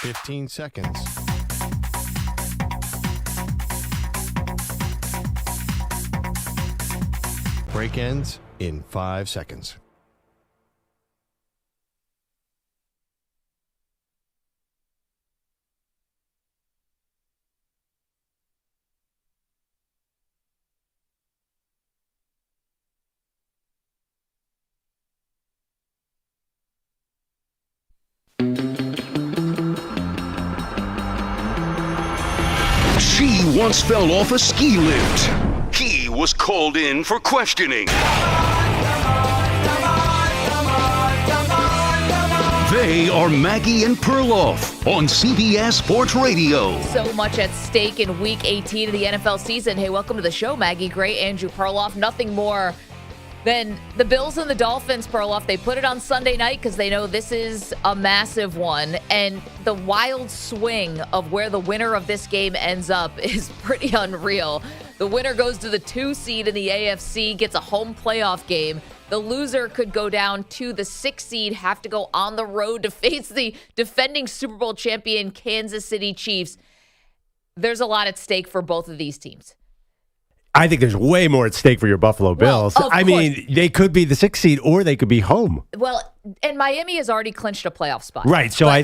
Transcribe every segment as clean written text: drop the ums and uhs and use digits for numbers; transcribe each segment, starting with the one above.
15 seconds. Break ends in 5 seconds. She once fell off a ski lift. He was called in for questioning. They are Maggie and Perloff on CBS Sports Radio. So much at stake in Week 18 of the NFL season. Hey, welcome to the show, Maggie Gray, Andrew Perloff. Nothing more than the Bills and the Dolphins, Perloff. They put it on Sunday night because they know this is a massive one. And the wild swing of where the winner of this game ends up is pretty unreal. The winner goes to the 2 seed in the AFC, gets a home playoff game. The loser could go down to the 6 seed, have to go on the road to face the defending Super Bowl champion Kansas City Chiefs. There's a lot at stake for both of these teams. I think there's way more at stake for your Buffalo Bills. I mean, they could be the 6th seed or they could be home. Well, and Miami has already clinched a playoff spot. Right. So I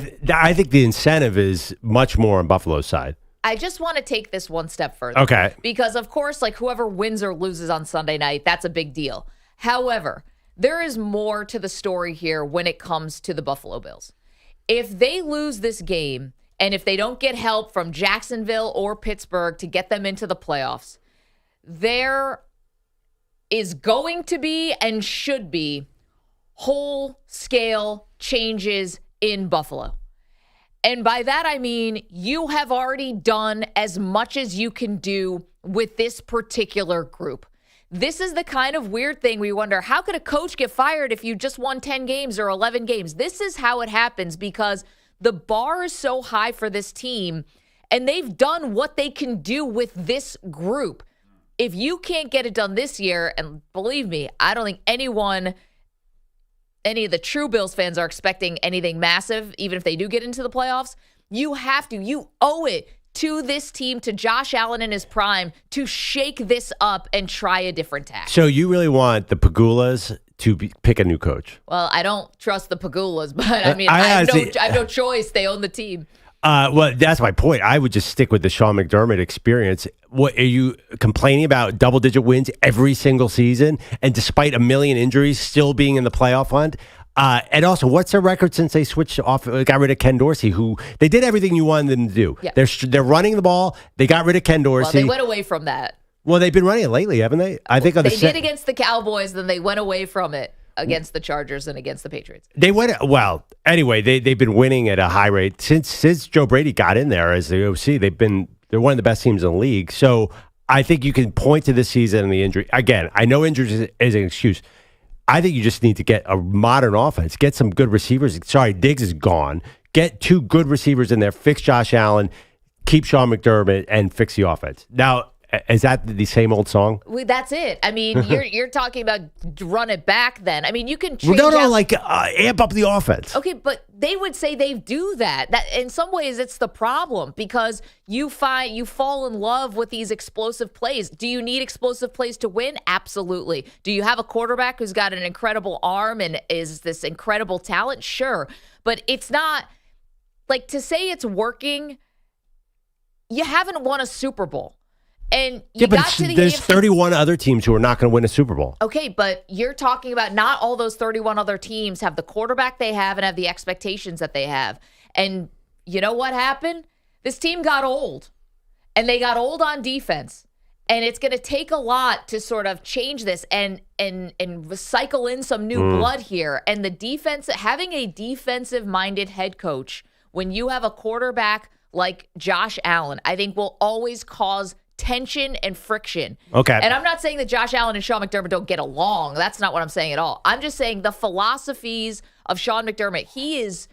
think the incentive is much more on Buffalo's side. I just want to take this one step further. Okay. Because, of course, like whoever wins or loses on Sunday night, that's a big deal. However, there is more to the story here when it comes to the Buffalo Bills. If they lose this game and if they don't get help from Jacksonville or Pittsburgh to get them into the playoffs, there is going to be and should be whole-scale changes in Buffalo. And by that, I mean you have already done as much as you can do with this particular group. This is the kind of weird thing we wonder, how could a coach get fired if you just won 10 games or 11 games? This is how it happens because the bar is so high for this team, and they've done what they can do with this group. If you can't get it done this year, and believe me, I don't think any of the true Bills fans are expecting anything massive, even if they do get into the playoffs. You owe it to this team, to Josh Allen in his prime, to shake this up and try a different tack. So you really want the Pagulas to pick a new coach? Well, I don't trust the Pagulas, but I mean, I have no choice. They own the team. Well, that's my point. I would just stick with the Sean McDermott experience. What are you complaining about? Double-digit wins every single season, and despite a million injuries, still being in the playoff hunt. And also, what's their record since they switched off, got rid of Ken Dorsey? Who they did everything you wanted them to do. Yeah. They're running the ball. They got rid of Ken Dorsey. Well, they went away from that. Well, they've been running it lately, haven't they? I think they did against the Cowboys, then they went away from it against the Chargers and against the Patriots. They went well. Anyway, they've been winning at a high rate since Joe Brady got in there as the OC. They're one of the best teams in the league. So I think you can point to this season and the injury. Again, I know injuries is an excuse. I think you just need to get a modern offense, get some good receivers. Sorry, Diggs is gone. Get 2 good receivers in there, fix Josh Allen, keep Sean McDermott, and fix the offense. Now, is that the same old song? That's it. I mean, you're talking about run it back then. I mean, you can change amp up the offense. Okay, but they would say they do that. That in some ways it's the problem because you fall in love with these explosive plays. Do you need explosive plays to win? Absolutely. Do you have a quarterback who's got an incredible arm and is this incredible talent? Sure. But it's not like to say it's working. You haven't won a Super Bowl. And there's 31 other teams who are not going to win a Super Bowl. Okay, but you're talking about not all those 31 other teams have the quarterback they have and have the expectations that they have. And you know what happened? This team got old. And they got old on defense. And it's going to take a lot to sort of change this and recycle in some new blood here. And the defense, having a defensive-minded head coach, when you have a quarterback like Josh Allen, I think will always cause tension and friction. Okay. And I'm not saying that Josh Allen and Sean McDermott don't get along. That's not what I'm saying at all. I'm just saying the philosophies of Sean McDermott,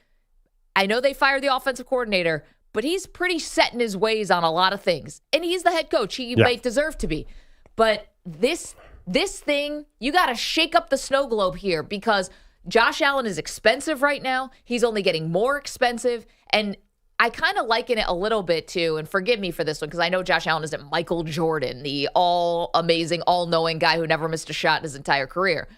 I know they fired the offensive coordinator, but he's pretty set in his ways on a lot of things. And he's the head coach. He might deserve to be. But this thing, you got to shake up the snow globe here because Josh Allen is expensive right now. He's only getting more expensive. And I kind of liken it a little bit to, and forgive me for this one, because I know Josh Allen isn't Michael Jordan, the all-amazing, all-knowing guy who never missed a shot in his entire career.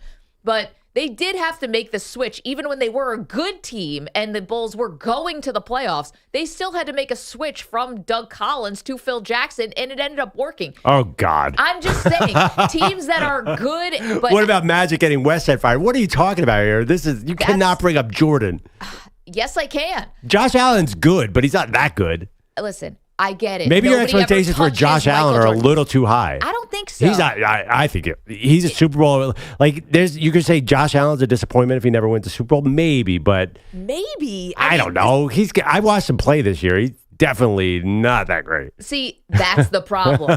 But they did have to make the switch. Even when they were a good team and the Bulls were going to the playoffs, they still had to make a switch from Doug Collins to Phil Jackson, and it ended up working. Oh, God. I'm just saying, teams that are good. But what about Magic getting Westside fired? What are you talking about here? You cannot bring up Jordan. Yes, I can. Josh Allen's good, but he's not that good. Listen, I get it. Maybe your Nobody expectations for ever Josh touches Allen Michael are a Jordan. little too high. I don't think so. He's not. I think he's a Super Bowl. Like you could say Josh Allen's a disappointment if he never went to Super Bowl. Maybe, but maybe I don't know. I watched him play this year. He's definitely not that great. See, that's the problem.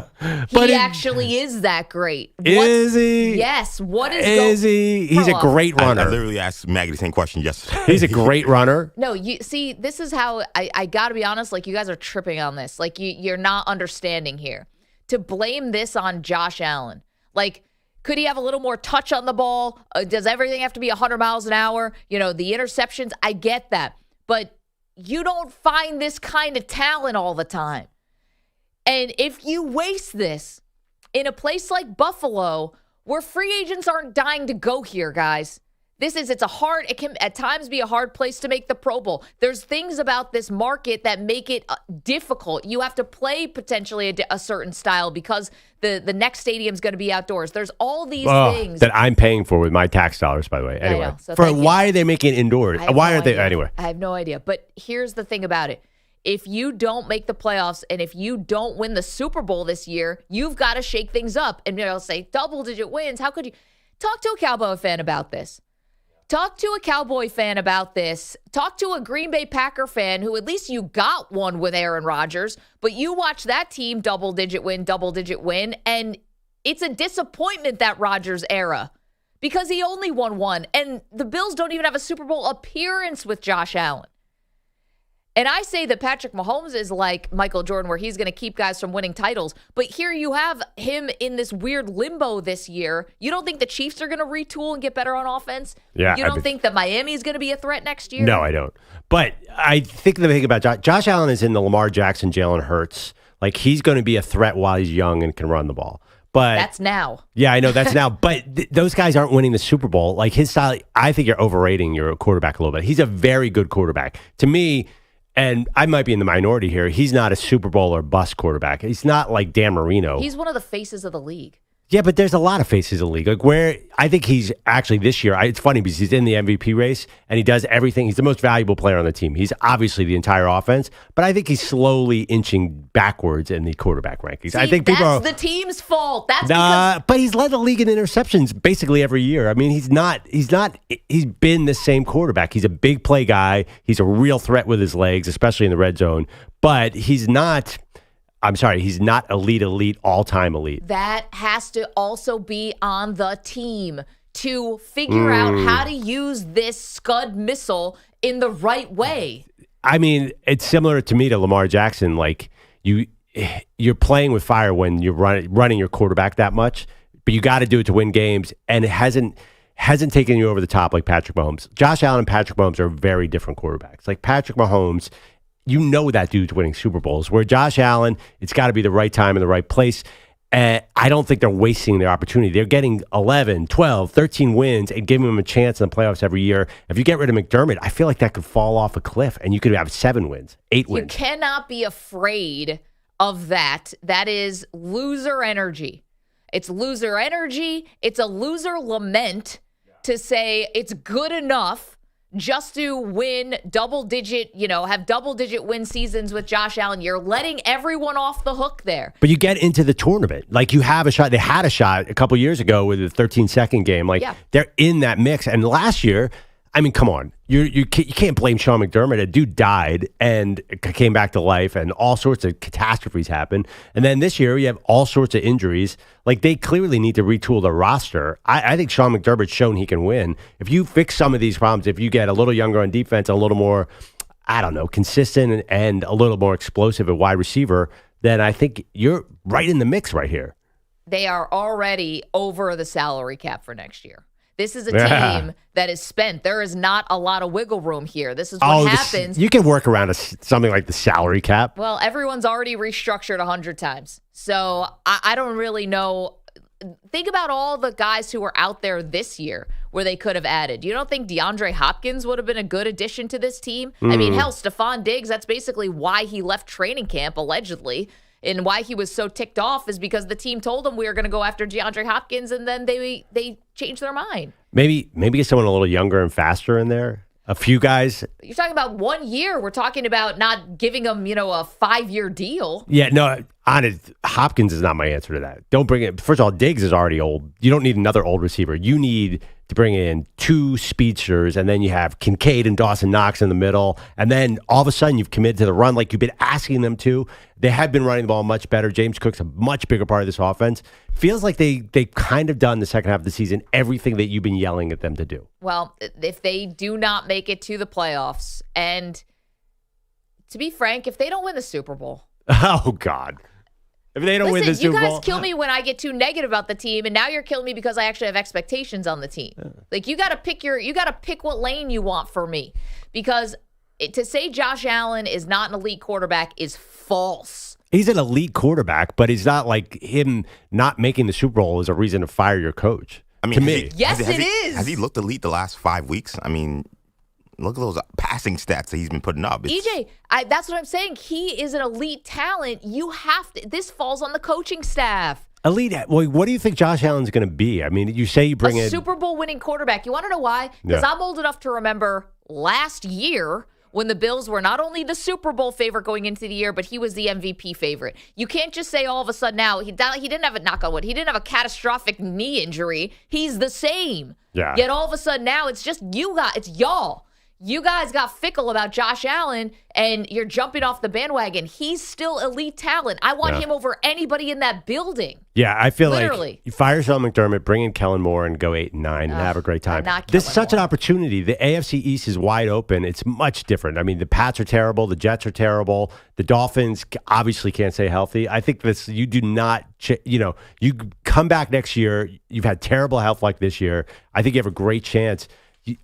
He actually is that great. Is he? Yes. What is he? He's a great runner. I literally asked Maggie the same question yesterday. He's a great runner. No, you see, this is how I got to be honest. Like, you guys are tripping on this. Like, you're not understanding here. To blame this on Josh Allen, like, could he have a little more touch on the ball? Does everything have to be 100 miles an hour? You know, the interceptions. I get that, but you don't find this kind of talent all the time. And if you waste this in a place like Buffalo, where free agents aren't dying to go here, guys, it can at times be a hard place to make the Pro Bowl. There's things about this market that make it difficult. You have to play potentially a certain style because the next stadium's going to be outdoors. There's all these things that I'm paying for with my tax dollars, by the way. Anyway, so why are they making it indoors? Why aren't they? Anyway, I have no idea. But here's the thing about it. If you don't make the playoffs and if you don't win the Super Bowl this year, you've got to shake things up. And they'll say, double-digit wins. How could you? Talk to a Cowboy fan about this. Talk to a Cowboy fan about this. Talk to a Green Bay Packer fan who at least you got one with Aaron Rodgers, but you watch that team double-digit win, and it's a disappointment, that Rodgers era, because he only won one, and the Bills don't even have a Super Bowl appearance with Josh Allen. And I say that Patrick Mahomes is like Michael Jordan, where he's going to keep guys from winning titles. But here you have him in this weird limbo this year. You don't think the Chiefs are going to retool and get better on offense? Yeah. You don't think that Miami is going to be a threat next year? No, I don't. But I think the thing about Josh Allen is in the Lamar Jackson, Jalen Hurts. Like, he's going to be a threat while he's young and can run the ball. But that's now. Yeah, I know that's now. But those guys aren't winning the Super Bowl. Like, his style, I think you're overrating your quarterback a little bit. He's a very good quarterback. To me, and I might be in the minority here, he's not a Super Bowl or bust quarterback. He's not like Dan Marino. He's one of the faces of the league. Yeah, but there's a lot of faces in the league. Like, where I think he's actually this year, it's funny because he's in the MVP race and he does everything. He's the most valuable player on the team. He's obviously the entire offense, but I think he's slowly inching backwards in the quarterback rankings. See, I think that's the team's fault. That's because but he's led the league in interceptions basically every year. I mean, he's been the same quarterback. He's a big play guy. He's a real threat with his legs, especially in the red zone, but he's not elite, all-time elite. That has to also be on the team to figure out how to use this Scud missile in the right way. I mean, it's similar to me to Lamar Jackson. Like, you're playing with fire when you're running your quarterback that much, but you got to do it to win games, and it hasn't taken you over the top like Patrick Mahomes. Josh Allen and Patrick Mahomes are very different quarterbacks. Like, Patrick Mahomes, you know that dude's winning Super Bowls. Where Josh Allen, it's got to be the right time in the right place. I don't think they're wasting their opportunity. They're getting 11, 12, 13 wins and giving them a chance in the playoffs every year. If you get rid of McDermott, I feel like that could fall off a cliff and you could have 7 wins, 8 wins. You cannot be afraid of that. That is loser energy. It's loser energy. It's a loser lament to say it's good enough just to win have double-digit win seasons with Josh Allen. You're letting everyone off the hook there. But you get into the tournament. Like, you have a shot. They had a shot a couple years ago with a 13-second game. Like, they're in that mix. And last year, I mean, come on. You can't blame Sean McDermott. A dude died and came back to life, and all sorts of catastrophes happened. And then this year, you have all sorts of injuries. Like, they clearly need to retool the roster. I think Sean McDermott's shown he can win. If you fix some of these problems, if you get a little younger on defense, a little more, I don't know, consistent and a little more explosive at wide receiver, then I think you're right in the mix right here. They are already over the salary cap for next year. This is a team that is spent. There is not a lot of wiggle room here. This is what happens. You can work around something like the salary cap. Well, everyone's already restructured 100 times. So I don't really know. Think about all the guys who were out there this year where they could have added. You don't think DeAndre Hopkins would have been a good addition to this team? I mean, hell, Stephon Diggs, that's basically why he left training camp, allegedly. And why he was so ticked off is because the team told him we were going to go after DeAndre Hopkins, and then they changed their mind. Maybe get someone a little younger and faster in there. A few guys. You're talking about 1 year. We're talking about not giving them, a 5-year deal. Yeah, no, honest, Hopkins is not my answer to that. Don't bring it. First of all, Diggs is already old. You don't need another old receiver. You need to bring in 2 speedsters, and then you have Kincaid and Dawson Knox in the middle, and then all of a sudden you've committed to the run like you've been asking them to. They have been running the ball much better. James Cook's a much bigger part of this offense. Feels like they've kind of done the second half of the season everything that you've been yelling at them to do. Well, if they do not make it to the playoffs, and to be frank, if they don't win the Super Bowl. Oh, God. If they don't win the Super Bowl. You guys kill me when I get too negative about the team, and now you're killing me because I actually have expectations on the team. Like, you got to pick what lane you want for me, because to say Josh Allen is not an elite quarterback is false. He's an elite quarterback, but he's not like him not making the Super Bowl is a reason to fire your coach. I mean, to me. Yes, it is. Has he looked elite the last 5 weeks? I mean, look at those passing stats that he's been putting up. EJ, that's what I'm saying. He is an elite talent. You have to. This falls on the coaching staff. Elite. Well, what do you think Josh Allen's going to be? I mean, you say you bring in Super Bowl winning quarterback. You want to know why? Because I'm old enough to remember last year when the Bills were not only the Super Bowl favorite going into the year, but he was the MVP favorite. You can't just say all of a sudden now, he didn't have a knock on wood. He didn't have a catastrophic knee injury. He's the same. Yeah. Yet all of a sudden now it's just you guys, it's y'all. You guys got fickle about Josh Allen, and you're jumping off the bandwagon. He's still elite talent. I want him over anybody in that building. Yeah, I feel Literally. like you fire Sean McDermott, bring in Kellen Moore, and go 8-9 and have a great time. This is such an opportunity. The AFC East is wide open. It's much different. I mean, the Pats are terrible. The Jets are terrible. The Dolphins obviously can't stay healthy. I think this. You do not. You come back next year. You've had terrible health like this year. I think you have a great chance.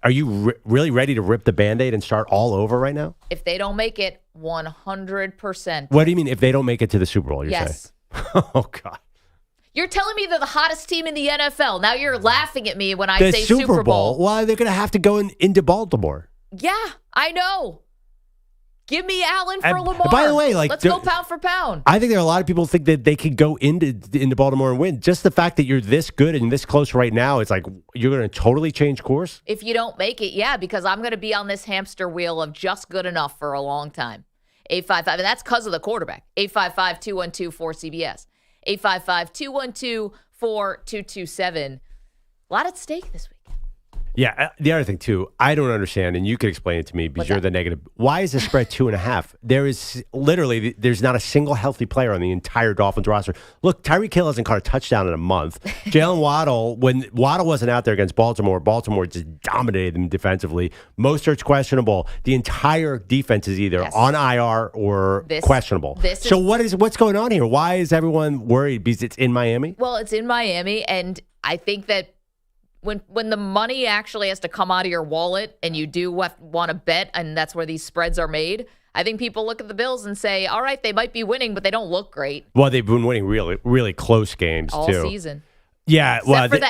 Are you really ready to rip the Band-Aid and start all over right now? If they don't make it, 100%. What do you mean if they don't make it to the Super Bowl, you're saying? Oh, God. You're telling me they're the hottest team in the NFL. Now you're laughing at me when I say Super Bowl. Well, they're going to have to go into Baltimore. Yeah, I know. Give me Allen for Lamar. By the way, let's go pound for pound. I think there are a lot of people who think that they could go into Baltimore and win. Just the fact that you're this good and this close right now, it's like you're going to totally change course. If you don't make it, yeah, because I'm going to be on this hamster wheel of just good enough for a long time. 855, and that's because of the quarterback. 855-212-4CBS. 855-212-4227. A lot at stake this week. Yeah, the other thing, too, I don't understand, and you can explain it to me because you're the negative. Why is the spread 2.5? There's not a single healthy player on the entire Dolphins roster. Look, Tyreek Hill hasn't caught a touchdown in a month. Jalen Waddle, when Waddle wasn't out there against Baltimore just dominated them defensively. Mostert's questionable. The entire defense is either on IR or questionable. So what's going on here? Why is everyone worried? Because it's in Miami? Well, it's in Miami, and I think that when the money actually has to come out of your wallet and you do want to bet, and that's where these spreads are made, I think people look at the Bills and say, all right, they might be winning, but they don't look great. Well, they've been winning really, really close games, all season. Yeah,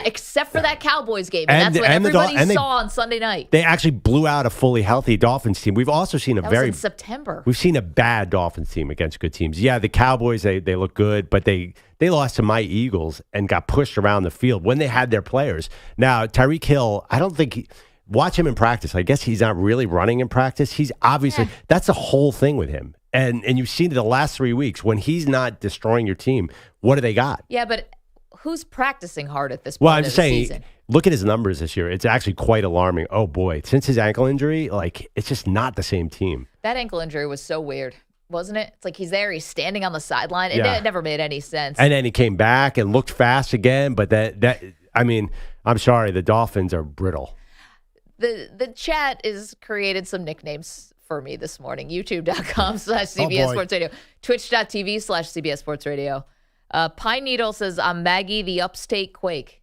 except for that Cowboys game, and that's what everybody saw on Sunday night. They actually blew out a fully healthy Dolphins team. We've also seen was in September. We've seen a bad Dolphins team against good teams. Yeah, the Cowboys they look good, but they lost to my Eagles and got pushed around the field when they had their players. Now Tyreek Hill, I don't think watch him in practice. I guess he's not really running in practice. He's obviously that's the whole thing with him. And you've seen it the last 3 weeks when he's not destroying your team. What do they got? Yeah, but who's practicing hard at this point? Well, I'm just saying, look at his numbers this year. It's actually quite alarming. Oh, boy. Since his ankle injury, it's just not the same team. That ankle injury was so weird, wasn't it? It's like he's there, he's standing on the sideline. It never made any sense. And then he came back and looked fast again. But I'm sorry, the Dolphins are brittle. The chat has created some nicknames for me this morning. YouTube.com/CBS Sports Radio. Twitch.tv/CBS Sports Radio. Pine Needle says, I'm Maggie the Upstate Quake.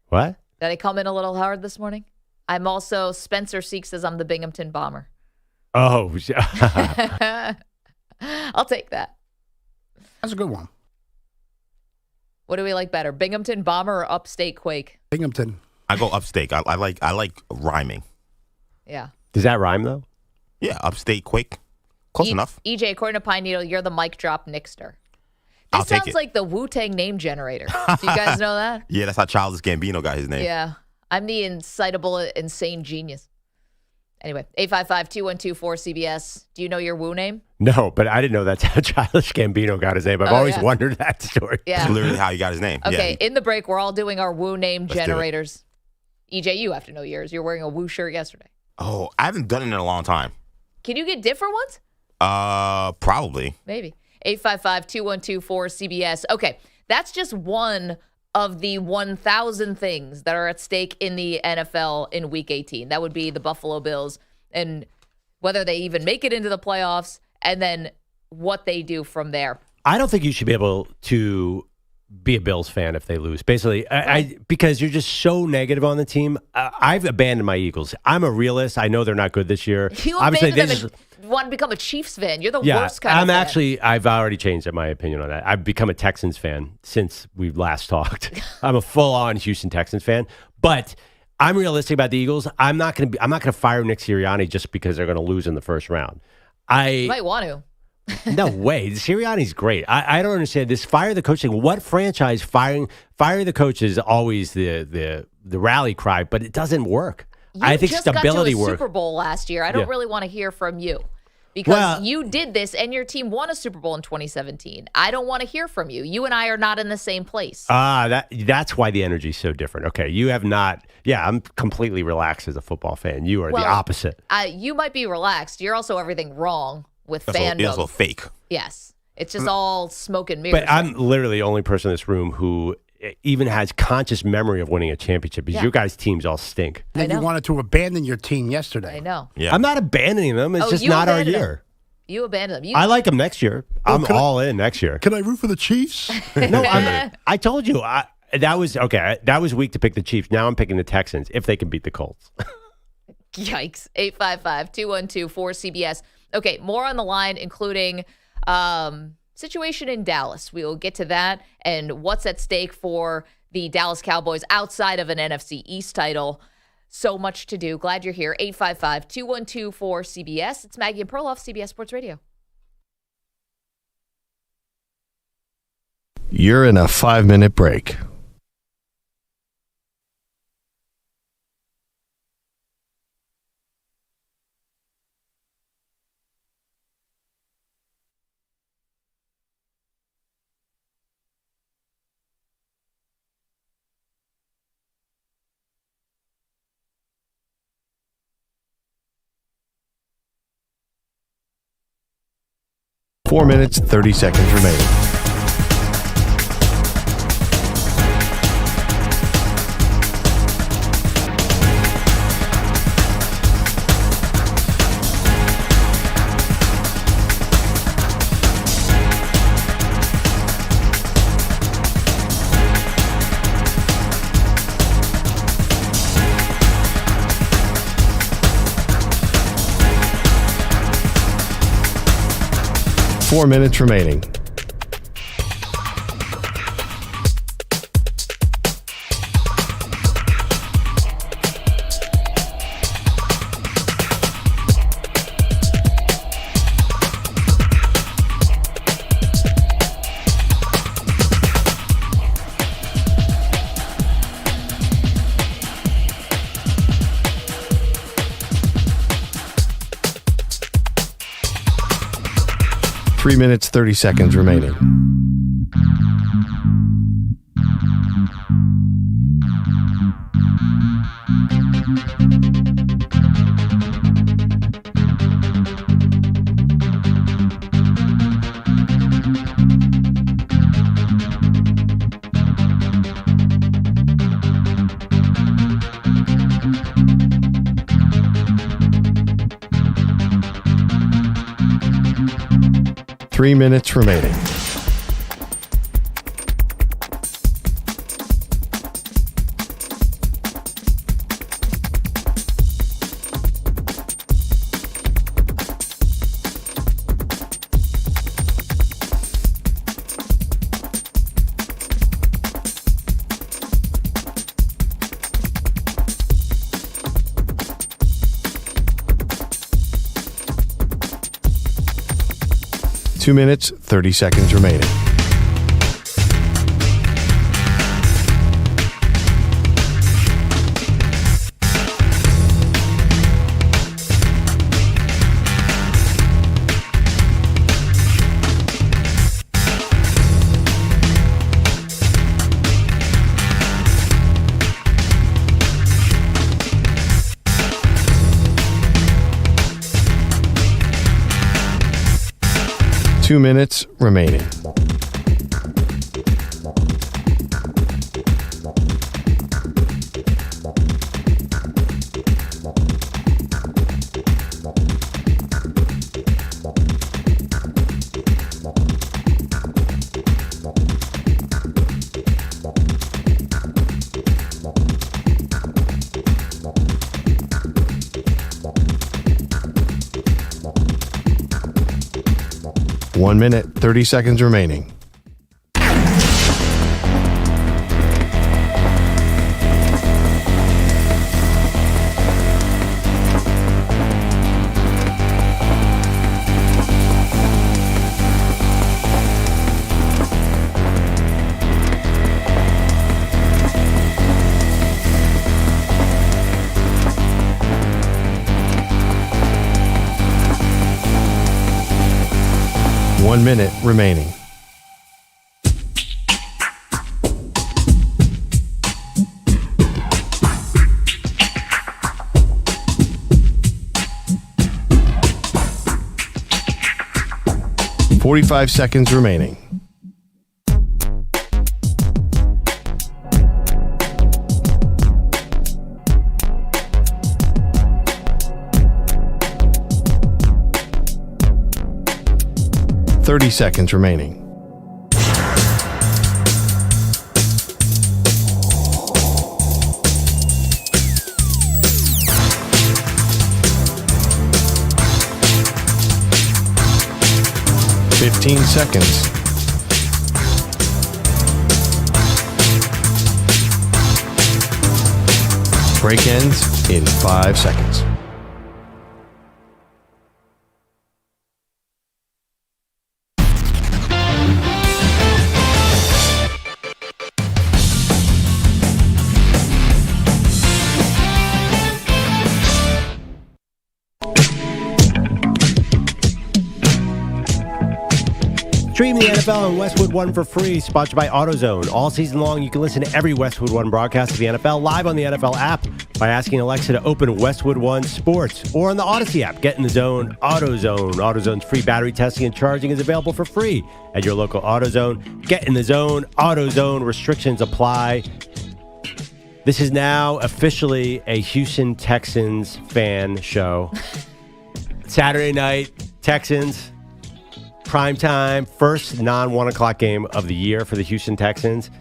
What? Did I come in a little hard this morning? I'm also, Spencer Seek says I'm the Binghamton Bomber. Oh, I'll take that. That's a good one. What do we like better, Binghamton Bomber or Upstate Quake? Binghamton. I go upstate. I like rhyming. Yeah. does that rhyme though? Yeah, upstate Quake. Close enough. EJ, according to Pine Needle, you're the mic drop Nixter. I'll This take sounds it. like the Wu-Tang name generator. Do you guys know that? Yeah, that's how Childish Gambino got his name. Yeah. I'm the incitable, insane genius. Anyway, 855-212-4CBS. Do you know your Wu name? No, but I didn't know that's how Childish Gambino got his name. I've always yeah. wondered that story. Yeah. That's literally how he got his name. Okay, Yeah. in the break, we're all doing our Wu name Let's do it. generators. EJ, you have to know yours. You're wearing a Wu shirt yesterday. Oh, I haven't done it in a long time. Can you get different ones? Probably. Maybe. 855-212-4CBS. Okay, that's just one of the 1,000 things that are at stake in the NFL in Week 18. That would be the Buffalo Bills and whether they even make it into the playoffs and then what they do from there. I don't think you should be able to be a Bills fan if they lose. Basically, I because you're just so negative on the team. I've abandoned my Eagles. I'm a realist. I know they're not good this year. You Obviously, abandoned they them just. and want to become a Chiefs fan. You're the Yeah, worst kind of fan. I've already changed my opinion on that. I've become a Texans fan since we last talked. I'm a full-on Houston Texans fan, but I'm realistic about the Eagles. I'm not going to fire Nick Sirianni just because they're going to lose in the first round. You might want to. No way. Sirianni's great. I don't understand this fire the coach thing. What franchise fire the coach is always the rally cry, but it doesn't work. I think just stability got to a works. Super Bowl last year. I don't Yeah. really want to hear from you because Well- you did this and your team won a Super Bowl in 2017. I don't want to hear from you. You and I are not in the same place. That's why the energy's so different. Okay, you have not. Yeah, I'm completely relaxed as a football fan. You are the opposite. You might be relaxed. You're also everything wrong with That's fandom. also fake. Yes. It's just all smoke and mirrors. But I'm literally the only person in this room who even has conscious memory of winning a championship because Yeah. your guys' teams all stink. I And you know. wanted to abandon your team yesterday. I know. Yeah. I'm not abandoning them. It's just you not our abandoned year. them. You abandoned them. I like them next year. I'm can I- all in next year. Can I root for the Chiefs? No, I told you. That was okay. That was weak to pick the Chiefs. Now I'm picking the Texans if they can beat the Colts. Yikes. 855-212-4CBS. Okay, more on the line, including situation in Dallas. We will get to that and what's at stake for the Dallas Cowboys outside of an NFC East title. So much to do. Glad you're here. 855-212-4CBS. It's Maggie and Perloff, CBS Sports Radio. You're in a 5-minute break. Four minutes, 30 seconds remaining. Four minutes remaining. Three minutes, 30 seconds remaining. Three minutes remaining. 2 minutes, 30 seconds remaining. Two minutes remaining. One minute, 30 seconds remaining. One minute remaining. .45 seconds remaining. .30 seconds remaining. .15 seconds. Break ends in 5 seconds. Stream the NFL on Westwood One for free, sponsored by AutoZone. All season long, you can listen to every Westwood One broadcast of the NFL live on the NFL app by asking Alexa to open Westwood One Sports, or on the Odyssey app. Get in the zone, AutoZone. AutoZone's free battery testing and charging is available for free at your local AutoZone. Get in the zone, AutoZone. Restrictions apply. This is now officially a Houston Texans fan show. Saturday night, Texans. Prime time, first non-1 o'clock game of the year for the Houston Texans.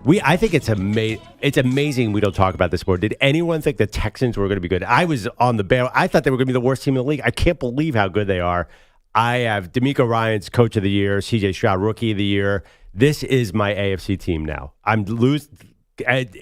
I think it's amazing we don't talk about this more. Did anyone think the Texans were going to be good? I was on the bear. I thought they were going to be the worst team in the league. I can't believe how good they are. I have D'Amico Ryans Coach of the Year, C.J. Stroud Rookie of the Year. This is my AFC team now. I'm losing.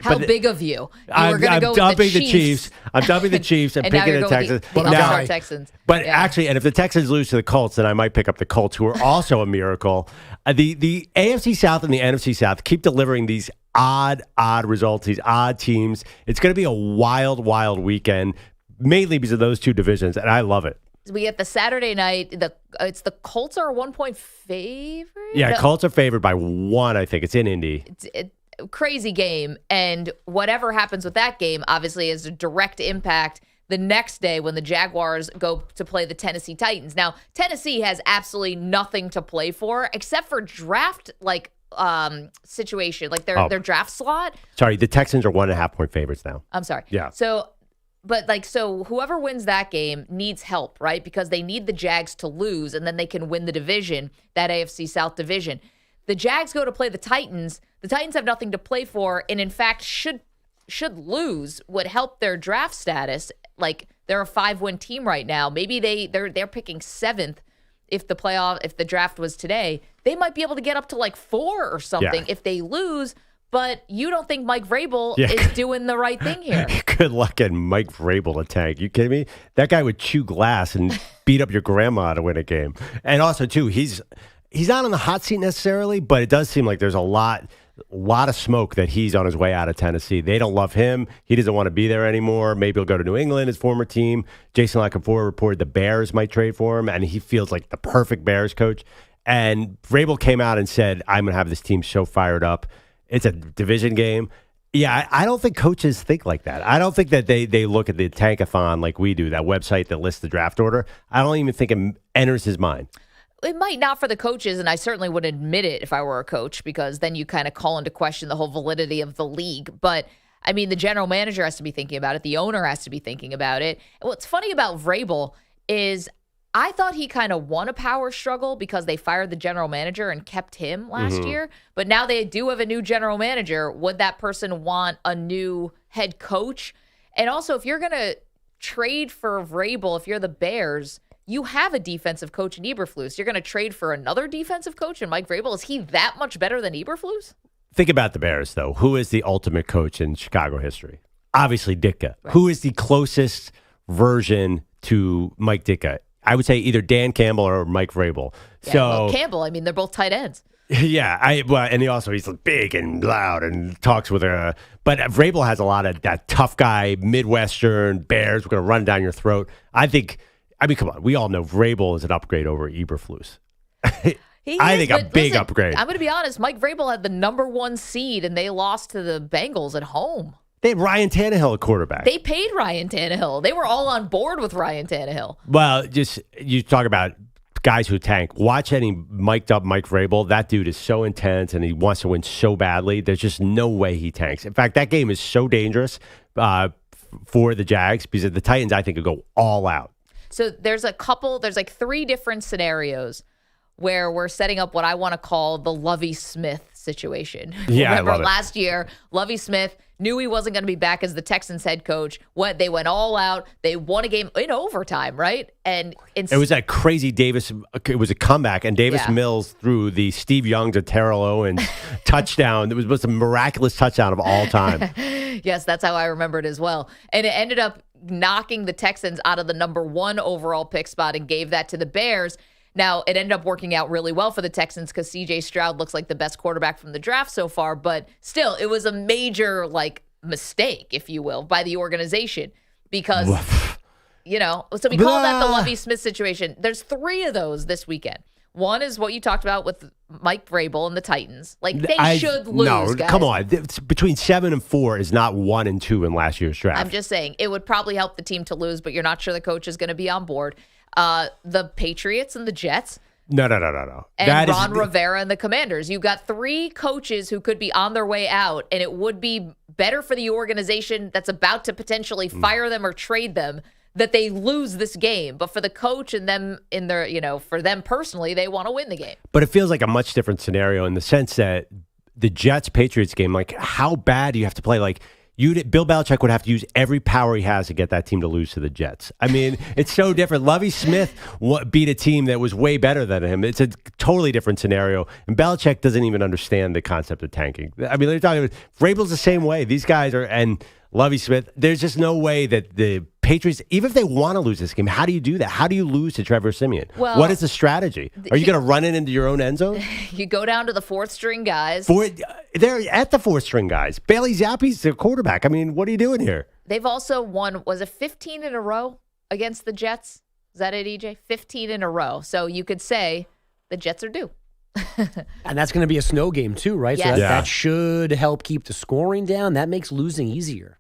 How big of you? I'm dumping the Chiefs. I'm dumping the Chiefs and picking the Texans. The Texans. But actually, and if the Texans lose to the Colts, then I might pick up the Colts, who are also a miracle. The AFC South and the NFC South keep delivering these odd results, these odd teams. It's going to be a wild weekend, mainly because of those two divisions, and I love it. We get the Saturday night. It's the Colts are a 1-point favorite. Yeah, Colts are favored by 1. I think it's in Indy. Crazy game, and whatever happens with that game obviously has a direct impact the next day when the Jaguars go to play the Tennessee Titans. Now, Tennessee has absolutely nothing to play for except for draft situation, like their draft slot. Sorry, the Texans are 1.5-point favorites now. I'm sorry. Yeah. So whoever wins that game needs help, right? Because they need the Jags to lose, and then they can win the division, that AFC South division. The Jags go to play the Titans. The Titans have nothing to play for, and in fact should lose, would help their draft status. Like, they're a 5-win team right now. Maybe they're picking 7th if the draft was today. They might be able to get up to like 4 or something if they lose. but you don't think Mike Vrabel is doing the right thing here. Good luck getting Mike Vrabel to tank. You kidding me? That guy would chew glass and beat up your grandma to win a game. And also, too, he's not on the hot seat necessarily, but it does seem like there's a lot of smoke that he's on his way out of Tennessee. They don't love him. He doesn't want to be there anymore. Maybe he'll go to New England, his former team. Jason Lockenford reported the Bears might trade for him, and he feels like the perfect Bears coach. And Vrabel came out and said, I'm going to have this team so fired up. It's a division game. Yeah, I don't think coaches think like that. I don't think that they look at the tankathon like we do, that website that lists the draft order. I don't even think it enters his mind. It might not for the coaches, and I certainly would admit it if I were a coach, because then you kind of call into question the whole validity of the league. But, I mean, the general manager has to be thinking about it. The owner has to be thinking about it. And what's funny about Vrabel is I thought he kind of won a power struggle because they fired the general manager and kept him last year. But now they do have a new general manager. Would that person want a new head coach? And also, if you're going to trade for Vrabel, if you're the Bears, you have a defensive coach in Eberflus. You're going to trade for another defensive coach in Mike Vrabel. Is he that much better than Eberflus? Think about the Bears, though. Who is the ultimate coach in Chicago history? Obviously, Ditka. Right. Who is the closest version to Mike Ditka? I would say either Dan Campbell or Mike Vrabel. Yeah, well, Campbell, I mean, they're both tight ends. Yeah, and he's big and loud and talks with a. But Vrabel has a lot of that tough guy, Midwestern, Bears, we're going to run down your throat. I mean, come on, we all know Vrabel is an upgrade over Eberflus. I think a big upgrade. I'm going to be honest, Mike Vrabel had the number 1 seed, and they lost to the Bengals at home. They had Ryan Tannehill at quarterback. They paid Ryan Tannehill. They were all on board with Ryan Tannehill. Well, just you talk about guys who tank. Watch any mic'd up Mike Vrabel. That dude is so intense, and he wants to win so badly. There's just no way he tanks. In fact, that game is so dangerous for the Jags because the Titans, I think, could go all out. So there's like 3 different scenarios where we're setting up what I want to call the Lovie Smith situation. Yeah, Remember last year, Lovie Smith knew he wasn't going to be back as the Texans head coach. They went all out. They won a game in overtime, right? And it was that crazy it was a comeback, and Davis Mills threw the Steve Young to Terrell Owens touchdown. It was a miraculous touchdown of all time. Yes, that's how I remember it as well. And it ended up knocking the Texans out of the number 1 overall pick spot and gave that to the Bears. Now, it ended up working out really well for the Texans because C.J. Stroud looks like the best quarterback from the draft so far, but still, it was a major, mistake, if you will, by the organization because, so we call that the Lovie Smith situation. There's 3 of those this weekend. One is what you talked about with Mike Vrabel and the Titans. They should lose, no, guys. Come on. Between 7 and 4 is not 1 and 2 in last year's draft. I'm just saying, it would probably help the team to lose, but you're not sure the coach is going to be on board. The Patriots and the Jets. No. And Ron Rivera and the Commanders. You've got 3 coaches who could be on their way out, and it would be better for the organization that's about to potentially fire them or trade them that they lose this game. But for the coach and them in their, for them personally, they want to win the game. But it feels like a much different scenario in the sense that the Jets-Patriots game, how bad do you have to play? Bill Belichick would have to use every power he has to get that team to lose to the Jets. I mean, it's so different. Lovie Smith beat a team that was way better than him. It's a totally different scenario. And Belichick doesn't even understand the concept of tanking. I mean, they're talking about Vrabel's the same way. These guys are, and Lovie Smith, there's just no way that the Patriots, even if they want to lose this game, how do you do that? How do you lose to Trevor Siemian? Well, what is the strategy? Are you going to run it into your own end zone? You go down to the 4th string guys. They're at the 4th string guys. Bailey Zappi's the quarterback. I mean, what are you doing here? They've also won, was it 15 in a row against the Jets? Is that it, EJ? 15 in a row. So you could say the Jets are due. And that's going to be a snow game too, right? Yes. So that should help keep the scoring down. That makes losing easier.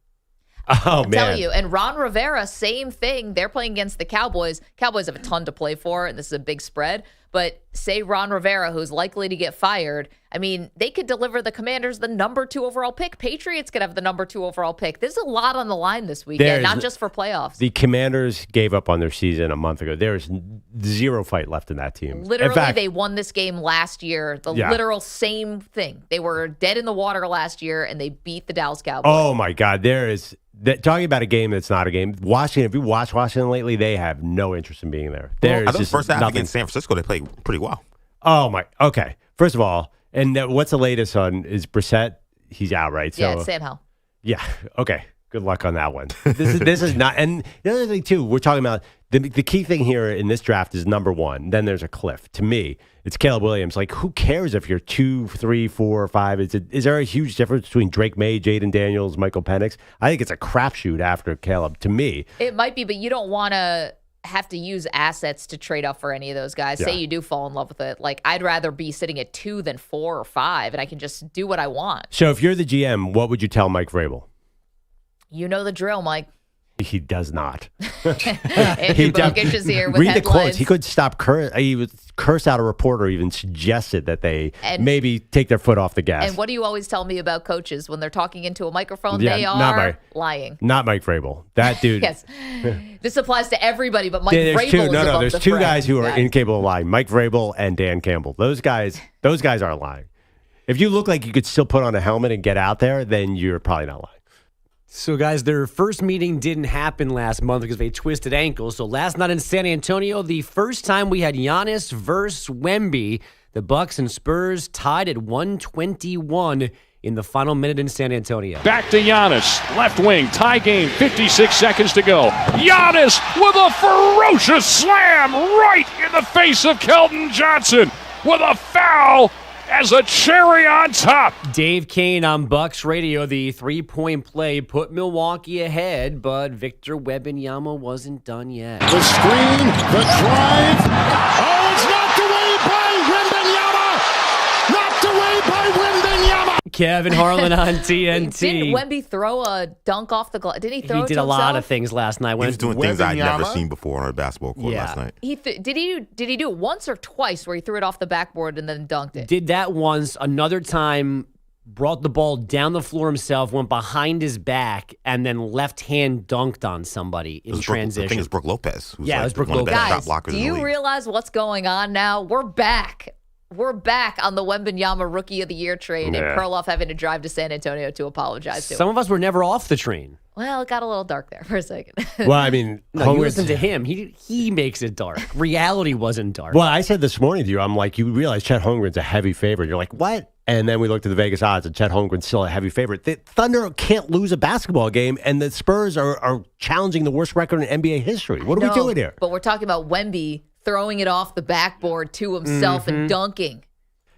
I'm telling you. And Ron Rivera, same thing. They're playing against the Cowboys. Cowboys have a ton to play for, and this is a big spread. But say Ron Rivera, who's likely to get fired, I mean, they could deliver the Commanders the number 2 overall pick. Patriots could have the number 2 overall pick. There's a lot on the line this weekend, not just for playoffs. The Commanders gave up on their season a month ago. There's 0 fight left in that team. Literally, they won this game last year. The literal same thing. They were dead in the water last year, and they beat the Dallas Cowboys. Oh, my God. Talking about a game that's not a game. Washington, if you watch Washington lately, they have no interest in being there. I thought the first half against San Francisco, they played pretty well. Oh, my. Okay. First of all, and what's the latest on is Brissett? he's out, right? Yeah, it's Sam Howell. Yeah. Okay. Good luck on that one. This is not. And the other thing too, we're talking about the key thing here in this draft is number one. Then there's a cliff. To me, it's Caleb Williams. Like, who cares if you're 2, 3, 4, or 5? Is there a huge difference between Drake May, Jaden Daniels, Michael Penix? I think it's a crapshoot after Caleb. To me, it might be, but you don't want to have to use assets to trade up for any of those guys. Yeah. Say you do fall in love with it. Like, I'd rather be sitting at 2 than 4 or 5, and I can just do what I want. so if you're the GM, what would you tell Mike Vrabel? You know the drill, Mike. He does not. Andrew Bogish is here with Read headlines. the quotes. He could stop. He would curse out a reporter. Even suggested that they maybe take their foot off the gas. And what do you always tell me about coaches when they're talking into a microphone? Yeah, they not are lying. Not Mike Vrabel. That dude. Yes. This applies to everybody, but Mike There's Vrabel two. is No. above There's the two fray. guys who are Yeah. incapable of lying. Mike Vrabel and Dan Campbell. Those guys aren't lying. If you look like you could still put on a helmet and get out there, then you're probably not lying. So, guys, their first meeting didn't happen last month because they twisted ankles. So last night in San Antonio, the first time we had Giannis versus Wemby, the Bucks and Spurs tied at 121 in the final minute in San Antonio. Back to Giannis, left wing, tie game, 56 seconds to go. Giannis with a ferocious slam right in the face of Keldon Johnson with a foul as a cherry on top. Dave Kane on Bucks Radio, the three-point play put Milwaukee ahead, but Victor Wembanyama wasn't done yet. The screen, the drive. Oh, it's knocked away by Wembanyama! Knocked away by Wembanyama! Kevin Harlan on TNT. Didn't Wemby throw a dunk off the glass? Did he throw He it did to a lot himself? of things last night. He was doing things I'd never Wembanyama? seen before on a basketball court last night. Did he do it once or twice where he threw it off the backboard and then dunked it? Did that once. Another time, brought the ball down the floor himself, went behind his back, and then left hand dunked on somebody in transition. I think it's Brooke Lopez. Who's Yeah, it was Brooke one of the best Guys, shot blockers do in the you league. realize what's going on now? We're back. We're back on the Wembanyama Rookie of the Year train, and Yeah. Perloff having to drive to San Antonio to apologize to Some him. of us were never off the train. Well, it got a little dark there for a second. Well, I mean, No, you Holmgren's- listen to him. He makes it dark. Reality wasn't dark. Well, I said this morning to you, I'm like, you realize Chet Holmgren's a heavy favorite. You're like, what? And then we looked at the Vegas odds, and Chet Holmgren's still a heavy favorite. The Thunder can't lose a basketball game, and the Spurs are challenging the worst record in NBA history. What are we doing here? But we're talking about Wemby throwing it off the backboard to himself and dunking.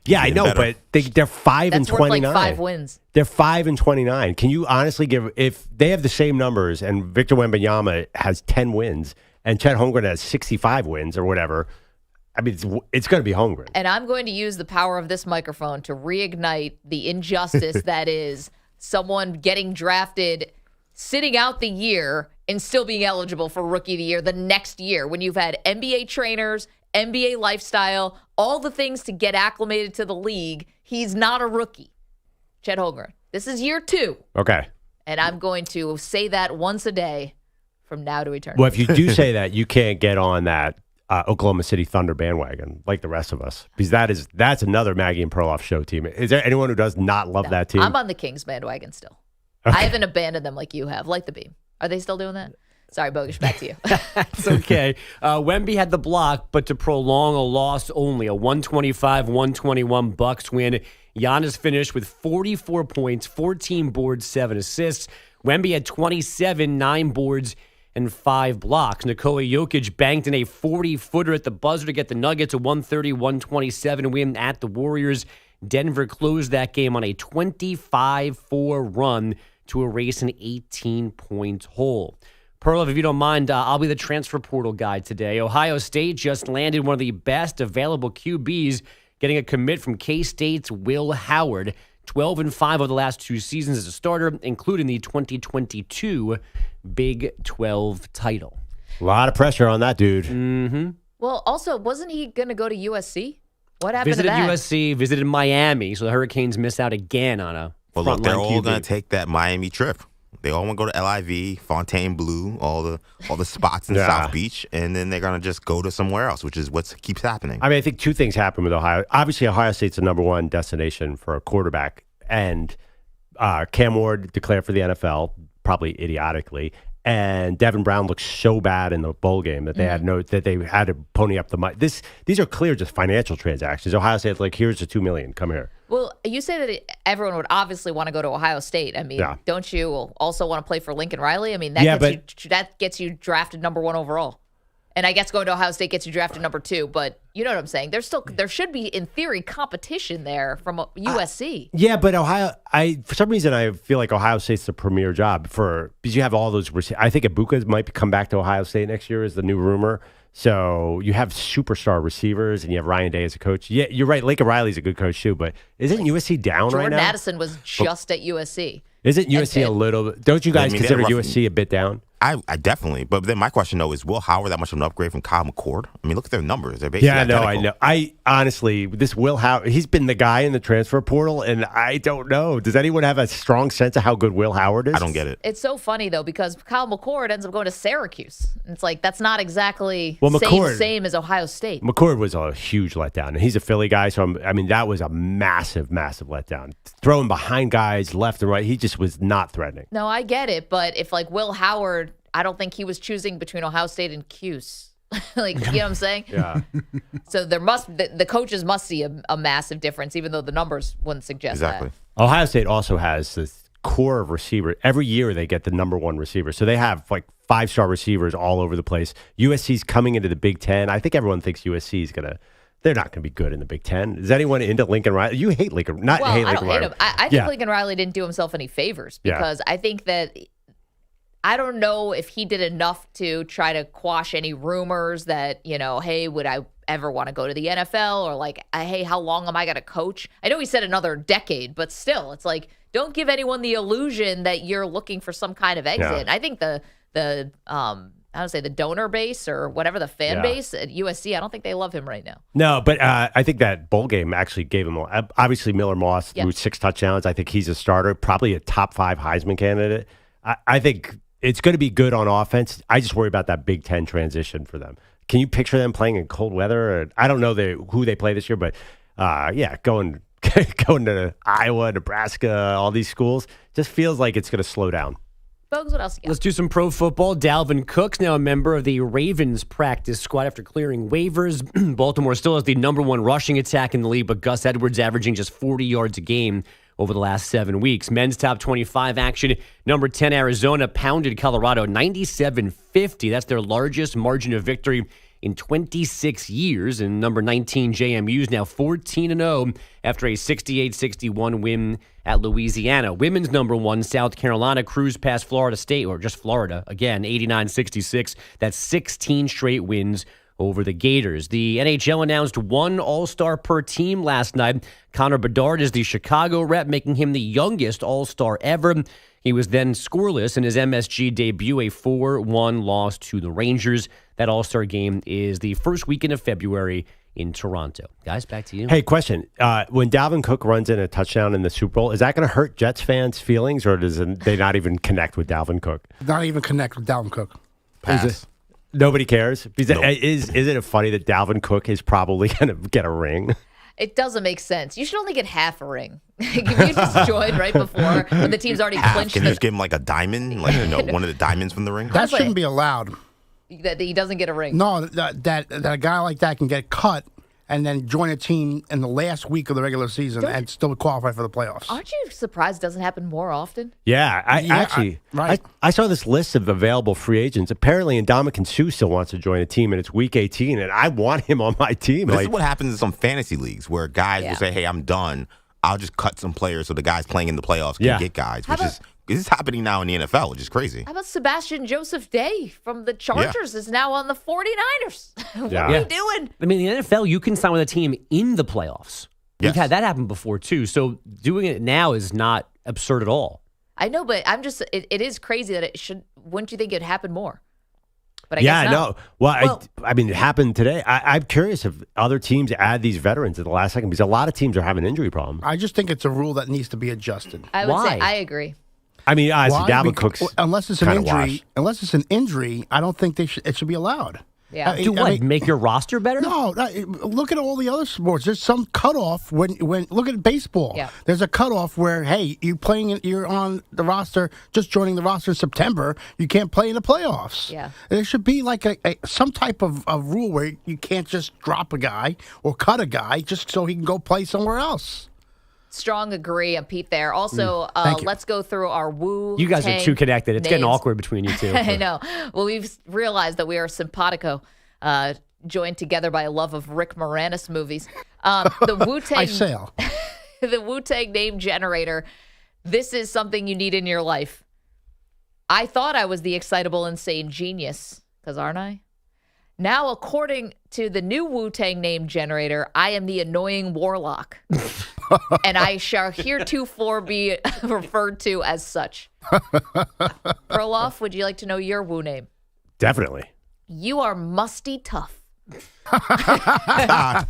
Yeah, I know, better. but they're 5 and That's worth 29. like 5 wins. They're 5 and 29. Can you honestly give, if they have the same numbers and Victor Wembanyama has 10 wins and Chet Holmgren has 65 wins or whatever, I mean, it's going to be Holmgren. And I'm going to use the power of this microphone to reignite the injustice that is someone getting drafted, sitting out the year, and still being eligible for Rookie of the Year the next year when you've had NBA trainers, NBA lifestyle, all the things to get acclimated to the league. He's not a rookie. Chet Holmgren. This is year 2. Okay. And I'm going to say that once a day from now to eternity. Well, if you do say that, you can't get on that Oklahoma City Thunder bandwagon like the rest of us, because that's another Maggie and Perloff show team. Is there anyone who does not love that team? I'm on the Kings bandwagon still. I haven't abandoned them like you have, like the Beam. Are they still doing that? Sorry, Bogish, back to you. It's okay. Wemby had the block, but to prolong a loss only, a 125-121 Bucks win. Giannis finished with 44 points, 14 boards, 7 assists. Wemby had 27, 9 boards, and 5 blocks. Nikola Jokic banked in a 40-footer at the buzzer to get the Nuggets a 130-127 win at the Warriors. Denver closed that game on a 25-4 run to erase an 18-point hole. Perloff, if you don't mind, I'll be the transfer portal guy today. Ohio State just landed one of the best available QBs, getting a commit from K-State's Will Howard. 12-5 over the last 2 seasons as a starter, including the 2022 Big 12 title. A lot of pressure on that dude. Well, also, wasn't he going to go to USC? What happened Visited to that? USC, visited Miami, so the Hurricanes missed out again on a Well, look, frontline they're all QB. going to take that Miami trip. They all want to go to LIV, Fontainebleau, all the spots in Yeah. South Beach, and then they're going to just go to somewhere else, which is what keeps happening. I mean, I think 2 things happen with Ohio. Obviously, Ohio State's the number 1 destination for a quarterback, and Cam Ward declared for the NFL, probably idiotically, And Devin Brown looked so bad in the bowl game that they had to pony up the money. These are clear just financial transactions. Ohio State's like, here's the $2 million, come here. Well, you say that everyone would obviously want to go to Ohio State. I mean, don't you also want to play for Lincoln Riley? I mean, that gets you drafted number 1 overall. And I guess going to Ohio State gets you drafted number 2, but you know what I'm saying? There should be, in theory, competition there from USC. Yeah, but for some reason, I feel like Ohio State's the premier job because you have all those. I think Ibuka might come back to Ohio State next year, is the new rumor. So you have superstar receivers, and you have Ryan Day as a coach. Yeah, you're right. Lincoln Riley's a good coach too, but isn't USC down right now? Jordan Addison was just at USC. Isn't USC a little? Don't you guys consider USC a bit down? I definitely. But then my question, though, is Will Howard that much of an upgrade from Kyle McCord? I mean, look at their numbers. They're basically identical. I know. I honestly, this Will Howard, he's been the guy in the transfer portal, and I don't know. Does anyone have a strong sense of how good Will Howard is? I don't get it. It's so funny, though, because Kyle McCord ends up going to Syracuse. It's like, that's not exactly same as Ohio State. McCord was a huge letdown, and he's a Philly guy, so that was a massive, massive letdown. Throwing behind guys left and right, he just was not threatening. No, I get it, but if like Will Howard, I don't think he was choosing between Ohio State and Cuse. Like, you know what I'm saying? Yeah. So the coaches must see a massive difference, even though the numbers wouldn't suggest that. Ohio State also has this core of receivers. Every year they get the number 1 receiver. So they have like 5-star receivers all over the place. USC's coming into the Big Ten. I think everyone thinks USC is going to – they're not going to be good in the Big Ten. Is anyone into Lincoln Riley? You hate Lincoln. I don't hate him. I think Lincoln Riley didn't do himself any favors because I think that – I don't know if he did enough to try to quash any rumors that, hey, would I ever want to go to the NFL? Or like, hey, how long am I going to coach? I know he said another decade, but still, it's like, don't give anyone the illusion that you're looking for some kind of exit. Yeah. I think the donor base or whatever, the fan base at USC, I don't think they love him right now. No, but I think that bowl game actually gave him, obviously Miller Moss threw 6 touchdowns. I think he's a starter, probably a top 5 Heisman candidate. I think it's going to be good on offense. I just worry about that Big Ten transition for them. Can you picture them playing in cold weather? I don't know who they play this year, but going to Iowa, Nebraska, all these schools, just feels like it's going to slow down. Bogues, what else you got? Let's do some pro football. Dalvin Cook's now a member of the Ravens practice squad after clearing waivers. Baltimore still has the number 1 rushing attack in the league, but Gus Edwards averaging just 40 yards a game over the last 7 weeks. Men's top 25 action. Number 10, Arizona pounded Colorado 97-50. That's their largest margin of victory in 26 years. And number 19, JMU's now 14-0 after a 68-61 win at Louisiana. Women's number 1, South Carolina, cruised past Florida State, or just Florida, again, 89-66. That's 16 straight wins over the Gators. The NHL announced 1 All-Star per team last night. Connor Bedard is the Chicago rep, making him the youngest All-Star ever. He was then scoreless in his MSG debut, a 4-1 loss to the Rangers. That All-Star game is the first weekend of February in Toronto. Guys, back to you. Hey, question. When Dalvin Cook runs in a touchdown in the Super Bowl, is that going to hurt Jets fans' feelings, or does they not even connect with Dalvin Cook? Not even connect with Dalvin Cook. Pass. Nobody cares? Nope. Isn't it funny that Dalvin Cook is probably going to get a ring? It doesn't make sense. You should only get half a ring. If you just joined right before when the team's already clinched. Can you just give him like a diamond? Like, one of the diamonds from the ring? That shouldn't be allowed. That he doesn't get a ring. No, that a guy like that can get cut and then join a team in the last week of the regular season and still qualify for the playoffs. Aren't you surprised it doesn't happen more often? Yeah, I saw this list of available free agents. Apparently, Ndamukong Suh still wants to join a team, and it's week 18, and I want him on my team. This is what happens in some fantasy leagues where guys will say, hey, I'm done. I'll just cut some players so the guys playing in the playoffs can get guys, this is happening now in the NFL, which is crazy. How about Sebastian Joseph Day from the Chargers is now on the 49ers? What are we doing? I mean, the NFL, you can sign with a team in the playoffs. We've had that happen before, too. So doing it now is not absurd at all. I know, but it is crazy that it should. Wouldn't you think it'd happen more? But I guess I know. Well, I mean, it happened today. I'm curious if other teams add these veterans at the last second because a lot of teams are having injury problems. I just think it's a rule that needs to be adjusted. I would say I agree. I mean, honestly, Dalvin Cook's unless it's an injury, I don't think it should be allowed. Yeah. Make your roster better? No, look at all the other sports. There's some cutoff when look at baseball. Yeah. There's a cutoff where, hey, you're on the roster, just joining the roster in September. You can't play in the playoffs. Yeah. There should be like some type of rule where you can't just drop a guy or cut a guy just so he can go play somewhere else. Strong agree. And Pete there. Also, let's go through our Wu. You guys are too connected. It's getting names. awkward between you two. I know. Well, we've realized that we are simpatico, joined together by a love of Rick Moranis movies. The Wu-Tang. I sail. The Wu-Tang name generator. This is something you need in your life. I thought I was the excitable, insane genius, because aren't I? Now, according to the new Wu-Tang name generator, I am the annoying warlock. And I shall heretofore be referred to as such. Perloff, would you like to know your Wu name? Definitely. You are musty tough. That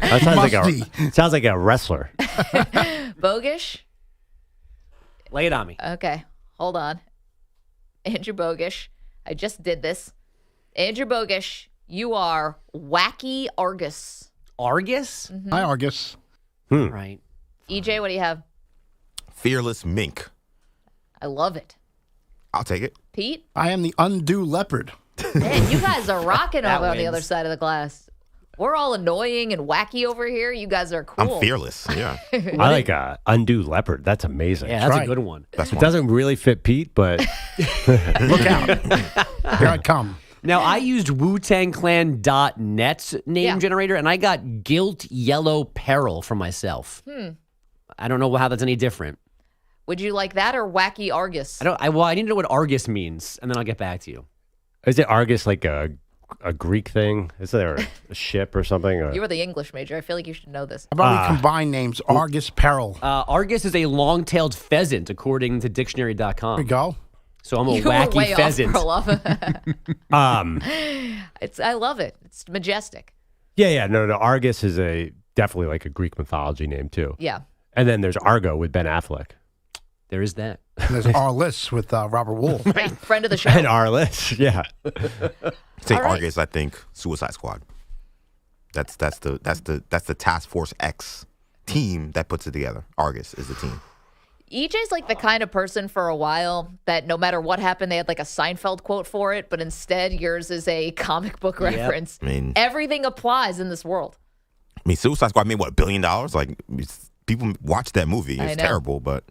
sounds like a wrestler. Bogish? Lay it on me. Okay, hold on. Andrew Bogish. I just did this. Andrew Bogish, you are wacky Argus. Argus? Mm-hmm. Hi, Argus. Right. EJ, what do you have? Fearless mink. I love it. I'll take it. Pete? I am the undue leopard. Man, you guys are rocking That over on the wins. other side of the glass. We're all annoying and wacky over here. You guys are cool. I'm fearless. Yeah. I like undue leopard. That's amazing. Yeah, that's right. a good one. That's It one. doesn't really fit Pete, but Look out. Here I come. Now, I used WuTangClan.net's name generator, and I got Guilt Yellow Peril for myself. I don't know how that's any different. Would you like that or wacky Argus? I need to know what Argus means, and then I'll get back to you. is it Argus like a Greek thing? Is there a ship or something? Or? You were the English major. I feel like you should know this. How about we combine names? Argus Peril. Argus is a long-tailed pheasant, according to dictionary.com. Here we go. So I'm a You were wacky way pheasant. off, I love it. It's majestic. Yeah. No. Argus is definitely like a Greek mythology name too. Yeah. And then there's Argo with Ben Affleck. There is that. And there's Arliss with Robert Wolf. Friend of the show. And Arliss, yeah. Say All right. Argus, I think Suicide Squad. That's the Task Force X team that puts it together. Argus is the team. EJ's like the kind of person for a while that no matter what happened, they had like a Seinfeld quote for it, but instead yours is a comic book reference. I mean- everything applies in this world. I mean, Suicide Squad made what, $1 billion? Like, people watch that movie. I It's know. terrible, but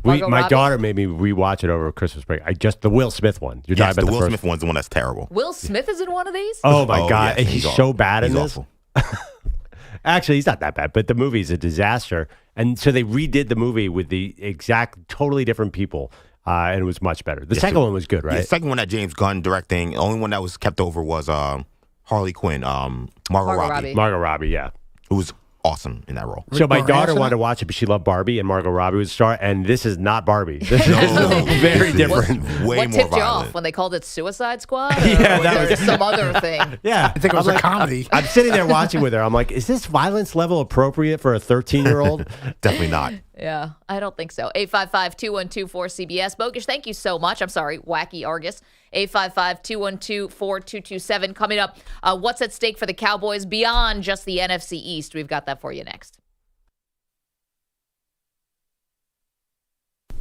Margot My Robbie? daughter made me rewatch it over Christmas break. The Will Smith one. You're yes, talking the about Will first. Smith one's the one that's terrible. Will Smith is in one of these? Oh my God, yes, he's so bad in he's this. awful. Actually, he's not that bad, but the movie's a disaster. And so they redid the movie with the exact, totally different people, and it was much better. The second one was good, right? The second one that James Gunn directing, the only one that was kept over was Harley Quinn, Margot Robbie, Margot Robbie, yeah. who was awesome in that role. So my Rick daughter Moranis? wanted to watch it, but she loved Barbie, and Margot Robbie was the star. And this is not Barbie. This is very different. Way What more tipped you violent. off when they called it Suicide Squad? Or Yeah, was that there was- some other thing. Yeah, I think it was a comedy. I'm sitting there watching with her. I'm like, is this violence level appropriate for a 13-year-old? Definitely not. Yeah, I don't think so. 855-212-4CBS. Bogish, thank you so much. I'm sorry, wacky Argus. 855-212-4227. Coming up, what's at stake for the Cowboys beyond just the NFC East? We've got that for you next.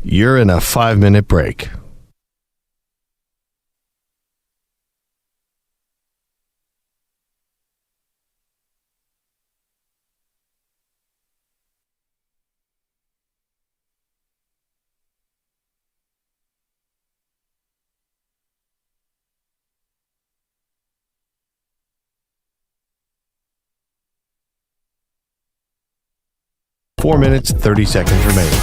You're in a 5-minute break. Four minutes, 30 seconds remaining.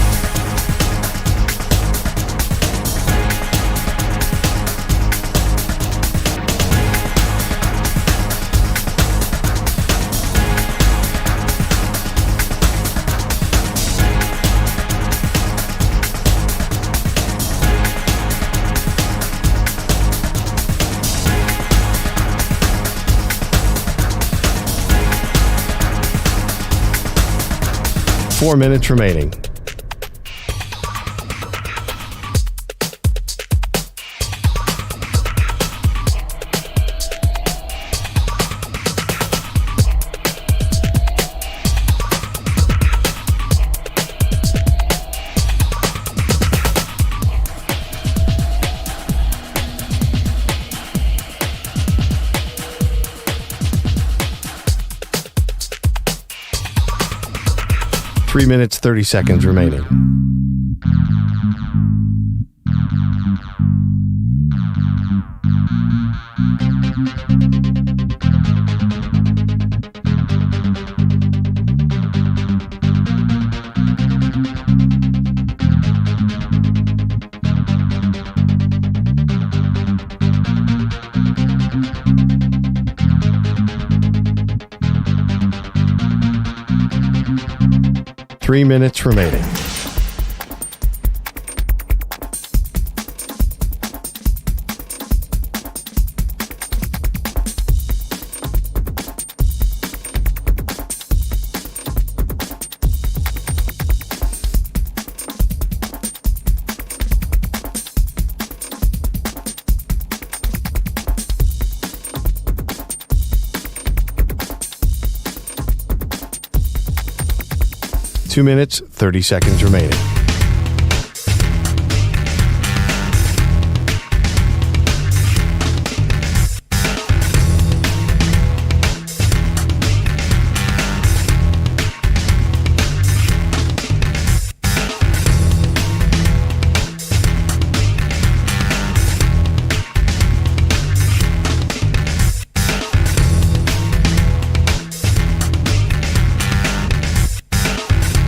Four minutes remaining. 3 minutes, 30 seconds remaining. Three minutes remaining. Two minutes, 30 seconds remaining.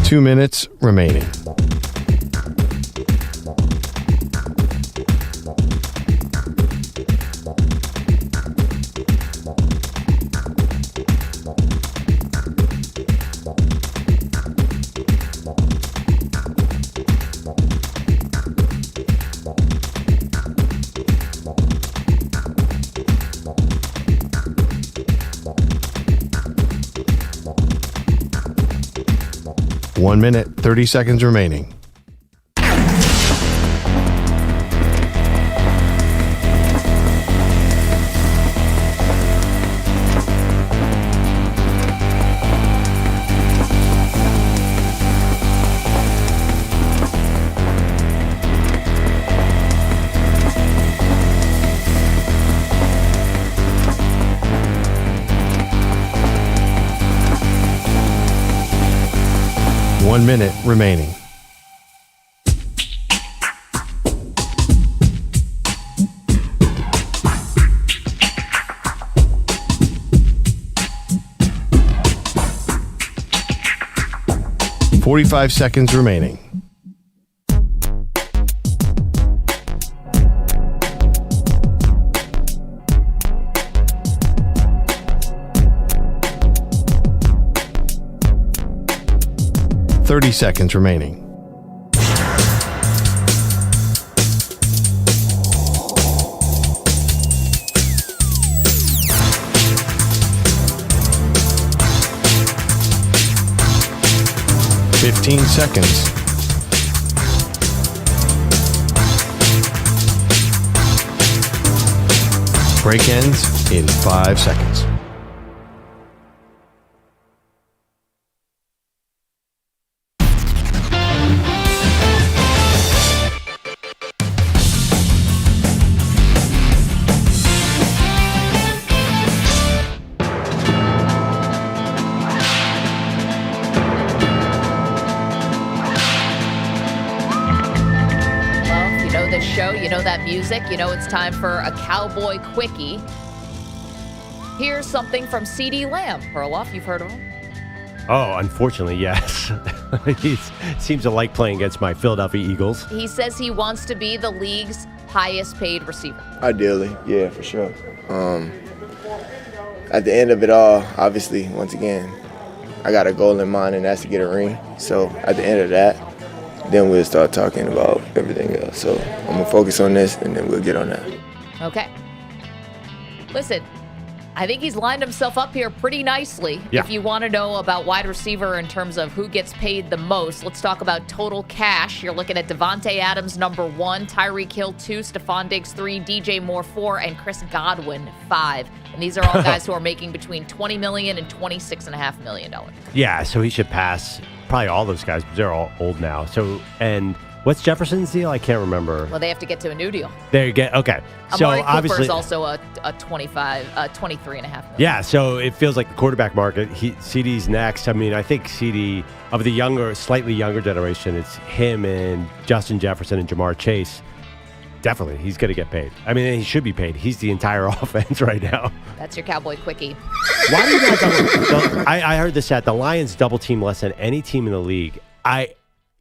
Two minutes remaining. One minute, 30 seconds remaining. One minute remaining. Forty-five seconds remaining. Thirty seconds remaining. Fifteen seconds. Break ends in 5 seconds. That music, it's time for a Cowboy Quickie. Here's something from CeeDee Lamb. Perloff, you've heard of him? Oh, unfortunately, yes. He seems to like playing against my Philadelphia Eagles. He says he wants to be the league's highest paid receiver. Ideally, yeah, for sure. At the end of it all, obviously, once again, I got a goal in mind, and that's to get a ring. So at the end of that, then we'll start talking about everything else. So I'm going to focus on this, and then we'll get on that. Okay. Listen, I think he's lined himself up here pretty nicely. Yeah. If you want to know about wide receiver in terms of who gets paid the most, let's talk about total cash. You're looking at Devontae Adams, number 1, Tyreek Hill, 2, Stephon Diggs, 3, DJ Moore, 4, and Chris Godwin, 5. And these are all guys who are making between $20 million and $26.5 million. Yeah, so he should pass probably all those guys because they're all old now. So, and What's Jefferson's deal? I can't remember. Well, they have to get to a new deal. There you go. Okay. So Amari obviously, Cooper is also a 23.5 million. Yeah, so it feels like the quarterback market. CeeDee's next. I mean, I think CeeDee, of the slightly younger generation, it's him and Justin Jefferson and Jamar Chase. Definitely, he's going to get paid. I mean, he should be paid. He's the entire offense right now. That's your Cowboy quickie. Why do you not double? I heard this stat. The Lions double team less than any team in the league.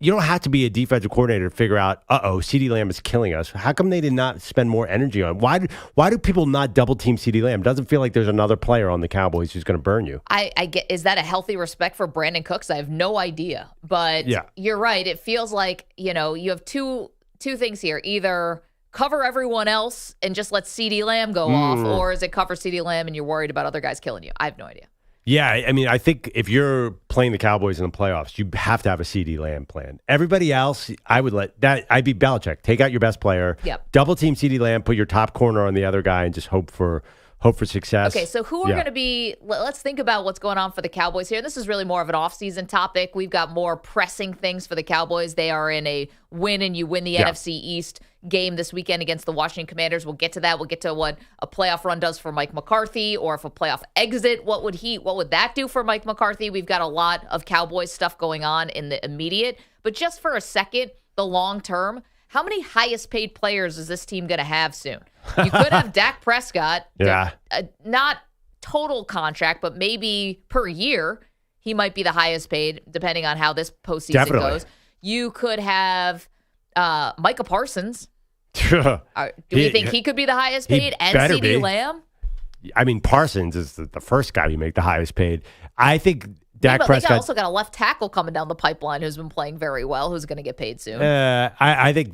You don't have to be a defensive coordinator to figure out, CeeDee Lamb is killing us. How come they did not spend more energy on it? Why do people not double team CeeDee Lamb? Doesn't feel like there's another player on the Cowboys who's going to burn you. I get, is that a healthy respect for Brandon Cooks? I have no idea. But You're right. It feels like, you have two things here. Either cover everyone else and just let CeeDee Lamb go off, or is it cover CeeDee Lamb and you're worried about other guys killing you? I have no idea. Yeah, I mean, I think if you're playing the Cowboys in the playoffs, you have to have a CeeDee Lamb plan. Everybody else, I'd be Belichick. Take out your best player. Yep. Double team CeeDee Lamb, put your top corner on the other guy, and just hope for success. Okay, so who are going to be, let's think about what's going on for the Cowboys here. This is really more of an offseason topic. We've got more pressing things for the Cowboys. They are in a win and you win the NFC East game this weekend against the Washington Commanders. We'll get to that. We'll get to what a playoff run does for Mike McCarthy, or if a playoff exit, what would that do for Mike McCarthy? We've got a lot of Cowboys stuff going on in the immediate, but just for a second, the long term, how many highest paid players is this team going to have soon? You could have Dak Prescott, not total contract, but maybe per year, he might be the highest paid, depending on how this postseason goes. You could have Micah Parsons. Do we think he could be the highest paid? And CeeDee Lamb? I mean, Parsons is the first guy we make the highest paid. I think Dak Prescott. They also got a left tackle coming down the pipeline who's been playing very well, who's going to get paid soon. I think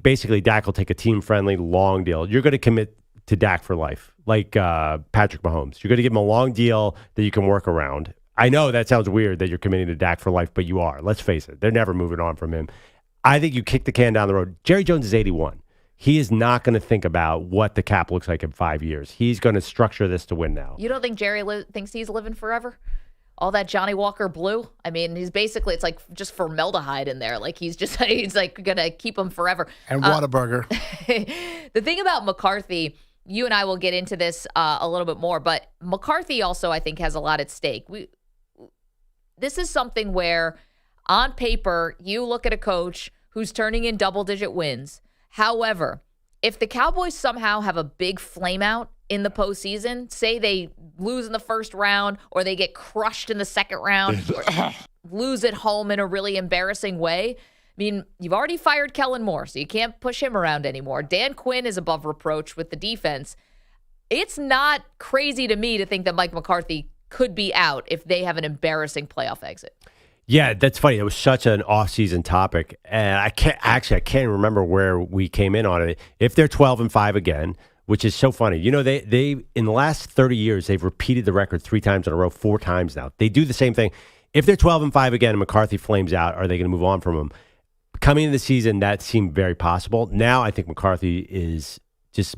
basically Dak will take a team-friendly long deal. You're going to commit to Dak for life, like Patrick Mahomes. You're going to give him a long deal that you can work around. I know that sounds weird that you're committing to Dak for life, but you are. Let's face it. They're never moving on from him. I think you kick the can down the road. Jerry Jones is 81. He is not going to think about what the cap looks like in 5 years. He's going to structure this to win now. You don't think Jerry thinks he's living forever? All that Johnny Walker Blue? I mean, he's basically, it's like just formaldehyde in there. Like he's like going to keep him forever. And Whataburger. The thing about McCarthy, you and I will get into this a little bit more, but McCarthy also, I think, has a lot at stake. This is something where, on paper, you look at a coach who's turning in double-digit wins. However, if the Cowboys somehow have a big flame out in the postseason, say they lose in the first round or they get crushed in the second round, or lose at home in a really embarrassing way, I mean, you've already fired Kellen Moore, so you can't push him around anymore. Dan Quinn is above reproach with the defense. It's not crazy to me to think that Mike McCarthy could be out if they have an embarrassing playoff exit. Yeah, that's funny. It was such an off-season topic, and I can't remember where we came in on it. If they're 12-5 again, which is so funny. You know, they in the last 30 years, they've repeated the record 3 times in a row, 4 times now. They do the same thing. If they're 12-5 again and McCarthy flames out, are they going to move on from him? Coming into the season, that seemed very possible. Now I think McCarthy is just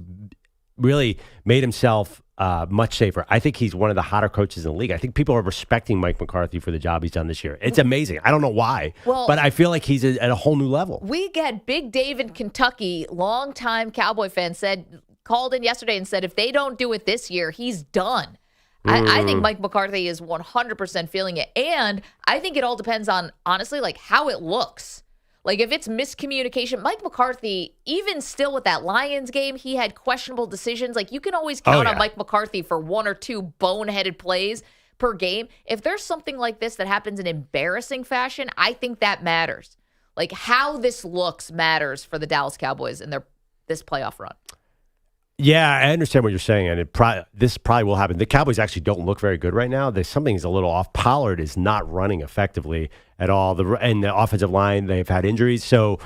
really made himself much safer. I think he's one of the hotter coaches in the league. I think people are respecting Mike McCarthy for the job he's done this year. It's amazing. I don't know why, but I feel like he's at a whole new level. We get Big Dave in Kentucky, longtime Cowboy fan, called in yesterday and said if they don't do it this year, he's done. I think Mike McCarthy is 100% feeling it. And I think it all depends on, honestly, like how it looks. Like if it's miscommunication, Mike McCarthy, even still with that Lions game, he had questionable decisions. Like you can always count on Mike McCarthy for 1 or 2 boneheaded plays per game. If there's something like this that happens in embarrassing fashion, I think that matters. Like how this looks matters for the Dallas Cowboys in this playoff run. Yeah, I understand what you're saying, and this probably will happen. The Cowboys actually don't look very good right now. Something's a little off. Pollard is not running effectively at all. And the offensive line, they've had injuries. So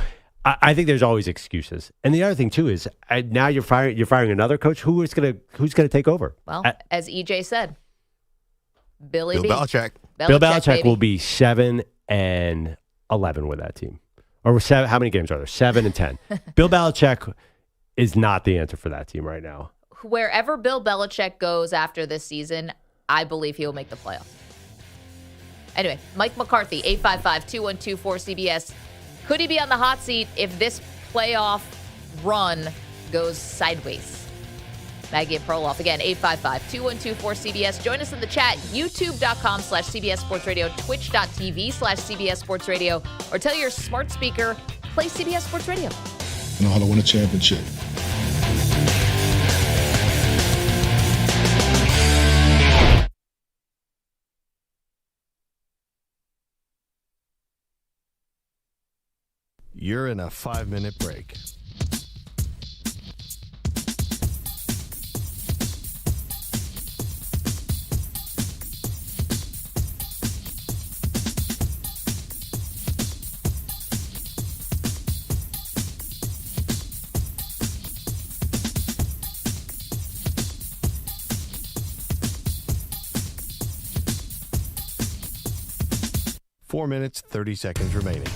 I think there's always excuses. And the other thing, too, is now you're firing another coach. Who's going to take over? Well, as EJ said, Bill Belichick. Bill Belichick will be 7-11 with that team. Or how many games are there? 7-10. Bill Belichick is not the answer for that team right now. Wherever Bill Belichick goes after this season, I believe he will make the playoffs. Anyway, Mike McCarthy, 855-212-4CBS. Could he be on the hot seat if this playoff run goes sideways? Maggie and Perloff, again, 855-212-4CBS. Join us in the chat, youtube.com/CBS Sports Radio, twitch.tv/CBS Sports Radio, or tell your smart speaker, play CBS Sports Radio. I know how to win a championship. You're in a 5-minute break. Four minutes, 30 seconds remaining.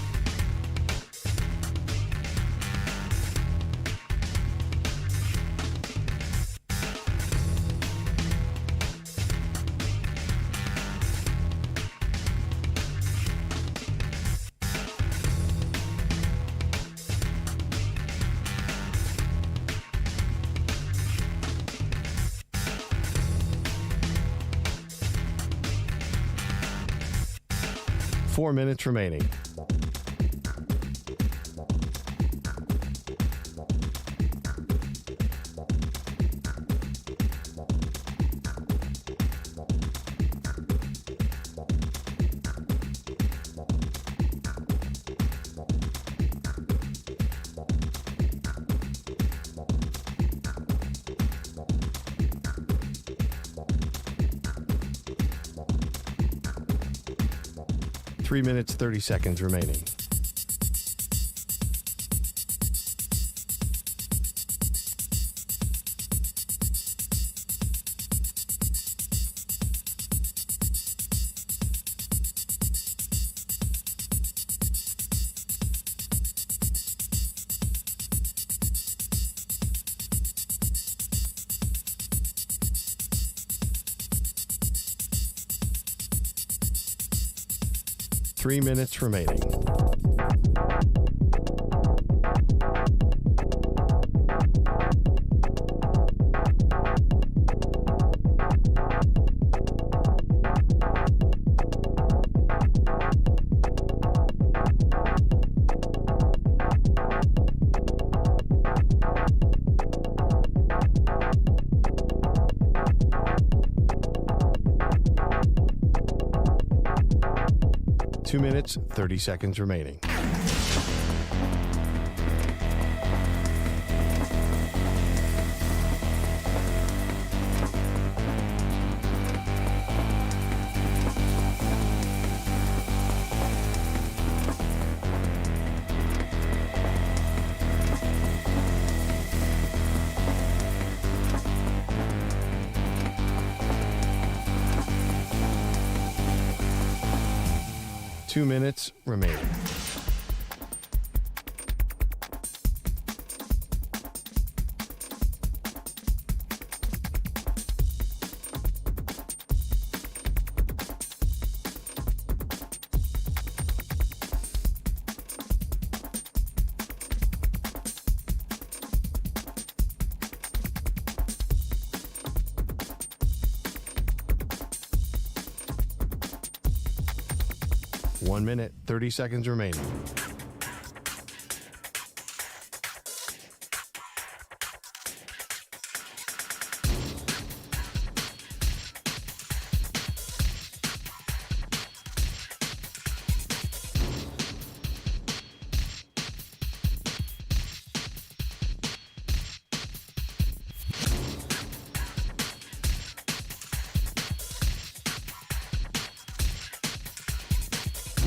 Four minutes remaining. Three minutes, 30 seconds remaining. Three minutes remaining. Two minutes, 30 seconds remaining. Two minutes remaining. One minute, 30 seconds remaining.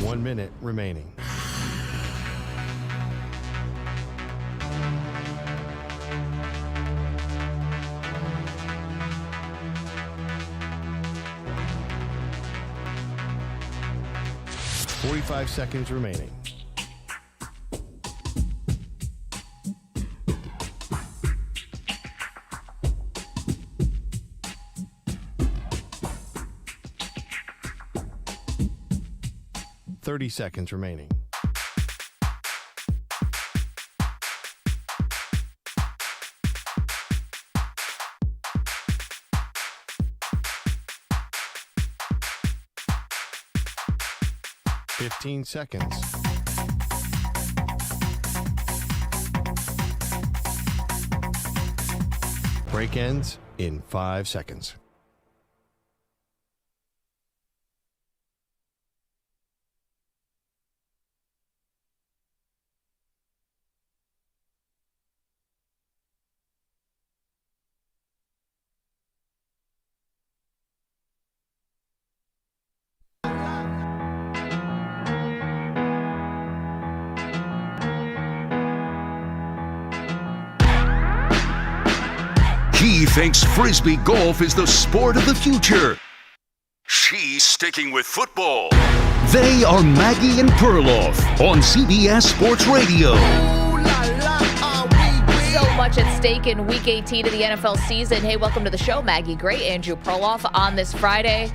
One minute remaining. Forty-five seconds remaining. Thirty seconds remaining. 15 seconds. Break ends in 5 seconds. He thinks Frisbee golf is the sport of the future. She's sticking with football. They are Maggie and Perloff on CBS Sports Radio. So much at stake in Week 18 of the NFL season. Hey, welcome to the show, Maggie. Great, Andrew Perloff on this Friday.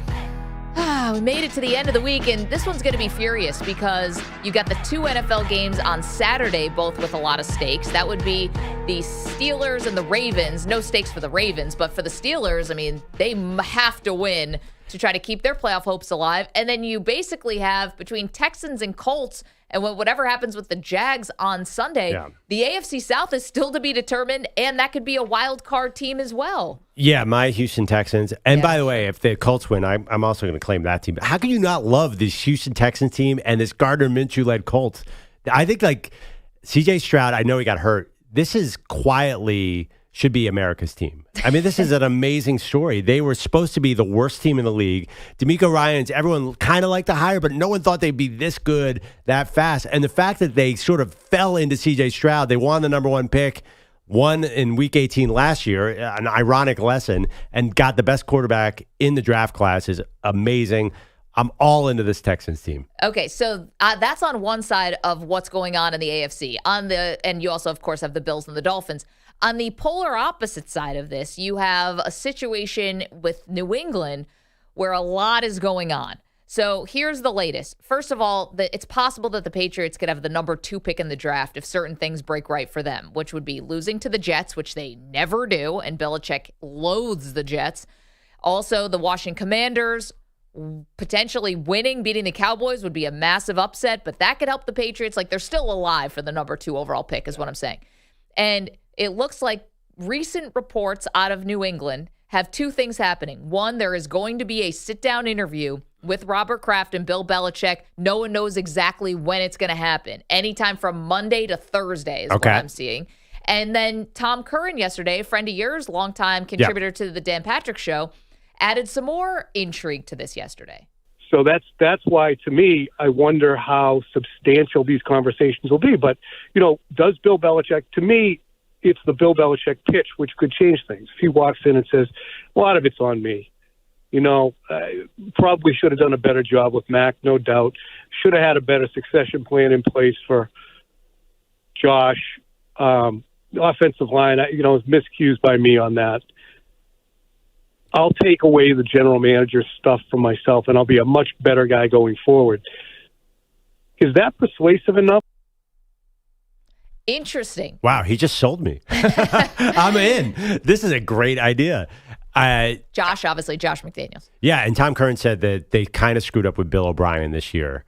We made it to the end of the week, and this one's going to be furious because you got the 2 NFL games on Saturday, both with a lot of stakes. That would be the Steelers and the Ravens. No stakes for the Ravens, but for the Steelers, I mean, they have to win to try to keep their playoff hopes alive. And then you basically have between Texans and Colts, and whatever happens with the Jags on Sunday, the AFC South is still to be determined, and that could be a wild card team as well. Yeah, my Houston Texans. And by the way, if the Colts win, I'm also going to claim that team. How can you not love this Houston Texans team and this Gardner Minshew-led Colts? I think, like, C.J. Stroud, I know he got hurt. This is quietly should be America's team. I mean, this is an amazing story. They were supposed to be the worst team in the league. DeMeco Ryans, everyone kind of liked to hire, but no one thought they'd be this good that fast. And the fact that they sort of fell into C.J. Stroud, they won the number 1 pick, won in Week 18 last year, an ironic lesson, and got the best quarterback in the draft class is amazing. I'm all into this Texans team. Okay, so that's on one side of what's going on in the AFC. And you also, of course, have the Bills and the Dolphins. On the polar opposite side of this, you have a situation with New England where a lot is going on. So here's the latest. First of all, it's possible that the Patriots could have the number 2 pick in the draft if certain things break right for them, which would be losing to the Jets, which they never do, and Belichick loathes the Jets. Also, the Washington Commanders potentially beating the Cowboys would be a massive upset, but that could help the Patriots. Like, they're still alive for the number 2 overall pick is what I'm saying. And it looks like recent reports out of New England have 2 things happening. One, there is going to be a sit-down interview with Robert Kraft and Bill Belichick. No one knows exactly when it's going to happen. Anytime from Monday to Thursday is what I'm seeing. And then Tom Curran yesterday, a friend of yours, longtime contributor to the Dan Patrick Show, added some more intrigue to this yesterday. So that's why, to me, I wonder how substantial these conversations will be. But, does Bill Belichick, to me, it's the Bill Belichick pitch, which could change things. If he walks in and says, a lot of it's on me. Probably should have done a better job with Mac, no doubt. Should have had a better succession plan in place for Josh. The offensive line, was miscued by me on that. I'll take away the general manager stuff for myself, and I'll be a much better guy going forward. Is that persuasive enough? Interesting. Wow, he just sold me. I'm in. This is a great idea. Josh McDaniels. Yeah, and Tom Curran said that they kind of screwed up with Bill O'Brien this year.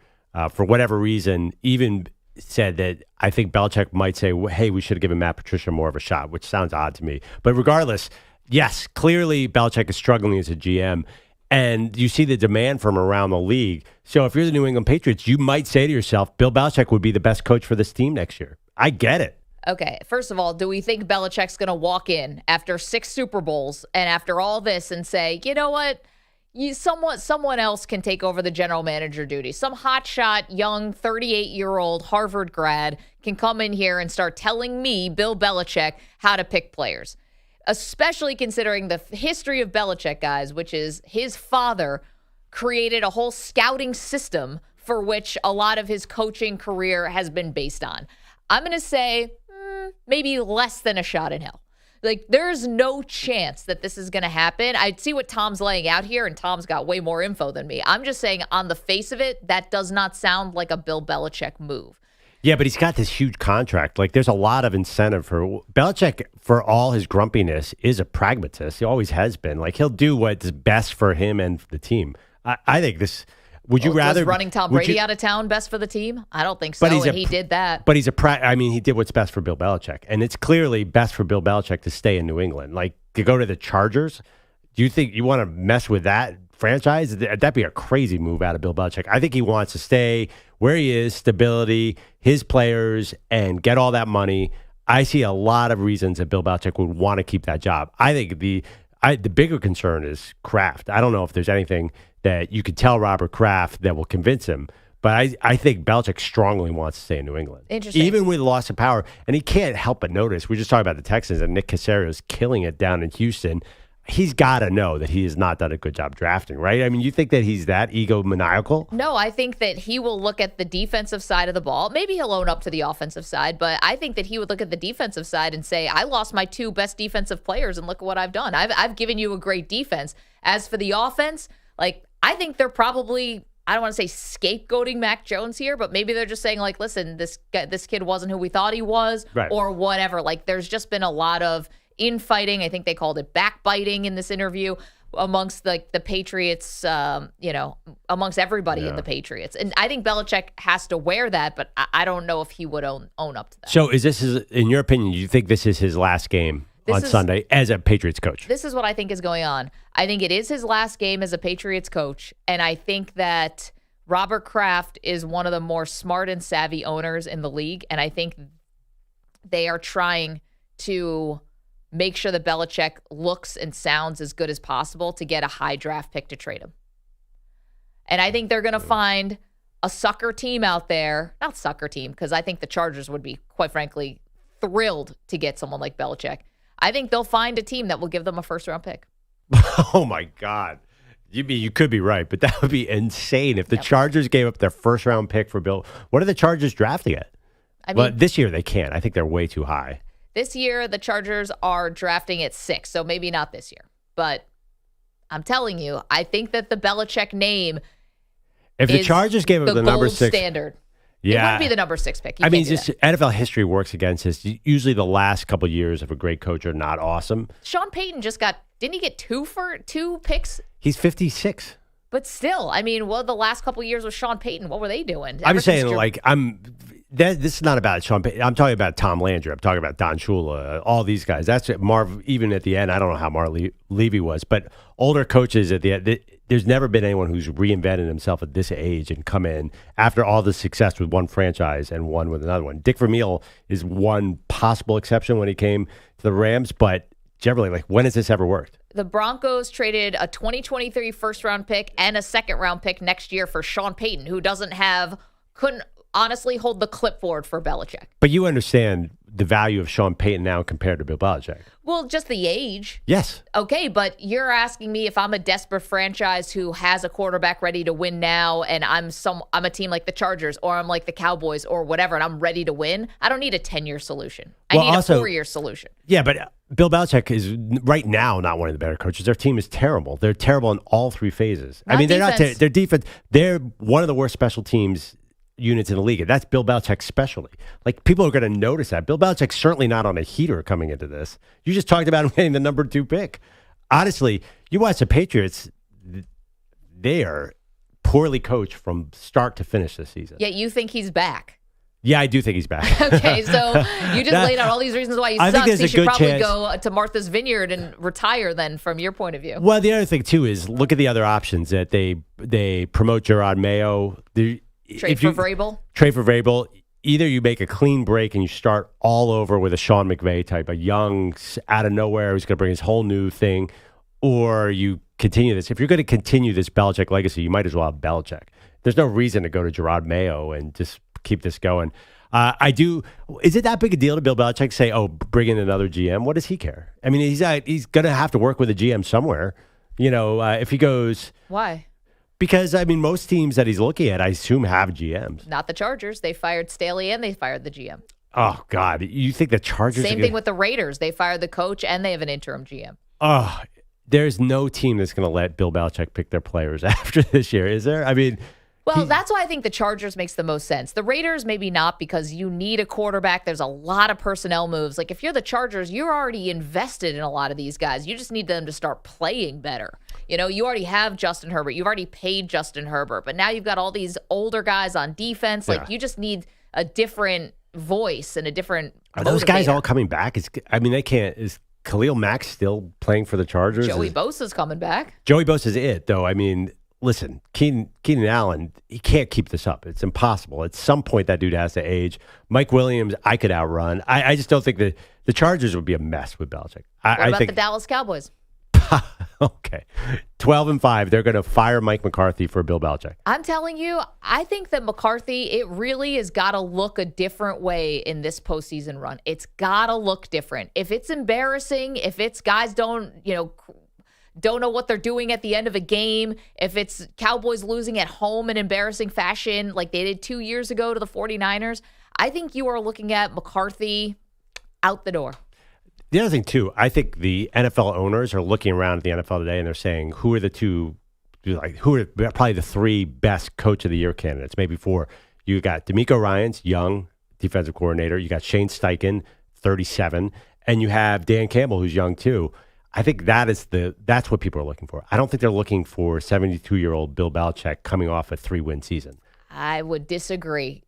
For whatever reason, even said that I think Belichick might say, hey, we should have given Matt Patricia more of a shot, which sounds odd to me. But regardless, yes, clearly Belichick is struggling as a GM, and you see the demand from around the league. So if you're the New England Patriots, you might say to yourself, Bill Belichick would be the best coach for this team next year. I get it. Okay, first of all, do we think Belichick's going to walk in after 6 Super Bowls and after all this and say, you know what, someone else can take over the general manager duty? Some hotshot, young, 38-year-old Harvard grad can come in here and start telling me, Bill Belichick, how to pick players. Especially considering the history of Belichick, guys, which is his father created a whole scouting system for which a lot of his coaching career has been based on. I'm going to say maybe less than a shot in hell. Like, there's no chance that this is going to happen. I see what Tom's laying out here, and Tom's got way more info than me. I'm just saying, on the face of it, that does not sound like a Bill Belichick move. Yeah, but he's got this huge contract. Like, there's a lot of incentive for Belichick, for all his grumpiness, is a pragmatist. He always has been. Like, he'll do what's best for him and the team. I think this, Would you rather was running Tom Brady out of town best for the team? I don't think so. And he did that. But he did what's best for Bill Belichick, and it's clearly best for Bill Belichick to stay in New England. Like to go to the Chargers. Do you think you want to mess with that franchise? That'd be a crazy move out of Bill Belichick. I think he wants to stay where he is, stability, his players, and get all that money. I see a lot of reasons that Bill Belichick would want to keep that job. I think the bigger concern is Kraft. I don't know if there's anything that you could tell Robert Kraft that will convince him. But I think Belichick strongly wants to stay in New England. Interesting. Even with loss of power. And he can't help but notice. We just talked about the Texans and Nick Caserio is killing it down in Houston. He's got to know that he has not done a good job drafting, right? I mean, you think that he's that egomaniacal? No, I think that he will look at the defensive side of the ball. Maybe he'll own up to the offensive side, but I think that he would look at the defensive side and say, I lost my 2 best defensive players, and look at what I've done. I've given you a great defense. As for the offense, like I think they're probably, I don't want to say scapegoating Mac Jones here, but maybe they're just saying like, listen, this kid wasn't who we thought he was, right, or whatever. Like there's just been a lot of infighting. I think they called it backbiting in this interview amongst the Patriots, amongst everybody in the Patriots. And I think Belichick has to wear that, but I don't know if he would own up to that. So in your opinion, you think this is his last game on Sunday as a Patriots coach? This is what I think is going on. I think it is his last game as a Patriots coach, and I think that Robert Kraft is one of the more smart and savvy owners in the league, and I think they are trying to make sure that Belichick looks and sounds as good as possible to get a high draft pick to trade him. And I think they're going to find a sucker team out there, not sucker team, because I think the Chargers would be, quite frankly, thrilled to get someone like Belichick. I think they'll find a team that will give them a first-round pick. Oh, my God. You could be right, but that would be insane if the Chargers gave up their first-round pick for Bill. What are the Chargers drafting at? Well, this year they can't. I think they're way too high. This year, the Chargers are drafting at 6, so maybe not this year. But I'm telling you, I think that the Belichick name if the Chargers gave up the number 6 standard. Yeah. It wouldn't be the number 6 pick. NFL history works against this. Usually the last couple of years of a great coach are not awesome. Sean Payton didn't he get 2 picks? He's 56. But still, the last couple of years with Sean Payton, what were they doing? I'm saying, this is not about Sean Payton. I'm talking about Tom Landry. I'm talking about Don Shula, all these guys. That's it. Marv, even at the end, I don't know how Marv Levy was, but older coaches at the end, there's never been anyone who's reinvented himself at this age and come in after all the success with one franchise and one with another one. Dick Vermeil is one possible exception when he came to the Rams, but generally, when has this ever worked? The Broncos traded a 2023 first-round pick and a second-round pick next year for Sean Payton, who couldn't honestly hold the clipboard for Belichick. But you understand the value of Sean Payton now compared to Bill Belichick. Well, just the age. Yes. Okay, but you're asking me if I'm a desperate franchise who has a quarterback ready to win now, and I'm a team like the Chargers or I'm like the Cowboys or whatever, and I'm ready to win. I don't need a 10-year solution. I need a 4-year solution. Yeah, but Bill Belichick is right now not one of the better coaches. Their team is terrible. They're terrible in all 3 phases. They're not. Their defense. They're one of the worst special teams units in the league. And that's Bill Belichick's specialty. People are going to notice that. Bill Belichick's certainly not on a heater coming into this. You just talked about him getting the number 2 pick. Honestly, you watch the Patriots, they are poorly coached from start to finish this season. Yeah, you think he's back. Yeah, I do think he's back. Okay, so you just laid out all these reasons why he sucks. He should probably go to Martha's Vineyard and retire then from your point of view. Well, the other thing, too, is look at the other options that they promote Gerard Mayo. Trade for Vrabel. Either you make a clean break and you start all over with a Sean McVay type, a young, out of nowhere who's going to bring his whole new thing, or you continue this. If you're going to continue this Belichick legacy, you might as well have Belichick. There's no reason to go to Gerard Mayo and just keep this going. Is it that big a deal to Bill Belichick say, bring in another GM? What does he care? He's going to have to work with a GM somewhere. If he goes... Why? Because, most teams that he's looking at, I assume, have GMs. Not the Chargers. They fired Staley and they fired the GM. Oh, God. You think the Chargers... Same thing with the Raiders. They fired the coach and they have an interim GM. Oh, there's no team that's going to let Bill Belichick pick their players after this year, is there? Well, that's why I think the Chargers makes the most sense. The Raiders, maybe not, because you need a quarterback. There's a lot of personnel moves. If you're the Chargers, you're already invested in a lot of these guys. You just need them to start playing better. You already have Justin Herbert. You've already paid Justin Herbert. But now you've got all these older guys on defense. Like, you just need a different voice and a different Are those guys motivator. all coming back? They can't. Is Khalil Mack still playing for the Chargers? Joey Bosa's coming back. Joey Bosa's it, though. Listen, Keenan Allen, he can't keep this up. It's impossible. At some point, that dude has to age. Mike Williams, I could outrun. I just don't think the Chargers would be a mess with Belichick. What about the Dallas Cowboys? Okay. 12-5. They're going to fire Mike McCarthy for Bill Belichick. I'm telling you, I think that McCarthy, it really has got to look a different way in this postseason run. It's got to look different. If it's embarrassing, if it's guys don't know what they're doing at the end of a game, if it's Cowboys losing at home in embarrassing fashion like they did 2 years ago to the 49ers, I think you are looking at McCarthy out the door. The other thing, too, I think the NFL owners are looking around at the NFL today and they're saying, who are probably the three best coach of the year candidates, maybe four. You got DeMeco Ryans, young defensive coordinator. You got Shane Steichen, 37. And you have Dan Campbell, who's young, too. I think that's what people are looking for. I don't think they're looking for 72-year-old Bill Belichick coming off a 3-win season. I would disagree.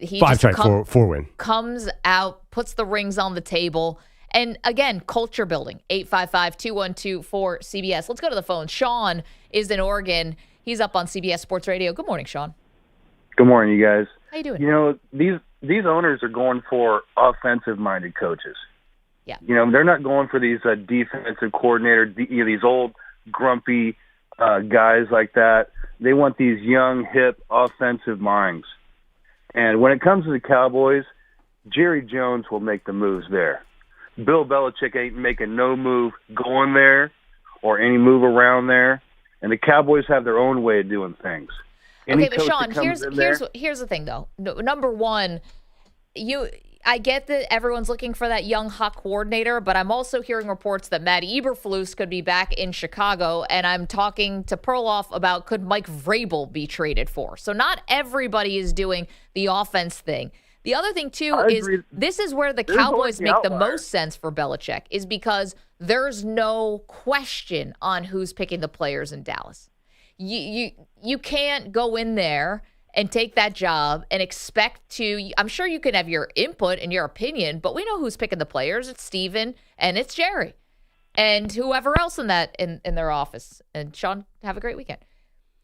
Four-win. Comes out, puts the rings on the table. And again, culture building, 855-212-4CBS. Let's go to the phone. Sean is in Oregon. He's up on CBS Sports Radio. Good morning, Sean. Good morning, you guys. How you doing? These owners are going for offensive-minded coaches. Yeah. They're not going for these defensive coordinator, these old, grumpy guys like that. They want these young, hip, offensive minds. And when it comes to the Cowboys, Jerry Jones will make the moves there. Bill Belichick ain't making no move going there or any move around there. And the Cowboys have their own way of doing things. Okay, but Sean, here's the thing, though. Number one, I get that everyone's looking for that young, hot coordinator, but I'm also hearing reports that Matt Eberflus could be back in Chicago, and I'm talking to Perloff about could Mike Vrabel be traded for. So not everybody is doing the offense thing. The other thing, too, is this is where the Cowboys make the most sense for Belichick, is because there's no question on who's picking the players in Dallas. You can't go in there and take that job and expect to, I'm sure you can have your input and your opinion, but we know who's picking the players. It's Steven and it's Jerry and whoever else in their office. And Sean, have a great weekend.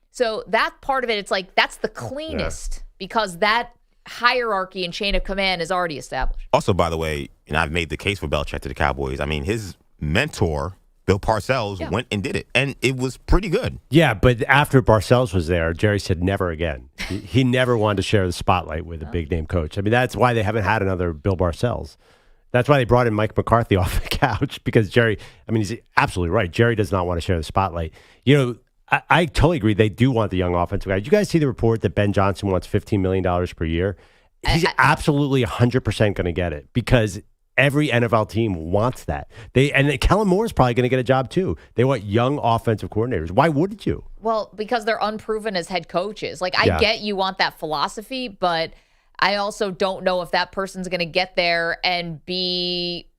So that part of it, it's like, that's the cleanest because that hierarchy and chain of command is already established. Also, by the way, and I've made the case for Belichick to the Cowboys. His mentor, Bill Parcells, went and did it, and it was pretty good. Yeah, but after Parcells was there, Jerry said never again. He never wanted to share the spotlight with a big-name coach. That's why they haven't had another Bill Parcells. That's why they brought in Mike McCarthy off the couch, because Jerry, he's absolutely right. Jerry does not want to share the spotlight. I totally agree. They do want the young offensive guy. Did you guys see the report that Ben Johnson wants $15 million per year? He's absolutely 100% going to get it because every NFL team wants that. Kellen Moore is probably going to get a job too. They want young offensive coordinators. Why wouldn't you? Well, because they're unproven as head coaches. I get you want that philosophy, but I also don't know if that person's going to get there and be,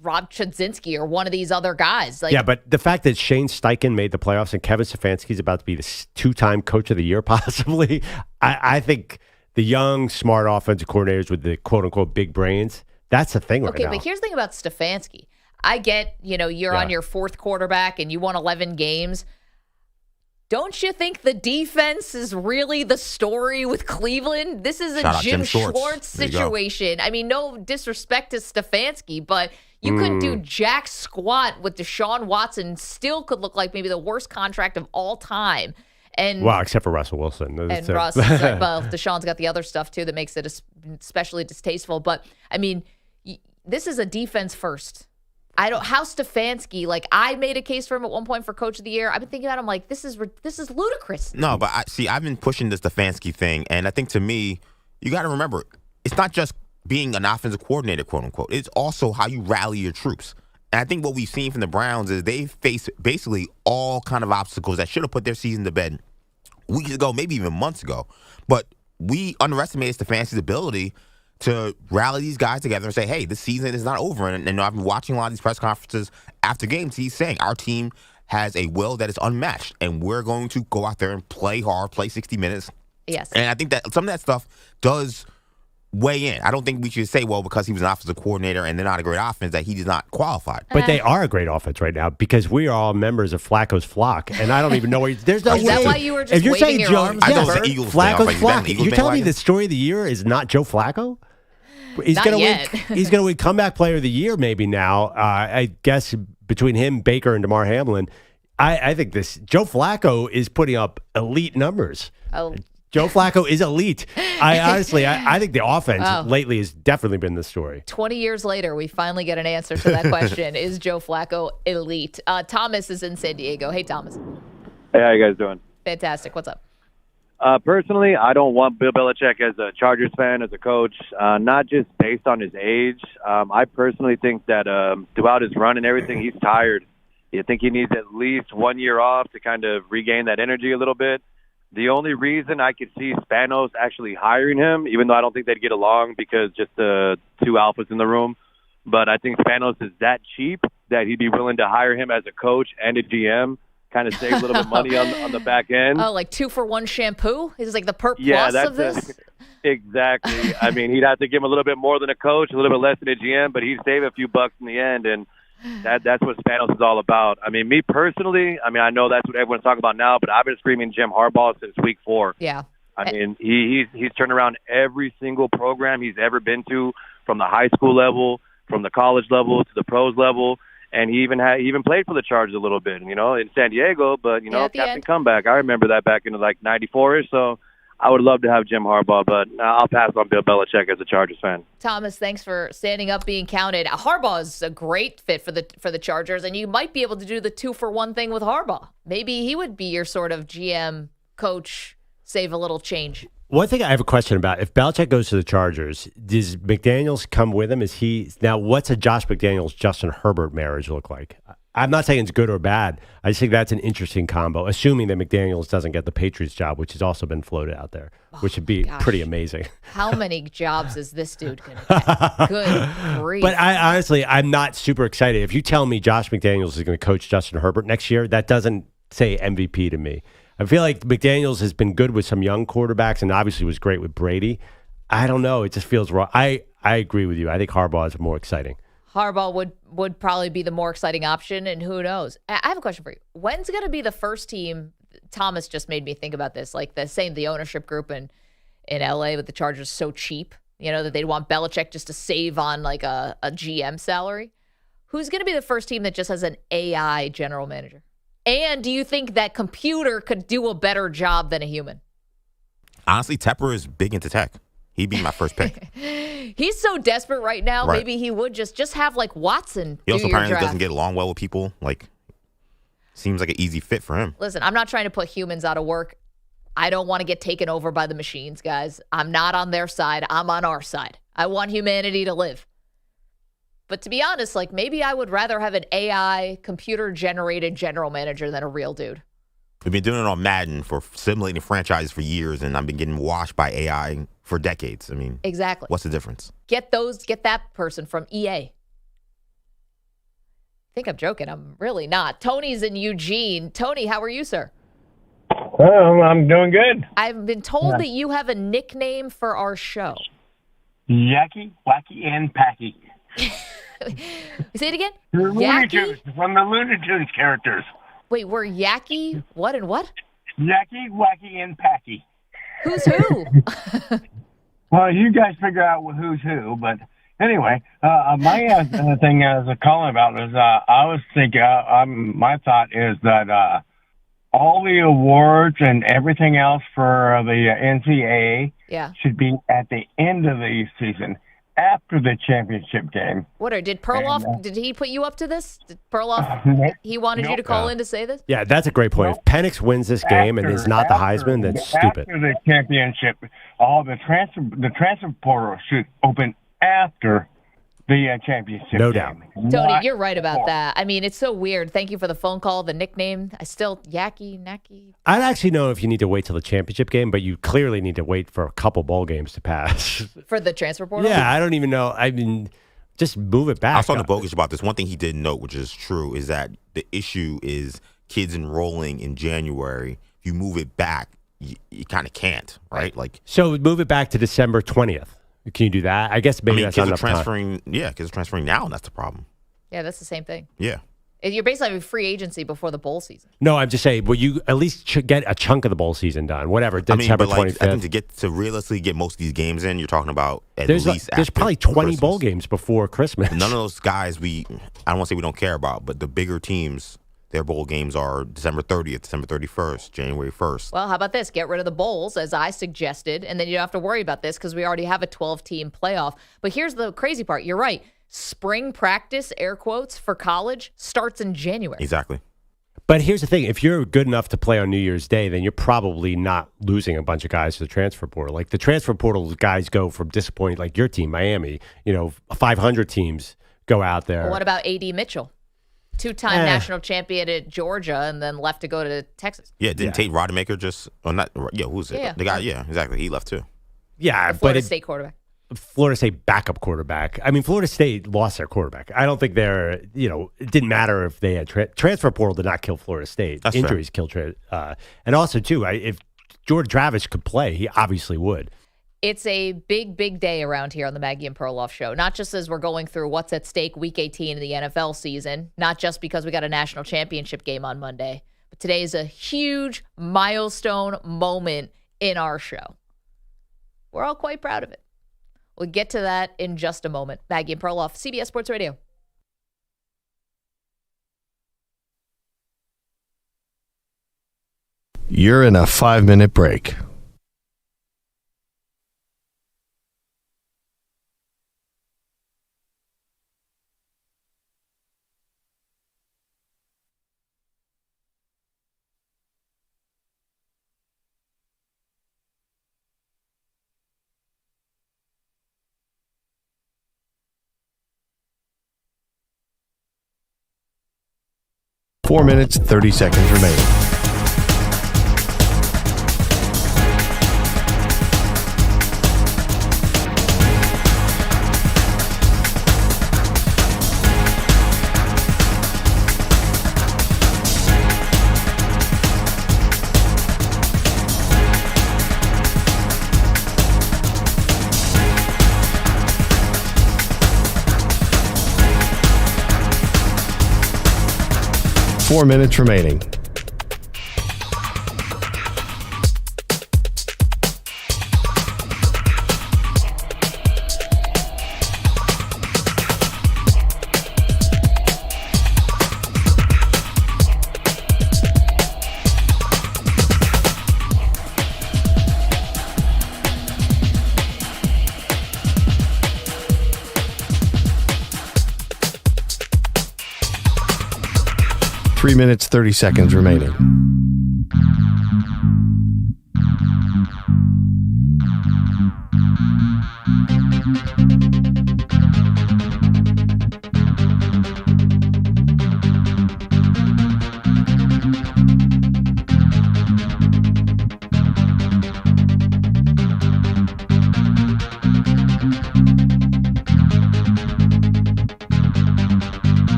Rob Chudzinski or one of these other guys. But the fact that Shane Steichen made the playoffs and Kevin Stefanski's about to be the 2-time coach of the year possibly, I think the young, smart offensive coordinators with the quote-unquote big brains, that's the thing right now. Okay, but here's the thing about Stefanski. I get, you're on your fourth quarterback and you won 11 games. Don't you think the defense is really the story with Cleveland? This is a Jim Schwartz situation. No disrespect to Stefanski, but you couldn't do jack squat with Deshaun Watson. Still could look like maybe the worst contract of all time. And except for Russell Wilson. And Russ, well, Deshaun's got the other stuff too that makes it especially distasteful. But this is a defense first. How Stefanski, I made a case for him at one point for coach of the year. I've been thinking about him this is ludicrous. No, but I've been pushing the Stefanski thing, and I think to me, you got to remember, it's not just being an offensive coordinator, quote unquote. It's also how you rally your troops. And I think what we've seen from the Browns is they face basically all kind of obstacles that should have put their season to bed weeks ago, maybe even months ago. But we underestimated Stefanski's ability to rally these guys together and say, hey, this season is not over. And I've been watching a lot of these press conferences after games. He's saying our team has a will that is unmatched, and we're going to go out there and play hard, play 60 minutes. Yes. And I think that some of that stuff does weigh in. I don't think we should say, well, because he was an offensive coordinator and they're not a great offense, that he does not qualify. But they are a great offense right now because we are all members of Flacco's flock, and I don't even know where there's no. Is that why you were just if you're waving saying your Joe, arms? I at know the it's bird? the Eagles Flacco's flock. Eagles You're telling me bandwagon? the story of the year is not Joe Flacco? He's Not gonna yet. win. He's going to win comeback player of the year maybe now. I guess between him, Baker, and DeMar Hamlin, I think this Joe Flacco is putting up elite numbers. Oh. Joe Flacco is elite. I think the offense lately has definitely been the story. 20 years later, we finally get an answer to that question. Is Joe Flacco elite? Thomas is in San Diego. Hey, Thomas. Hey, how you guys doing? Fantastic. What's up? Personally, I don't want Bill Belichick as a Chargers fan, as a coach, not just based on his age. I personally think that throughout his run and everything, he's tired. I think he needs at least 1 year off to kind of regain that energy a little bit. The only reason I could see Spanos actually hiring him, even though I don't think they'd get along because just the two alphas in the room, but I think Spanos is that cheap that he'd be willing to hire him as a coach and a GM, kind of save a little bit of money on the back end. Oh, like 2-for-1 shampoo? Is like the perp Yeah, plus of this? Exactly. I mean, he'd have to give him a little bit more than a coach, a little bit less than a GM, but he'd save a few bucks in the end, and that's what Spanos is all about. I mean, me personally, I know that's what everyone's talking about now, but I've been screaming Jim Harbaugh since week 4. Yeah. I mean, he's turned around every single program he's ever been to, from the high school level, from the college level to the pros level, and he even played for the Chargers a little bit, in San Diego. But Captain Comeback, I remember that back in like '94ish. So I would love to have Jim Harbaugh, but I'll pass on Bill Belichick as a Chargers fan. Thomas, thanks for standing up, being counted. Harbaugh is a great fit for the Chargers, and you might be able to do the 2-for-1 thing with Harbaugh. Maybe he would be your sort of GM coach, save a little change. One thing I have a question about, if Belichick goes to the Chargers, does McDaniels come with him? What's a Josh McDaniels, Justin Herbert marriage look like? I'm not saying it's good or bad. I just think that's an interesting combo, assuming that McDaniels doesn't get the Patriots job, which has also been floated out there, which would be pretty amazing. How many jobs is this dude going to get? Good grief. But I'm not super excited. If you tell me Josh McDaniels is going to coach Justin Herbert next year, that doesn't say MVP to me. I feel like McDaniels has been good with some young quarterbacks and obviously was great with Brady. I don't know. It just feels wrong. I agree with you. I think Harbaugh is more exciting. Harbaugh would probably be the more exciting option, and who knows? I have a question for you. When's going to be the first team? Thomas just made me think about this, like the ownership group in LA with the Chargers so cheap, that they'd want Belichick just to save on like a GM salary. Who's going to be the first team that just has an AI general manager? And do you think that computer could do a better job than a human? Honestly, Tepper is big into tech. He'd be my first pick. He's so desperate right now. Right. Maybe he would just have like Watson. He also do your apparently draft. doesn't get along well with people. Like, seems like an easy fit for him. Listen, I'm not trying to put humans out of work. I don't want to get taken over by the machines, guys. I'm not on their side. I'm on our side. I want humanity to live. But to be honest, like maybe I would rather have an AI computer-generated general manager than a real dude. We've been doing it on Madden for simulating franchises for years, and I've been getting washed by AI for decades. I mean, exactly. What's the difference? Get that person from EA. I think I'm joking. I'm really not. Tony's in Eugene. Tony, how are you, sir? I'm doing good. I've been told that you have a nickname for our show. Yacky, Wacky, and Packy. Say it again? Looney Tunes, from the Looney Tunes characters. Wait, we're Yacky, what and what? Yacky, Wacky, and Packy. Who's who? Well, you guys figure out who's who, but anyway, my thing I was calling about is I was thinking, my thought is that all the awards and everything else for the NCAA should be at the end of the season, after the championship game. Did Perloff, did he put you up to this? Did Perloff, he wanted you to call in to say this? Yeah, that's a great point. If Penix wins this game and is not the Heisman, that's stupid. After the championship, all the transfer portal should open after the championship no game. doubt. Tony, you're right about that. I mean, it's so weird. Thank you for the phone call, the nickname. I still, Nacky. I don't actually know if you need to wait till the championship game, but you clearly need to wait for a couple bowl games to pass. For the transfer portal? Yeah, I don't even know. I mean, just move it back. I was talking to Bogus about this. One thing he did note, which is true, is that the issue is kids enrolling in January. If you move it back, you kind of can't, right? Like, so move it back to December 20th. Can you do that? I guess maybe that's not enough transferring. time. Yeah, kids are transferring now, and that's the problem. Yeah, that's the same thing. Yeah. You're basically having free agency before the bowl season. No, I'm just saying, will you at least get a chunk of the bowl season done? Whatever, December 25th. I think to realistically get most of these games in, you're talking about there's probably 20 bowl games before Christmas. None of those guys I don't want to say we don't care about, but the bigger teams, their bowl games are December 30th, December 31st, January 1st. Well, how about this? Get rid of the bowls, as I suggested, and then you don't have to worry about this because we already have a 12-team playoff. But here's the crazy part. You're right. Spring practice, air quotes, for college starts in January. Exactly. But here's the thing. If you're good enough to play on New Year's Day, then you're probably not losing a bunch of guys to the transfer portal. Like the transfer portal guys go from disappointing, like your team, Miami, 500 teams go out there. Well, what about A.D. Mitchell? Two-time national champion at Georgia and then left to go to Texas. Yeah, didn't Tate Rodemaker who's it? Yeah. The guy, yeah, exactly. He left too. Yeah, Florida State quarterback. Florida State backup quarterback. I mean, Florida State lost their quarterback. I don't think it didn't matter if they had transfer portal did not kill Florida State. That's Injuries killed. And also, too, if Jordan Travis could play, he obviously would. It's a big, big day around here on the Maggie and Perloff show. Not just as we're going through what's at stake week 18 of the NFL season, not just because we got a national championship game on Monday, but today is a huge milestone moment in our show. We're all quite proud of it. We'll get to that in just a moment. Maggie and Perloff, CBS Sports Radio. You're in a 5-minute break. Four minutes, 30 seconds remaining. Four minutes remaining. Three minutes, 30 seconds remaining.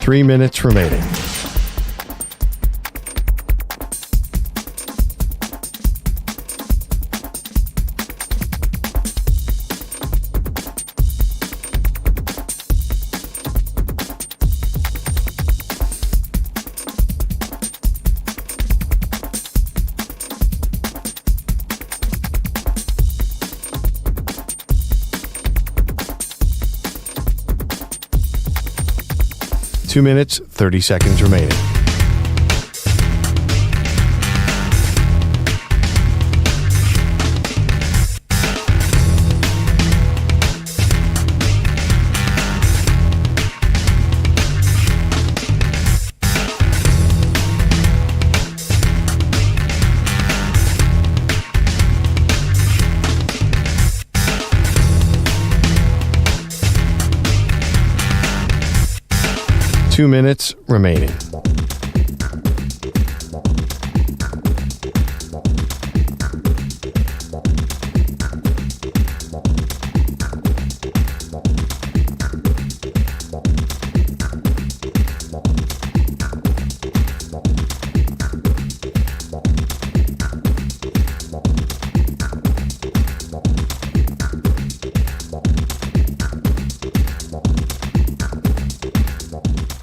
Three minutes remaining. Two minutes, 30 seconds remaining. Two minutes remaining.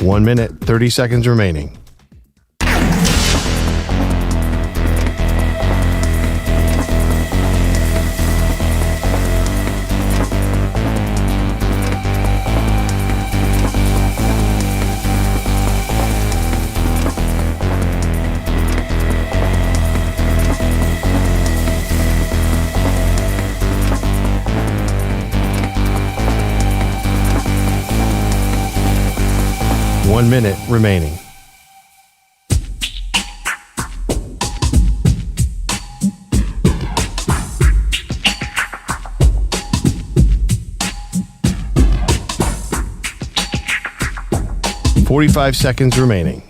1 minute, 30 seconds remaining. One minute remaining. "45 seconds remaining.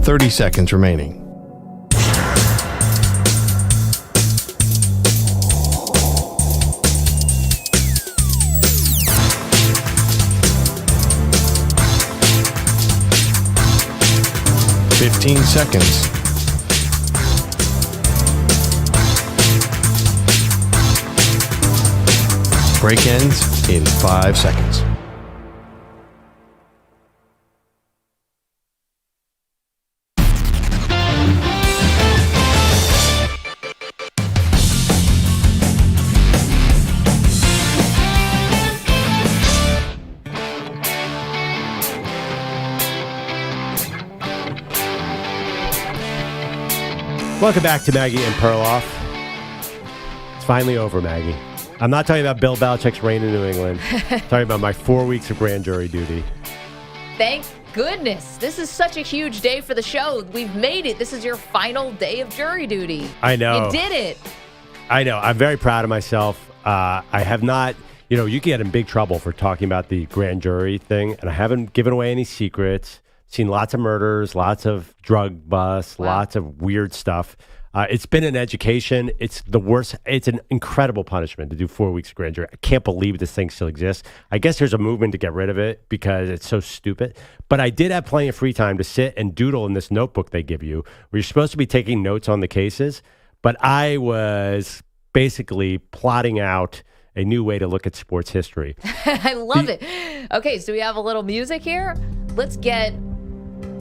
"30 seconds remaining. "15 seconds. Break ends in 5 seconds. Welcome back to Maggie and Perloff. It's finally over, Maggie. I'm not talking about Bill Belichick's reign in New England. I'm talking about my 4 weeks of grand jury duty. Thank goodness. This is such a huge day for the show. We've made it. This is your final day of jury duty. I know. You did it. I know. I'm very proud of myself. I have not, you can get in big trouble for talking about the grand jury thing, and I haven't given away any secrets. Seen lots of murders, lots of drug busts, lots of weird stuff. It's been an education. It's the worst. It's an incredible punishment to do 4 weeks of grand jury. I can't believe this thing still exists. I guess there's a movement to get rid of it because it's so stupid. But I did have plenty of free time to sit and doodle in this notebook they give you, where you're supposed to be taking notes on the cases. But I was basically plotting out a new way to look at sports history. I love it. Okay, so we have a little music here. Let's get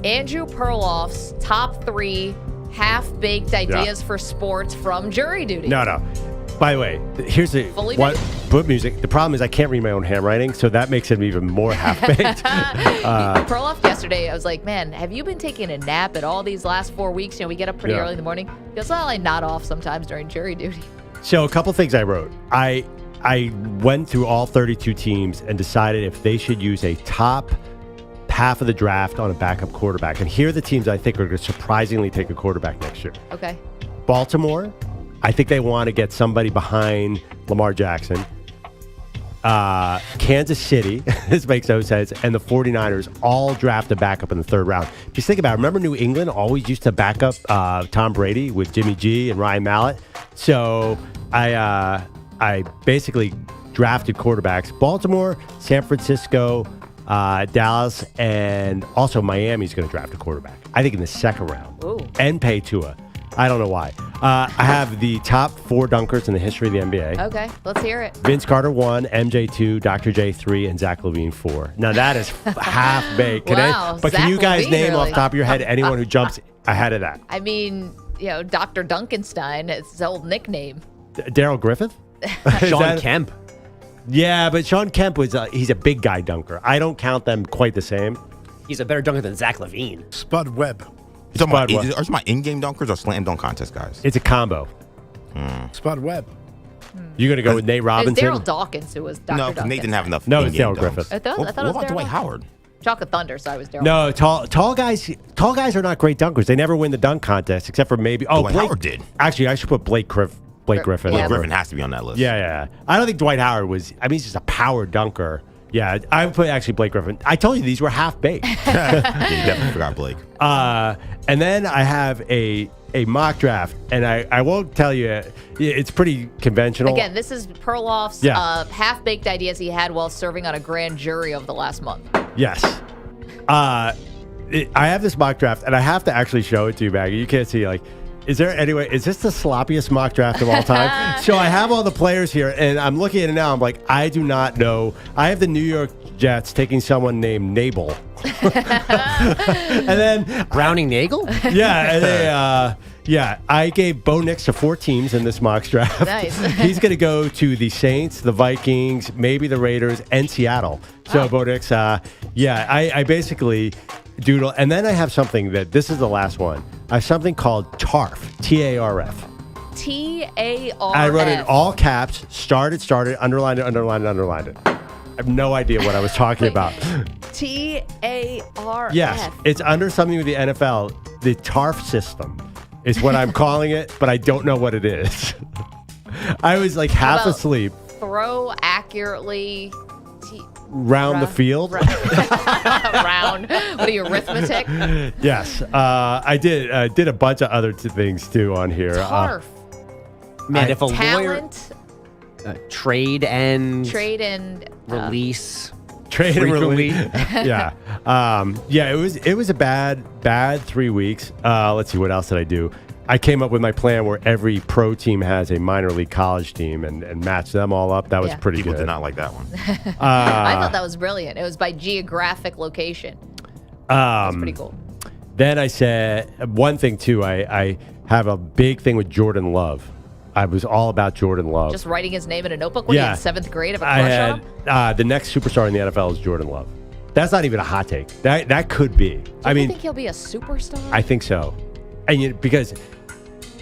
Andrew Perloff's top 3 half-baked ideas for sports from jury duty. No. By the way, here's the put music. The problem is I can't read my own handwriting, so that makes it even more half-baked. Perloff yesterday, I was like, man, have you been taking a nap at all these last 4 weeks? We get up pretty early in the morning. He goes, well, I nod off sometimes during jury duty. So a couple things I wrote. I went through all 32 teams and decided if they should use a top half of the draft on a backup quarterback. And here are the teams I think are going to surprisingly take a quarterback next year. Okay. Baltimore, I think they want to get somebody behind Lamar Jackson. Kansas City, this makes no sense, and the 49ers all draft a backup in the 3rd round. Just think about it. Remember New England always used to back up Tom Brady with Jimmy G and Ryan Mallett? So I basically drafted quarterbacks. Baltimore, San Francisco, Dallas, and also Miami's going to draft a quarterback. I think in the 2nd round. Ooh. And pay Tua. I don't know why. I have the top 4 dunkers in the history of the NBA. Okay, let's hear it. Vince Carter 1, MJ 2, Dr. J 3, and Zach LaVine 4. Now that is half-baked. Can you guys name off the top of your head anyone who jumps ahead of that? I mean, Dr. Duncanstein, it's his old nickname. Daryl Griffith? Sean Kemp. Yeah, but Sean Kemp he's a big guy dunker. I don't count them quite the same. He's a better dunker than Zach LaVine. Spud Webb. Are you talking about in-game dunkers or slam dunk contest guys? It's a combo. Spud Webb. You're going to go with Nate Robinson? It's Daryl Dawkins who was Dr. No, Duncan. Nate didn't have enough. No, it's Daryl Griffith. I thought What it was about Daryl Dwight Howard? Chocolate Thunder, so I was Daryl. No, tall guys are not great dunkers. They never win the dunk contest except for maybe. Oh, Dwight Howard did. Actually, I should put Blake Griffin. Blake Griffin has to be on that list. Yeah. I don't think Dwight Howard was. I mean, he's just a power dunker. Yeah, I would put actually Blake Griffin. I told you these were half baked. Yeah, you definitely forgot Blake. And then I have a mock draft, and I won't tell you. It's pretty conventional. Again, this is Perloff's half-baked ideas he had while serving on a grand jury over the last month. Yes. I have this mock draft, and I have to actually show it to you, Maggie. You can't see, is this the sloppiest mock draft of all time? So I have all the players here, and I'm looking at it now. I'm like, I do not know. I have the New York Jets taking someone named Nabel. And then Browning Nagel? Yeah, I gave Bo Nix to 4 teams in this mock draft. Nice. He's going to go to the Saints, the Vikings, maybe the Raiders, and Seattle. So Bo Nix, I basically doodle. And then I have something this is the last one. I have something called TARF, T-A-R-F. T-A-R-F. I wrote it in all caps, started, underlined it. I have no idea what I was talking about. T-A-R-F. Yes, it's under something with the NFL. The TARF system is what I'm calling it, but I don't know what it is. I was half asleep. Throw accurately. Round the field? Round. What are you, arithmetic? Yes. I did a bunch of other things, too, on here. TARF. Man, if a Talent. lawyer... trade and... Release. Trade and release. Yeah. It was a bad 3 weeks. Let's see, what else did I do? I came up with my plan where every pro team has a minor league college team and match them all up. That was pretty People good. did not like that one. I thought that was brilliant. It was by geographic location. That was pretty cool. Then I said one thing, too. I have a big thing with Jordan Love. I was all about Jordan Love. Just writing his name in a notebook when he had 7th grade of a crush on him? The next superstar in the NFL is Jordan Love. That's not even a hot take. That could be. Do you think he'll be a superstar? I think so. And because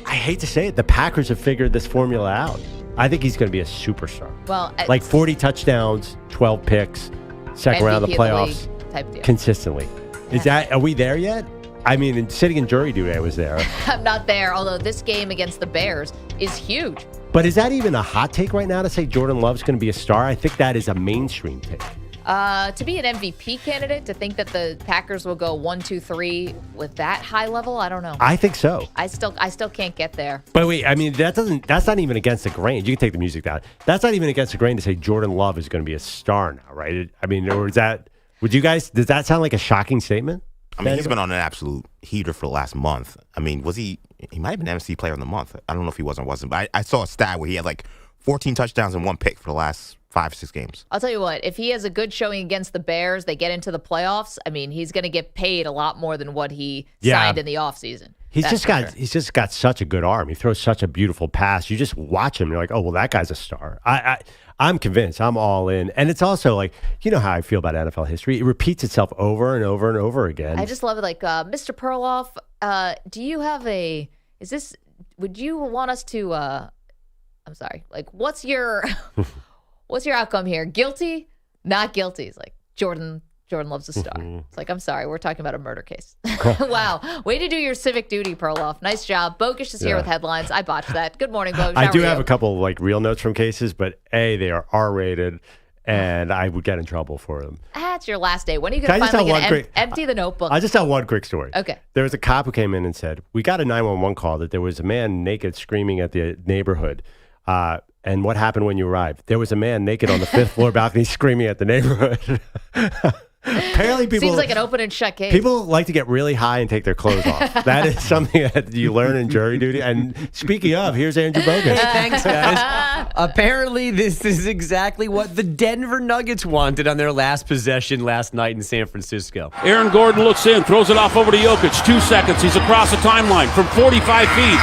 I hate to say it, the Packers have figured this formula out. I think he's going to be a superstar. Well, 40 touchdowns, 12 picks, second round of the playoffs, type deal. Consistently. Yeah. Are we there yet? I mean, sitting in jury duty, I was there. I'm not there, although this game against the Bears is huge. But is that even a hot take right now to say Jordan Love's going to be a star? I think that is a mainstream take. To be an MVP candidate, to think that the Packers will go 1, 2, 3 with that high level, I don't know. I think so. I still can't get there. But wait, I mean, that's not even against the grain. You can take the music down. That's not even against the grain to say Jordan Love is going to be a star now, right? I mean, or does that sound like a shocking statement? I mean, he's been on an absolute heater for the last month. I mean, he might have been MC Player of the Month. I don't know if he was or wasn't, but I saw a stat where he had 14 touchdowns and 1 pick for the last 5-6 games. I'll tell you what, if he has a good showing against the Bears, they get into the playoffs, I mean, he's going to get paid a lot more than what he signed in the offseason. He's just got such a good arm. He throws such a beautiful pass. You just watch him, you're like, oh, well, that guy's a star. I'm convinced. I'm all in. And it's also you know how I feel about NFL history. It repeats itself over and over and over again. I just love it. Mr. Perloff, do you have would you want us to, I'm sorry, what's your outcome here? Guilty? Not guilty. It's Jordan loves a star. It's I'm sorry, we're talking about a murder case. Wow. Way to do your civic duty, Perloff. Nice job. Bogish is here with headlines. I botched that. Good morning, Bogish. I do have a couple real notes from cases, but they are R-rated, and I would get in trouble for them. It's your last day. When are you going to finally empty the notebook? I just have one quick story. Okay. There was a cop who came in and said, we got a 911 call that there was a man naked screaming at the neighborhood. And what happened when you arrived? There was a man naked on the 5th floor balcony screaming at the neighborhood. Apparently people... Seems like an open and shut case. People like to get really high and take their clothes off. That is something that you learn in jury duty. And speaking of, here's Andrew Bogus. Hey, thanks, guys. Apparently, this is exactly what the Denver Nuggets wanted on their last possession last night in San Francisco. Aaron Gordon looks in, throws it off over to Jokic. 2 seconds. He's across the timeline from 45 feet.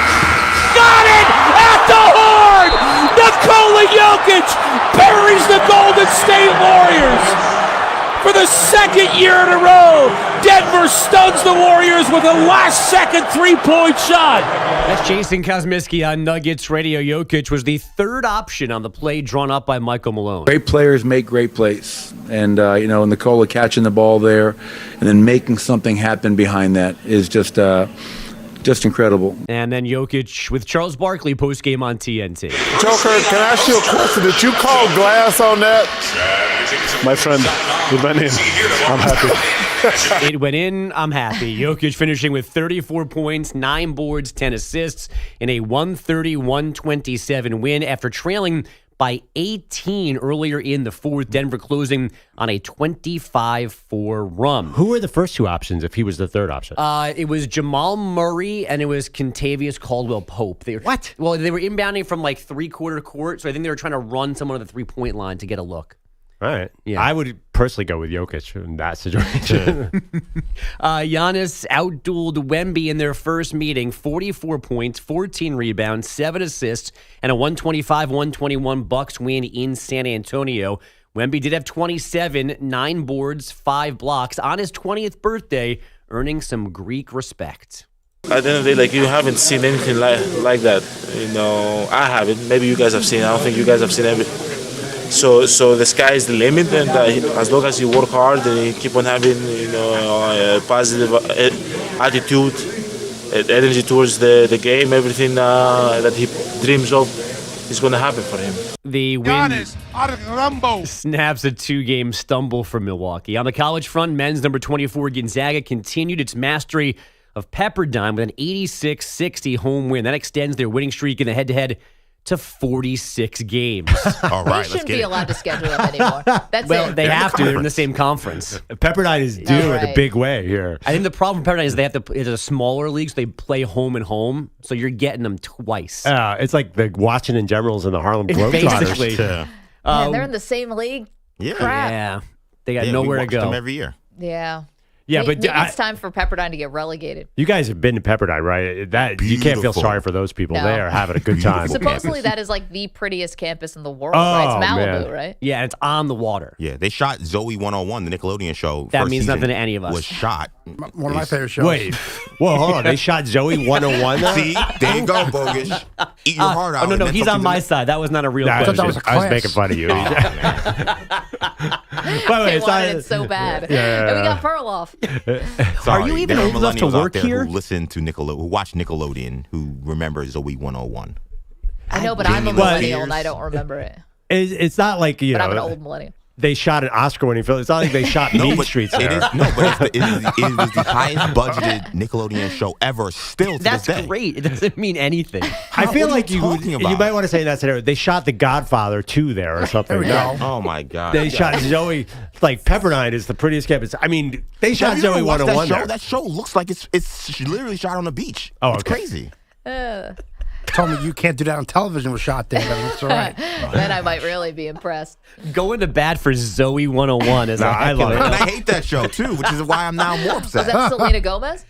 Got it! At the horn! Nikola Jokic buries the Golden State Warriors. For the second year in a row, Denver stuns the Warriors with a last-second three-point shot. That's Jason Kosmiski on Nuggets Radio. Jokic was the third option on the play drawn up by Michael Malone. Great players make great plays. And, Nikola catching the ball there and then making something happen behind that is just incredible. And then Jokic with Charles Barkley postgame on TNT. Joker, can I ask you a question? Did you call glass on that? My friend, it went in. I'm happy. It went in. I'm happy. Jokic finishing with 34 points, 9 boards, 10 assists in a 130-127 win after trailing by 18 earlier in the fourth. Denver closing on a 25-4 run. Who were the first two options if he was the third option? It was Jamal Murray and it was Kentavious Caldwell-Pope. What? Well, they were inbounding from like three-quarter court, so I think they were trying to run someone to the three-point line to get a look. All right. Yeah. I would personally go with Jokic in that situation. Giannis outdueled Wemby in their first meeting, 44 points, 14 rebounds, 7 assists, and a 125-121 Bucks win in San Antonio. Wemby did have 27, 9 boards, 5 blocks on his 20th birthday, earning some Greek respect. At the end of the day, like, you haven't seen anything like that. You know, I haven't. Maybe you guys have seen. I don't think you guys have seen everything. So the sky is the limit, and as long as you work hard and you keep on having, a positive attitude, energy towards the game, everything that he dreams of is going to happen for him. The win snaps a 2-game stumble for Milwaukee. On the college front, men's number 24 Gonzaga continued its mastery of Pepperdine with an 86-60 home win. That extends their winning streak in the head-to-head to 46 games. All right, let's shouldn't get be it. allowed to schedule them anymore. That's Well, it. they have to. They're in the conference. same conference. Pepperdine is due in a right. big way here. I think the problem with Pepperdine is they have to. It's a smaller league, so they play home and home. So you're getting them twice. It's like the Washington Generals and the Harlem Globetrotters. Basically. Yeah. Man, they're in the same league. Yeah. Crap. Yeah, they got Yeah, nowhere we to watch them go. every year. Yeah. Yeah, Maybe but it's time for Pepperdine to get relegated. you guys have been to Pepperdine, right? That you can't feel Beautiful. sorry for those people. No. They are having a good time. Supposedly that is like the prettiest campus in the world, right? Oh, It's Malibu, man. right? Yeah, and it's on the water. Yeah, they shot Zoe 101, the Nickelodeon show. That first means season nothing to any of us. Was shot. One of my favorite shows. Wait, whoa, hold on. They shot Zoe 101. Now? See, there you go, Bogus. Eat your heart out. Oh no, and no, then he's something on my to- side. That was not a real Nah, question. that was a I was class. making fun of you. By the way, They it's wanted not- it so bad. Yeah. And we got Perloff. Sorry, Are you even there old enough millennials to out work there here? Who listen to Nickelodeon, who watch Nickelodeon, who remember Zoe 101. I know, but I'm a Jamie Lee millennial and I Spears. don't remember it. It's not like, But I'm an old millennial. they shot an Oscar-winning film. It's not like they shot Mean Streets it there. is it was the highest budgeted Nickelodeon show ever. Still to That's this day. great. It doesn't mean anything. I feel What are like you talking you about? might want to say in that scenario. They shot The Godfather 2 there or something. There we go. Oh my God! They shot Zoe, like Pepperdine is the prettiest campus. I mean, they shot Have you Zoe ever watched 101 that show? there. That show looks like it's literally shot on the beach. Oh, it's okay. crazy. Told me you can't do that on television was shot there, but it's all right. Then I might really be impressed. Going to bat for Zoe 101 is No, I love it. And I hate that show too, which is why I'm now more Was upset. that Selena Gomez?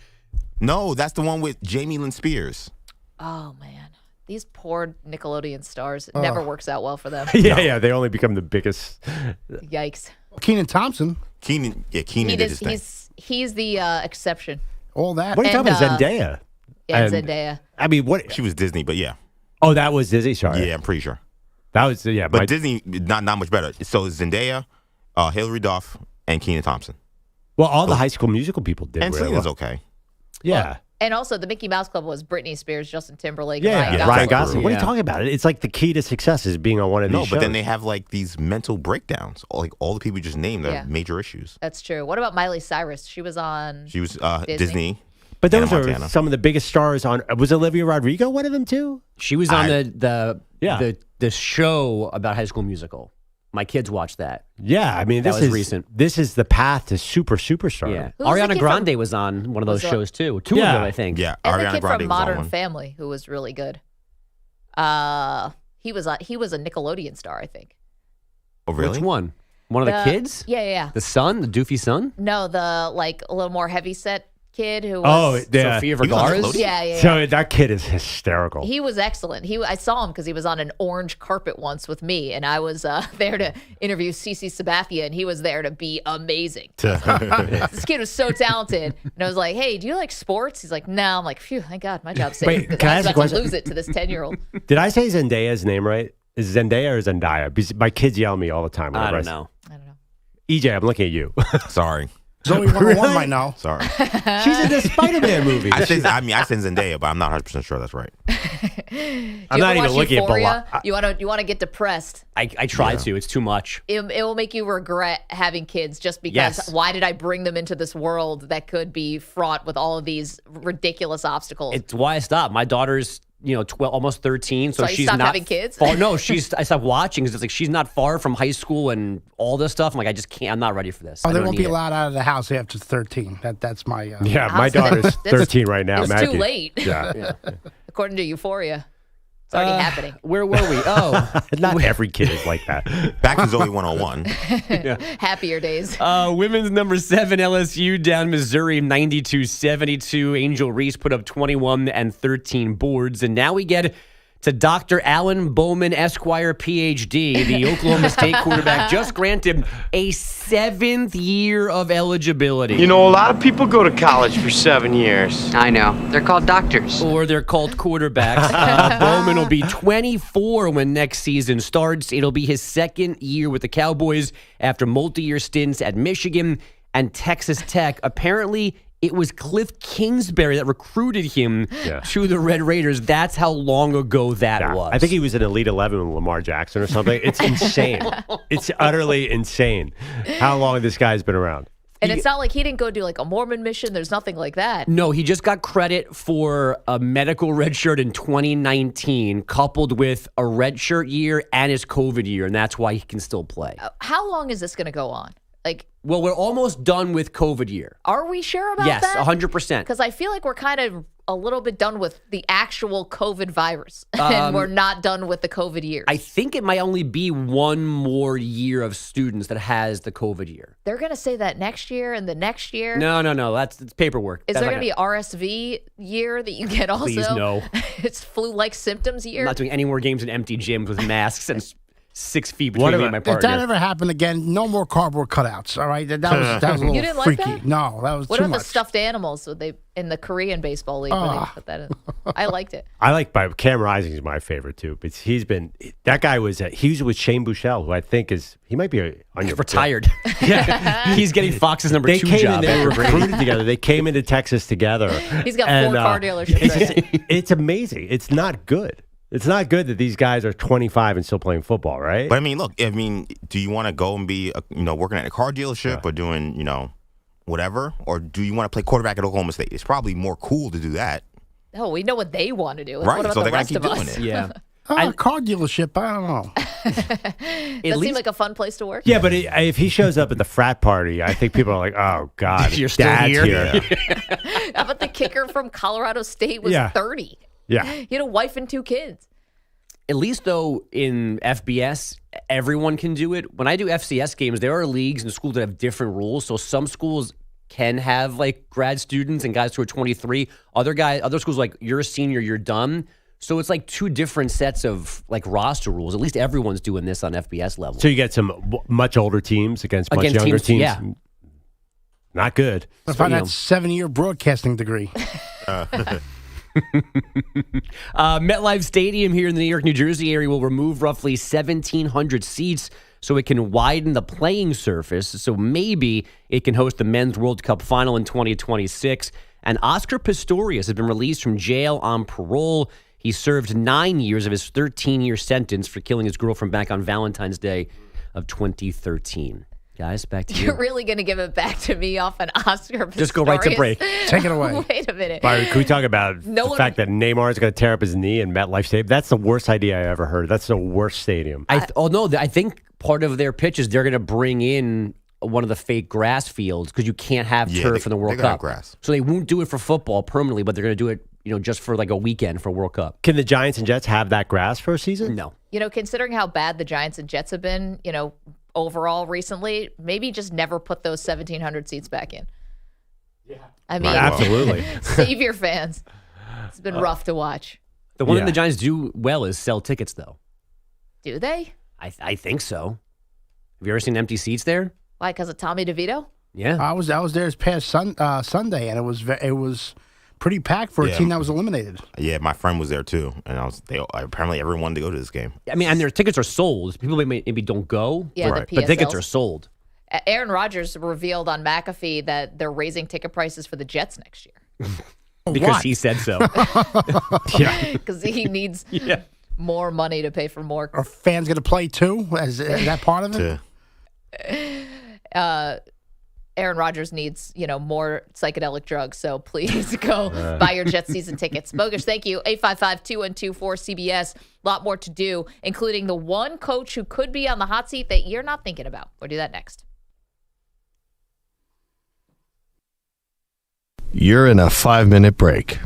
No, that's the one with Jamie Lynn Spears. Oh, man. These poor Nickelodeon stars. It never works out well for them. Yeah, they only become the biggest. Yikes. Keenan Thompson, Keenan He did his thing. he's the exception. all that. What are you talking And, about? Zendaya? Yeah, And- Zendaya. I mean, what? She was Disney, but yeah, Oh, that was Disney. Sorry. yeah, I'm pretty sure. That was, yeah. But my- Disney, not much better. So Zendaya, Hilary Duff, and Keenan Thompson. well, all the High School Musical people did. And really Selena's well. okay. Yeah. And also, the Mickey Mouse Club was Britney Spears, Justin Timberlake, Yeah, and Ryan Ryan Gosling. Gosling. What are you talking about? It's like the key to success is being on one of these No, shows. but then they have like these mental breakdowns. Like all the people you just named are Yeah. major issues. That's true. What about Miley Cyrus? She was on. She was Disney. Disney. But those Hannah are Montana. some of the biggest stars on. Was Olivia Rodrigo one of them too? She was on I- the show about High School Musical. My kids watched that. Yeah, I mean, That this was is recent. This is the path to superstar. Yeah, Who was the Ariana kid Grande from- was on one of those was shows too. Two Yeah. of them, I think. Yeah, And the Ariana kid Grande from was on Modern one. Family, who was really good. He was a Nickelodeon star, I think. Oh, really? Which one? One of the kids? Yeah, yeah, yeah. The son, the doofy son. No, the like a little more heavy set kid who Oh, was. yeah. Sophia He was on Vergara's. Nickelodeon? Yeah, yeah, yeah. So that kid is hysterical. He was excellent. I saw him because he was on an orange carpet once with me, and I was there to interview Cece Sabathia, and he was there to be amazing. This kid was so talented, and I was like, "Hey, do you like sports?" He's like, "No." I'm like, "Phew, thank God, my job's safe." Wait, because can I I ask a was about to question? lose it to this 10-year-old. Did I say Zendaya's name right? Is it Zendaya or Zendaya? Because my kids yell at me all the time. I whenever don't know. I don't know. EJ, I'm looking at you. Sorry. Zoe 101 Really? right now. Sorry. She's in the Spider-Man movie. I said Zendaya, but I'm not 100% sure that's right. I'm not even looking at Euphoria? Bella. You want to get depressed. I try to. It's too much. It will make you regret having kids just because Yes. why did I bring them into this world that could be fraught with all of these ridiculous obstacles? It's why I stopped. My daughter's almost 13. So you she's stopped not having kids? No, I stopped watching because it's like she's not far from high school and all this stuff. I'm like, I just can't. I'm not ready for this. Oh, they won't be allowed out of the house after 13. That's my. Yeah, my daughter's 13 right now. It's Maggie. too late. Yeah. According to Euphoria. It's already happening. Where were we? Oh. Not every kid is like that. Back to Zoe 101. Happier days. Women's number 7, LSU down Missouri 92-72. Angel Reese put up 21 and 13 boards. And now we get to Dr. Alan Bowman, Esquire, Ph.D., the Oklahoma State quarterback, just granted a 7th year of eligibility. You know, a lot of people go to college for 7 years. I know. They're called doctors. Or they're called quarterbacks. Bowman will be 24 when next season starts. It'll be his 2nd year with the Cowboys after multi-year stints at Michigan and Texas Tech. Apparently, it was Cliff Kingsbury that recruited him to the Red Raiders. That's how long ago that was. I think he was in Elite 11 with Lamar Jackson or something. It's insane. It's utterly insane how long this guy's been around. And it's not like he didn't go do like a Mormon mission. There's nothing like that. No, he just got credit for a medical red shirt in 2019, coupled with a red shirt year and his COVID year, and that's why he can still play. How long is this going to go on? Well, we're almost done with COVID year. Are we sure about that? Yes, 100%. Because I feel like we're kind of a little bit done with the actual COVID virus, and we're not done with the COVID years. I think it might only be one more year of students that has the COVID year. They're going to say that next year and the next year. No. It's paperwork. Is there going to be RSV year that you get also? Please, no. It's flu-like symptoms year? I'm not doing any more games in empty gyms with masks and 6 feet between me and my partner. If that ever happened again, no more cardboard cutouts. All right, that was a little you didn't freaky. Like that? No, that was what too about much. the stuffed animals in the Korean baseball league? Where they put that in? I liked it. I like Cam Rising is my favorite too. But that guy was with Shane Buechele, who I think he might be on your retired. Yeah, he's getting Fox's number 2 job. They were recruited together. They came into Texas together. He's got 4 car dealerships. It's amazing. It's not good. It's not good that these guys are 25 and still playing football, right? But I mean, do you want to go and be, working at a car dealership or doing, whatever? Or do you want to play quarterback at Oklahoma State? It's probably more cool to do that. Oh, we know what they want to do. Right, what about so the they're going rest to keep of doing us? it. Yeah. Car dealership, I don't know. That seemed like a fun place to work. Yeah, but if he shows up at the frat party, I think people are like, oh, God. You're still Dad's here? How about the kicker from Colorado State was 30? Yeah. He had a wife and 2 kids. At least, though, in FBS, everyone can do it. When I do FCS games, there are leagues and schools that have different rules. So some schools can have, grad students and guys who are 23. Other schools, you're a senior, you're done. So it's 2 different sets of, roster rules. At least everyone's doing this on FBS level. So you get some much older teams against much younger teams. Yeah. Not good. I find that 7-year broadcasting degree. MetLife Stadium here in the New York, New Jersey area will remove roughly 1,700 seats so it can widen the playing surface. So maybe it can host the Men's World Cup final in 2026. And Oscar Pistorius has been released from jail on parole. He served 9 years of his 13-year sentence for killing his girlfriend back on Valentine's Day of 2013. Guys, back to you. You're really going to give it back to me off an Oscar Pistorius? Just go right to break. Take it away. Wait a minute. Byron, can we talk about the fact that Neymar is going to tear up his knee in MetLife Stadium? That's the worst idea I ever heard. That's the worst stadium. I think part of their pitch is they're going to bring in one of the fake grass fields because you can't have turf in the World Cup. Grass. So they won't do it for football permanently, but they're going to do it, just for a weekend for World Cup. Can the Giants and Jets have that grass for a season? No. Considering how bad the Giants and Jets have been, overall recently, maybe just never put those 1,700 seats back in. Yeah. I mean, absolutely. Save your fans. It's been rough to watch. The one that the Giants do well is sell tickets, though. Do they? I think so. Have you ever seen empty seats there? Why? Because of Tommy DeVito? Yeah. I was there this past Sunday, and it was pretty packed for a team that was eliminated. Yeah, my friend was there too, and apparently everyone wanted to go to this game. I mean, and their tickets are sold. People maybe don't go, but tickets are sold. Aaron Rodgers revealed on McAfee that they're raising ticket prices for the Jets next year. Because he said so. Yeah. Because he needs more money to pay for more. Are fans going to play too? Is that part of it? Aaron Rodgers needs, more psychedelic drugs. So please go buy your Jets season tickets. Bogusch, thank you. 855-212-4CBS. A lot more to do, including the one coach who could be on the hot seat that you're not thinking about. We'll do that next. You're in a 5-minute break.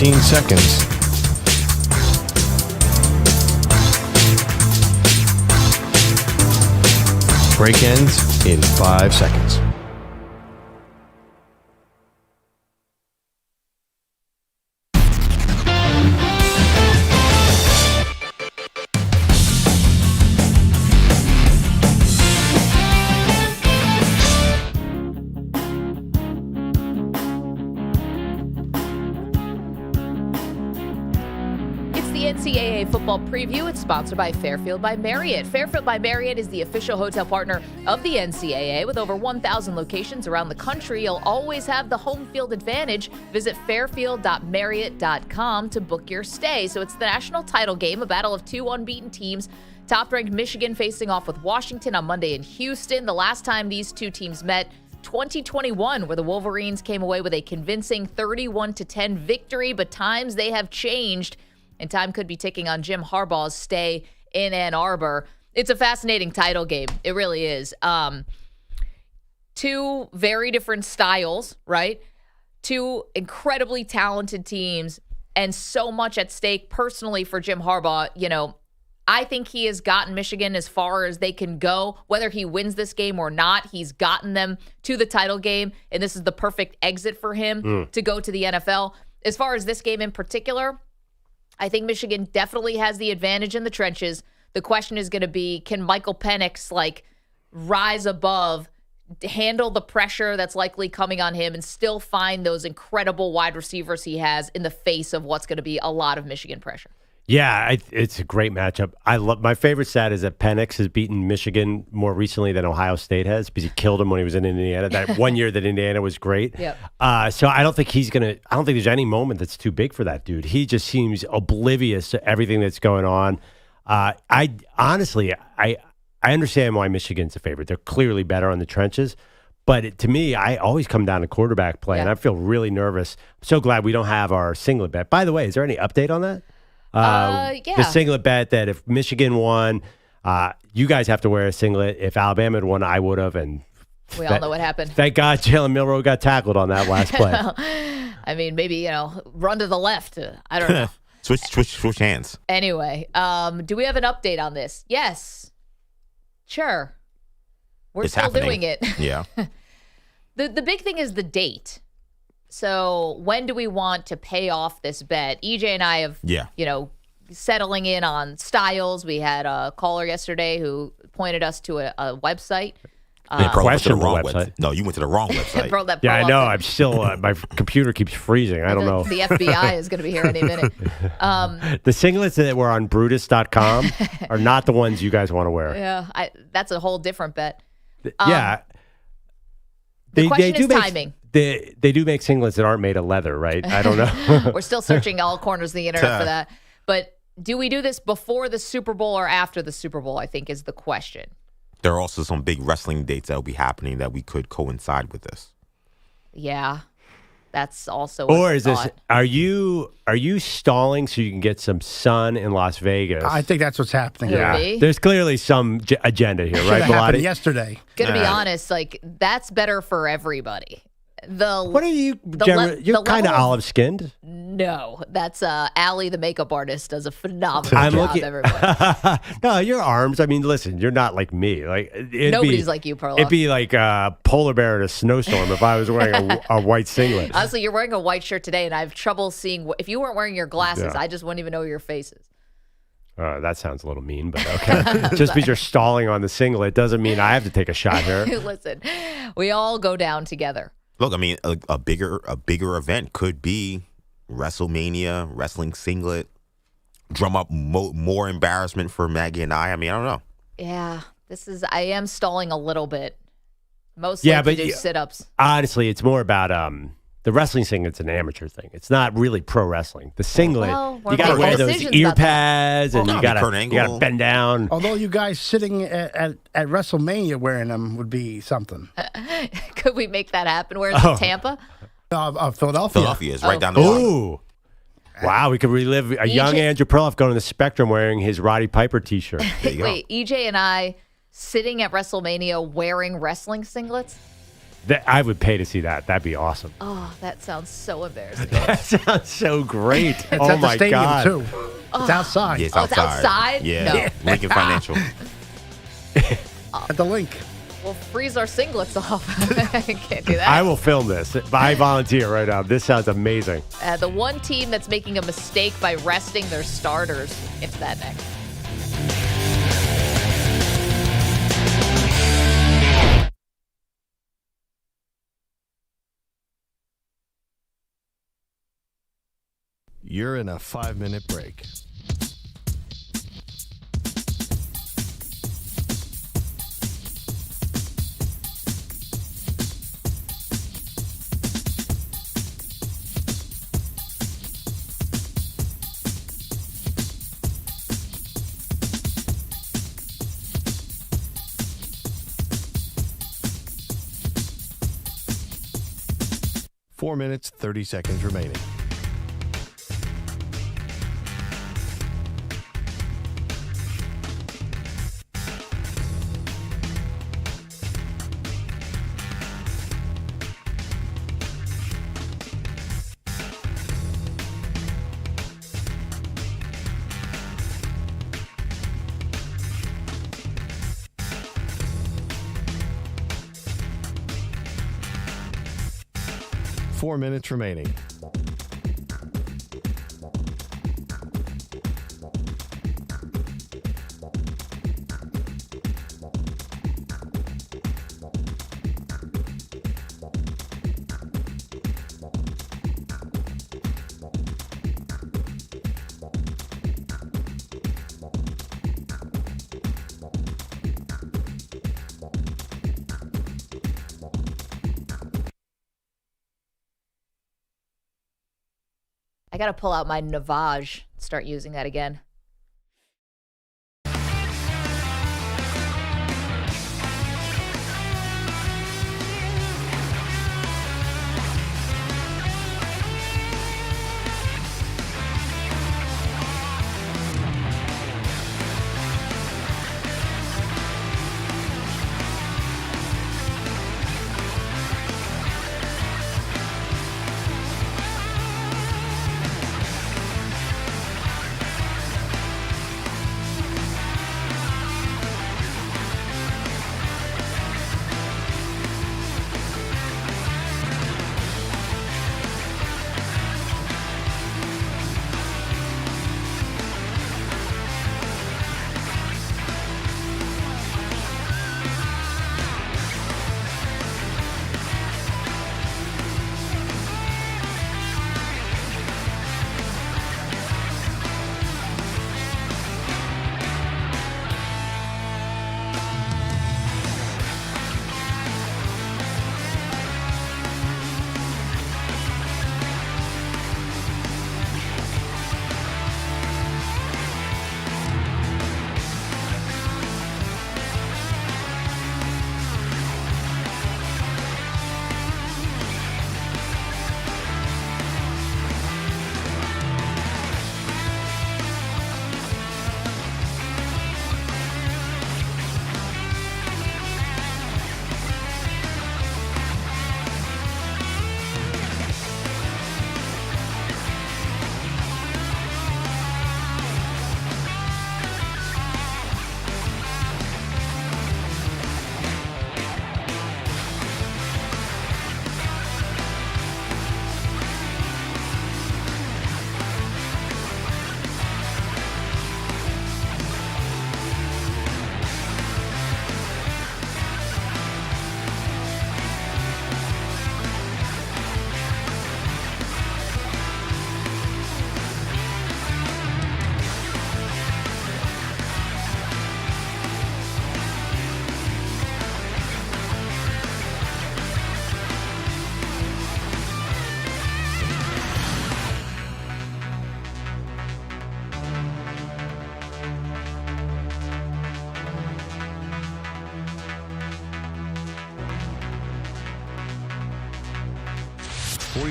15 seconds. Break ends in 5 seconds. NCAA football preview. It's sponsored by Fairfield by Marriott. Fairfield by Marriott is the official hotel partner of the NCAA. With over 1,000 locations around the country, you'll always have the home field advantage. Visit fairfield.marriott.com to book your stay. So it's the national title game, a battle of two unbeaten teams. Top-ranked Michigan facing off with Washington on Monday in Houston. The last time these two teams met, 2021, where the Wolverines came away with a convincing 31-10 victory, but times they have changed. And time could be ticking on Jim Harbaugh's stay in Ann Arbor. It's a fascinating title game. It really is. Two very different styles, right? Two incredibly talented teams and so much at stake personally for Jim Harbaugh. You know, I think he has gotten Michigan as far as they can go. Whether he wins this game or not, he's gotten them to the title game, and this is the perfect exit for him to go to the NFL. As far as this game in particular, I think Michigan definitely has the advantage in the trenches. The question is going to be, can Michael Penix rise above, handle the pressure that's likely coming on him, and still find those incredible wide receivers he has in the face of what's going to be a lot of Michigan pressure? Yeah, it's a great matchup. My favorite stat is that Penix has beaten Michigan more recently than Ohio State has because he killed him when he was in Indiana. That 1 year that Indiana was great. Yep. So I don't think I don't think there's any moment that's too big for that dude. He just seems oblivious to everything that's going on. I honestly understand why Michigan's a favorite. They're clearly better on the trenches. But to me, I always come down to quarterback play, and I feel really nervous. I'm so glad we don't have our singlet bet. By the way, is there any update on that? The singlet bet that if Michigan won, you guys have to wear a singlet. If Alabama had won, I would have. And we all know what happened. Thank God Jalen Milroe got tackled on that last play. Well, I mean, maybe, run to the left. I don't know. switch hands. Anyway, do we have an update on this? Yes. Sure. We're It's still happening. doing it. Yeah. The big thing is the date. So when do we want to pay off this bet? EJ and I have, settling in on styles. We had a caller yesterday who pointed us to a website. Questionable website. No, you went to the wrong website. Yeah, I know. I'm still, my computer keeps freezing. I don't know. The FBI is going to be here any minute. The singlets that were on Brutus.com are not the ones you guys want to wear. Yeah, that's a whole different bet. Yeah. The question is timing. They do make singlets that aren't made of leather, right? I don't know. We're still searching all corners of the internet for that. But do we do this before the Super Bowl or after the Super Bowl, I think is the question. There are also some big wrestling dates that will be happening that we could coincide with this. Yeah. That's also or is this? Are you stalling so you can get some sun in Las Vegas? I think that's what's happening. Yeah, there's clearly some agenda here, right, Happened yesterday. Gonna be honest, that's better for everybody. What are you? You're kind of olive skinned. No, that's Allie, the makeup artist, does a phenomenal job. Everybody. No, your arms. I mean, listen, you're not like me. Nobody's like you, Perloff. It'd be like a polar bear in a snowstorm if I was wearing a white singlet. Honestly, you're wearing a white shirt today, and I have trouble seeing. If you weren't wearing your glasses, I just wouldn't even know where your face is. That sounds a little mean, but okay. Just because you're stalling on the singlet doesn't mean I have to take a shot here. Listen, we all go down together. Look, I mean, a bigger event could be WrestleMania, wrestling singlet, drum up more embarrassment for Maggie and I. I mean, I don't know. Yeah, I am stalling a little bit. Mostly to do sit-ups. Honestly, it's more about the wrestling singlet's an amateur thing. It's not really pro wrestling. The singlet, you got to wear those ear pads and you got to bend down. Although you guys sitting at WrestleMania wearing them would be something. Could we make that happen? Where's it, Tampa? Philadelphia. Philadelphia is right down the line. Ooh. Wow, we could relive a young Andrew Perloff going to the Spectrum wearing his Roddy Piper t-shirt. Wait, EJ and I sitting at WrestleMania wearing wrestling singlets? I would pay to see that. That'd be awesome. Oh, that sounds so embarrassing. That sounds so great. It's Oh at the my stadium, God. too. It's outside. Yeah, it's Oh, it's outside? Yeah, No. Lincoln Financial. At the link. We'll freeze our singlets off. Can't do that. I will film this. I volunteer right now. This sounds amazing. The one team that's making a mistake by resting their starters. It's that next. You're in a 5-minute break. Four minutes, 30 seconds remaining. Four minutes remaining. I got to pull out my Navage, start using that again.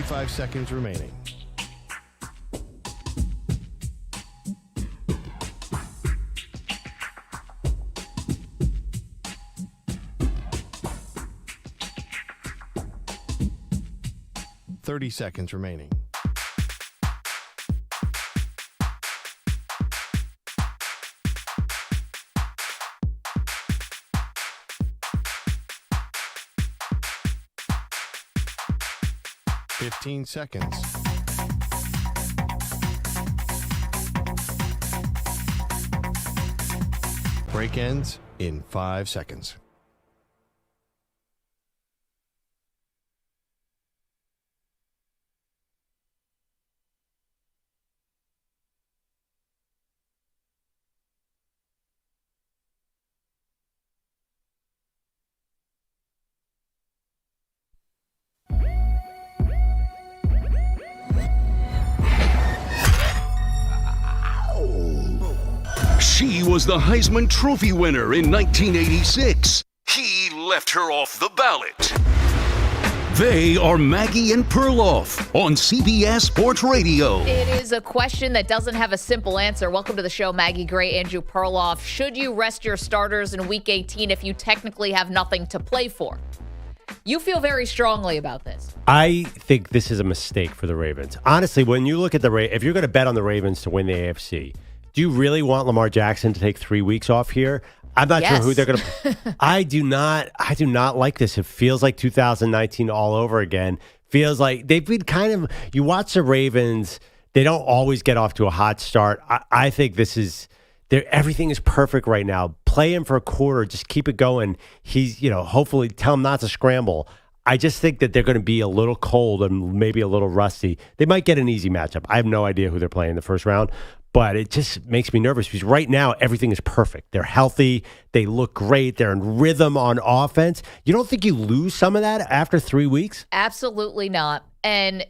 Five seconds remaining. 30 seconds remaining. Fifteen seconds. Break ends in 5 seconds. She was the Heisman Trophy winner in 1986. He left her off the ballot. They are Maggie and Perloff on CBS Sports Radio. It is a question that doesn't have a simple answer. Welcome to the show, Maggie Gray, Andrew Perloff. Should you rest your starters in Week 18 if you technically have nothing to play for? You feel very strongly about this. I think this is a mistake for the Ravens. Honestly, when you look at the Ravens, if you're going to bet on the Ravens to win the AFC, do you really want Lamar Jackson to take 3 weeks off here? I'm not sure who they're going to. I do not like this. It feels like 2019 all over again. Feels like they've been kind of. You watch the Ravens; they don't always get off to a hot start. I think this is. Everything is perfect right now. Play him for a quarter. Just keep it going. He's, hopefully tell him not to scramble. I just think that they're going to be a little cold and maybe a little rusty. They might get an easy matchup. I have no idea who they're playing in the first round. But it just makes me nervous because right now everything is perfect. They're healthy. They look great. They're in rhythm on offense. You don't think you lose some of that after 3 weeks? Absolutely not. And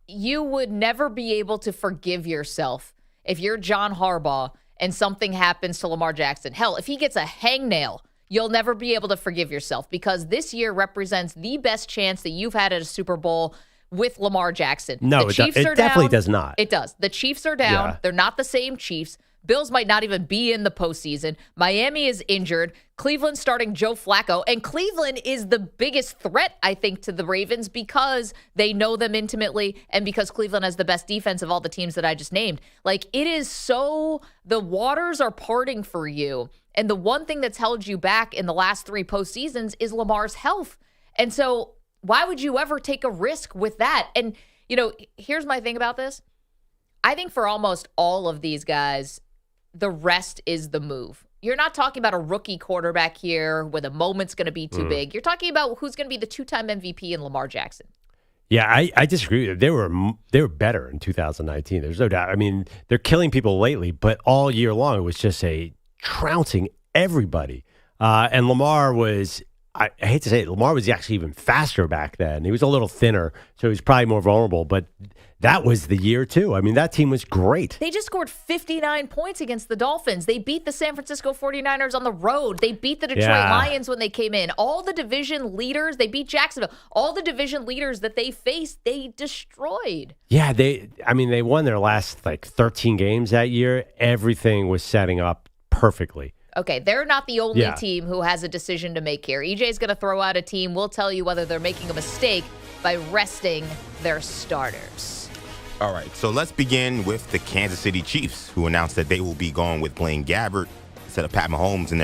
you would never be able to forgive yourself if you're John Harbaugh and something happens to Lamar Jackson. Hell, if he gets a hangnail, you'll never be able to forgive yourself because this year represents the best chance that you've had at a Super Bowl with Lamar Jackson. No, it definitely does not. It does. The Chiefs are down. Yeah. They're not the same Chiefs. Bills might not even be in the postseason. Miami is injured. Cleveland's starting Joe Flacco. And Cleveland is the biggest threat, I think, to the Ravens because they know them intimately and because Cleveland has the best defense of all the teams that I just named. Like, it is so, the waters are parting for you. And the one thing that's held you back in the last 3 postseasons is Lamar's health. And so why would you ever take a risk with that? And, here's my thing about this. I think for almost all of these guys, the rest is the move. You're not talking about a rookie quarterback here where the moment's going to be too big. You're talking about who's going to be the 2-time MVP in Lamar Jackson. Yeah, I disagree. They were better in 2019. There's no doubt. I mean, they're killing people lately, but all year long it was just trouncing everybody. And Lamar was, I hate to say it, Lamar was actually even faster back then. He was a little thinner, so he was probably more vulnerable. But that was the year, too. I mean, that team was great. They just scored 59 points against the Dolphins. They beat the San Francisco 49ers on the road. They beat the Detroit Lions when they came in. All the division leaders, they beat Jacksonville. All the division leaders that they faced, they destroyed. Yeah, they won their last 13 games that year. Everything was setting up perfectly. Okay, they're not the only team who has a decision to make here. EJ's going to throw out a team. We'll tell you whether they're making a mistake by resting their starters. All right, so let's begin with the Kansas City Chiefs, who announced that they will be going with Blaine Gabbert instead of Pat Mahomes in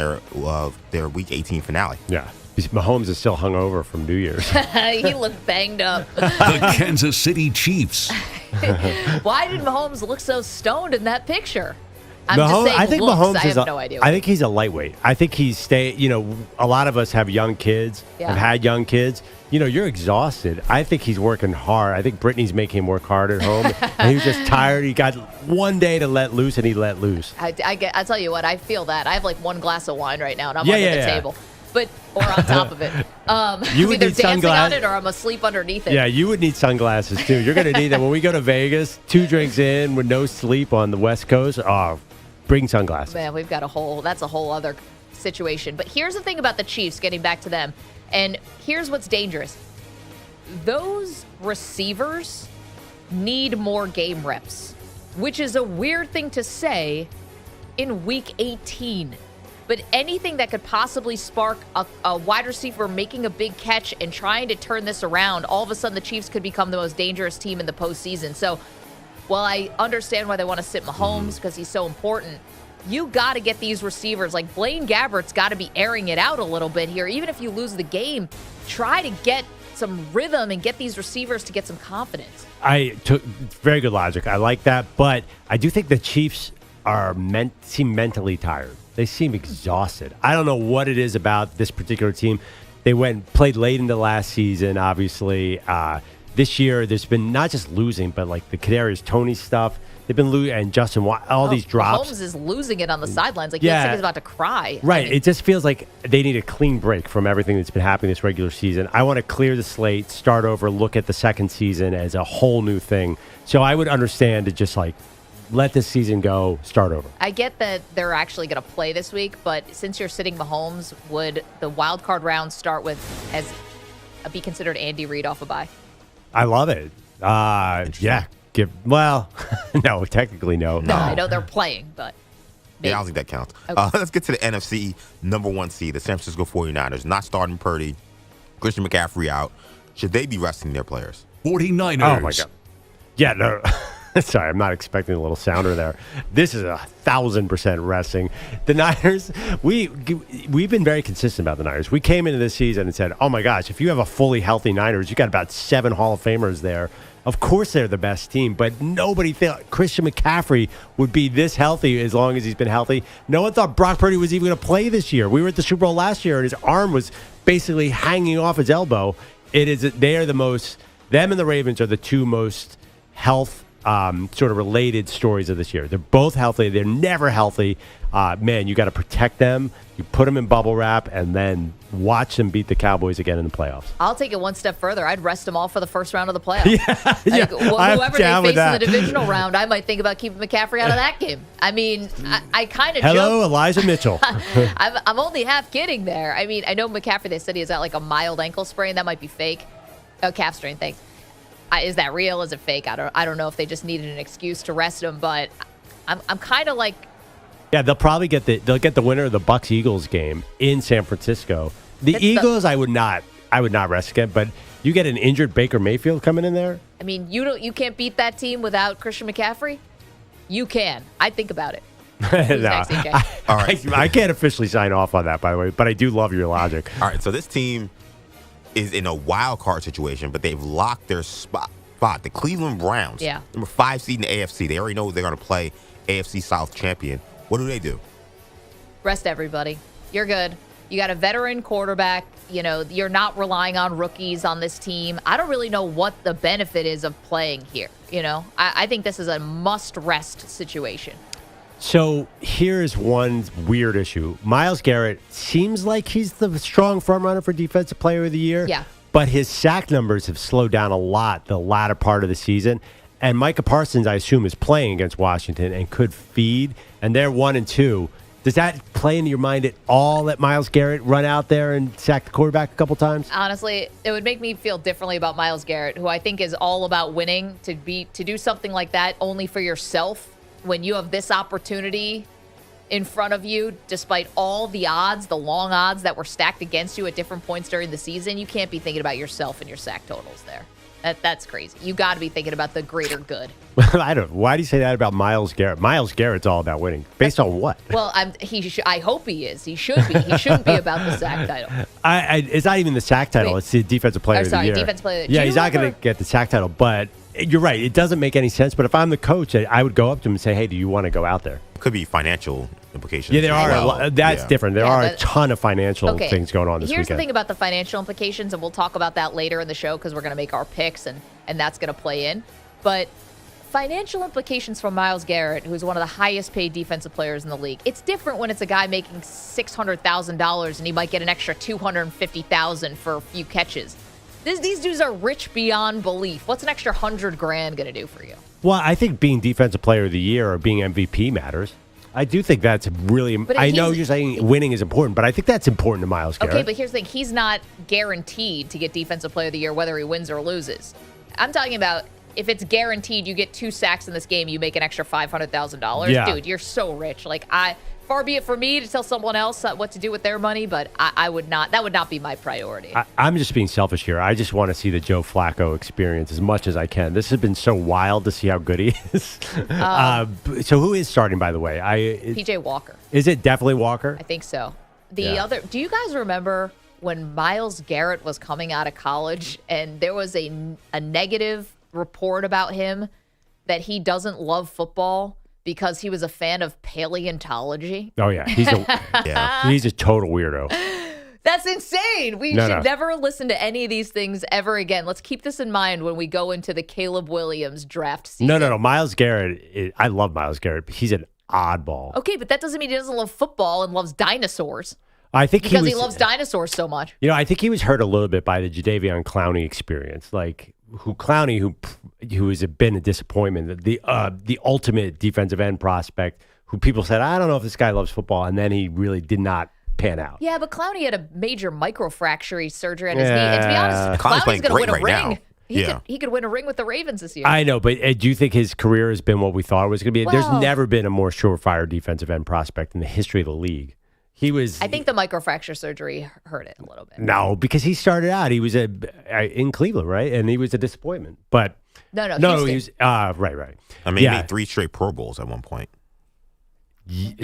their Week 18 finale. Yeah, Mahomes is still hungover from New Year's. He looked banged up. The Kansas City Chiefs. Why did Mahomes look so stoned in that picture? I think Mahomes I have no idea. I think he's a lightweight. I think he's a lot of us have young kids, have had young kids. You're exhausted. I think he's working hard. I think Brittany's making him work hard at home. And he was just tired. He got one day to let loose, and he let loose. I tell you what, I feel that. I have one glass of wine right now, and I'm under the table. Or on top of it. You would either need dancing sunglasses. on it or I'm asleep underneath it. Yeah, you would need sunglasses, too. You're going to need them. When we go to Vegas, 2 drinks in with no sleep on the West Coast, bring sunglasses. Man, we've got that's a whole other situation. But here's the thing about the Chiefs, getting back to them. And here's what's dangerous. Those receivers need more game reps, which is a weird thing to say in Week 18. but anything that could possibly spark a wide receiver making a big catch and trying to turn this around, all of a sudden the Chiefs could become the most dangerous team in the postseason. So while I understand why they want to sit Mahomes because he's so important, you got to get these receivers. Like Blaine Gabbert's got to be airing it out a little bit here. Even if you lose the game, try to get some rhythm and get these receivers to get some confidence. Very good logic. I like that, but I do think the Chiefs seem mentally tired. They seem exhausted. I don't know what it is about this particular team. They played late into last season, obviously. This year, there's been not just losing, but like the Kadarius Toney stuff. They've been losing, and Justin Watt, all these drops. Mahomes is losing it on the sidelines. Like, he looks like he's about to cry. Right. It just feels like they need a clean break from everything that's been happening this regular season. I want to clear the slate, start over, look at the second season as a whole new thing. So I would understand to just like let this season go, start over. I get that they're actually going to play this week, but since you're sitting Mahomes, would the wild card round start with be considered Andy Reid off a bye? I love it. Yeah. No, technically no. No, I know they're playing, but maybe. Yeah, I don't think that counts. Okay. Let's get to the NFC number 1 seed, the San Francisco 49ers. Not starting Purdy. Christian McCaffrey out. Should they be resting their players? 49ers. Oh, my God. Yeah, no. Sorry, I'm not expecting a little sounder there. This is 1,000% resting. The Niners, we've been very consistent about the Niners. We came into this season and said, oh, my gosh, if you have a fully healthy Niners, you got about 7 Hall of Famers there. Of course they're the best team, but nobody thought Christian McCaffrey would be this healthy as long as he's been healthy. No one thought Brock Purdy was even going to play this year. We were at the Super Bowl last year, and his arm was basically hanging off his elbow. They are the most, them and the Ravens are the two most health sort of related stories of this year. They're both healthy. They're never healthy. Man, you got to protect them. You put them in bubble wrap and then watch them beat the Cowboys again in the playoffs. I'll take it one step further. I'd rest them all for the first round of the playoffs. Whoever they face in the divisional round, I might think about keeping McCaffrey out of that game. I mean, I kind of Hello, Elijah Mitchell. I'm only half kidding there. I mean, I know McCaffrey, they said he has got like a mild ankle sprain. That might be fake. Oh, calf strain, thanks. Is that real? Is it fake? I don't know if they just needed an excuse to rest him, but I'm kind of like. Yeah, they'll probably get the winner of the Bucs-Eagles game in San Francisco. The Eagles, I would not rest again, but you get an injured Baker Mayfield coming in there. I mean, you can't beat that team without Christian McCaffrey. You can. I'd think about it. All right. I can't officially sign off on that, by the way, but I do love your logic. All right, so this team is in a wild card situation, but they've locked their spot. The Cleveland Browns, number 5 seed in the AFC. They already know they're going to play AFC South champion. What do? Rest everybody. You're good. You got a veteran quarterback. You know, you're not relying on rookies on this team. I don't really know what the benefit is of playing here. You know, I think this is a must-rest situation. So here's one weird issue. Myles Garrett seems like he's the strong frontrunner for Defensive Player of the Year. Yeah. But his sack numbers have slowed down a lot the latter part of the season. And Micah Parsons, I assume, is playing against Washington and could feed. And they're 1-2. Does that play into your mind at all that Myles Garrett run out there and sack the quarterback a couple times? Honestly, it would make me feel differently about Myles Garrett, who I think is all about winning. To do something like that only for yourself when you have this opportunity in front of you, despite all the odds, the long odds that were stacked against you at different points during the season, you can't be thinking about yourself and your sack totals there. That's crazy. You got to be thinking about the greater good. I don't. Why do you say that about Myles Garrett? Myles Garrett's all about winning. Based on what? Well, I hope he is. He should be. He shouldn't be about the sack title. It's not even the sack title. It's the Defensive Player of the Year. Defensive Player of the Year. Yeah, he's not going to get the sack title. But you're right. It doesn't make any sense. But if I'm the coach, I would go up to him and say, hey, do you want to go out there? Could be financial implications. Yeah, there are. Well. That's different. There are a ton of financial things going on this Here's weekend. The thing about the financial implications, and we'll talk about that later in the show because we're going to make our picks, and that's going to play in. But financial implications for Myles Garrett, who's one of the highest paid defensive players in the league. It's different when it's a guy making $600,000 and he might get an extra $250,000 for a few catches. These dudes are rich beyond belief. What's an extra $100,000 going to do for you? Well, I think being Defensive Player of the Year or being MVP matters. I do think that's really. I know you're saying winning is important, but I think that's important to Myles Garrett. Okay, but here's the thing: he's not guaranteed to get Defensive Player of the Year whether he wins or loses. I'm talking about if it's guaranteed you get 2 sacks in this game, you make an extra $500,000. Yeah. Dude, you're so rich. Like Far be it for me to tell someone else what to do with their money, but I would not. That would not be my priority. I'm just being selfish here. I just want to see the Joe Flacco experience as much as I can. This has been so wild to see how good he is. So who is starting, by the way? PJ Walker. Is it definitely Walker? I think so. The other. Do you guys remember when Myles Garrett was coming out of college and there was a negative report about him that he doesn't love football because he was a fan of paleontology? Oh, yeah. He's a total weirdo. That's insane. We should never listen to any of these things ever again. Let's keep this in mind when we go into the Caleb Williams draft season. No. Myles Garrett, I love Myles Garrett, but he's an oddball. Okay, but that doesn't mean he doesn't love football and loves dinosaurs. I think because he loves dinosaurs so much. I think he was hurt a little bit by the Jadeveon Clowney experience. Like, Clowney, who has been a disappointment, the ultimate defensive end prospect, who people said, I don't know if this guy loves football, and then he really did not pan out. Yeah, but Clowney had a major microfracture surgery on his knee. And to be honest, Clowney's going to win a ring. He could win a ring with the Ravens this year. I know, but do you think his career has been what we thought it was going to be? Well, there's never been a more surefire defensive end prospect in the history of the league. I think the microfracture surgery hurt it a little bit. No, because he started out, he was in Cleveland, right? And he was a disappointment. But no, he was right. I mean, he made 3 straight Pro Bowls at one point.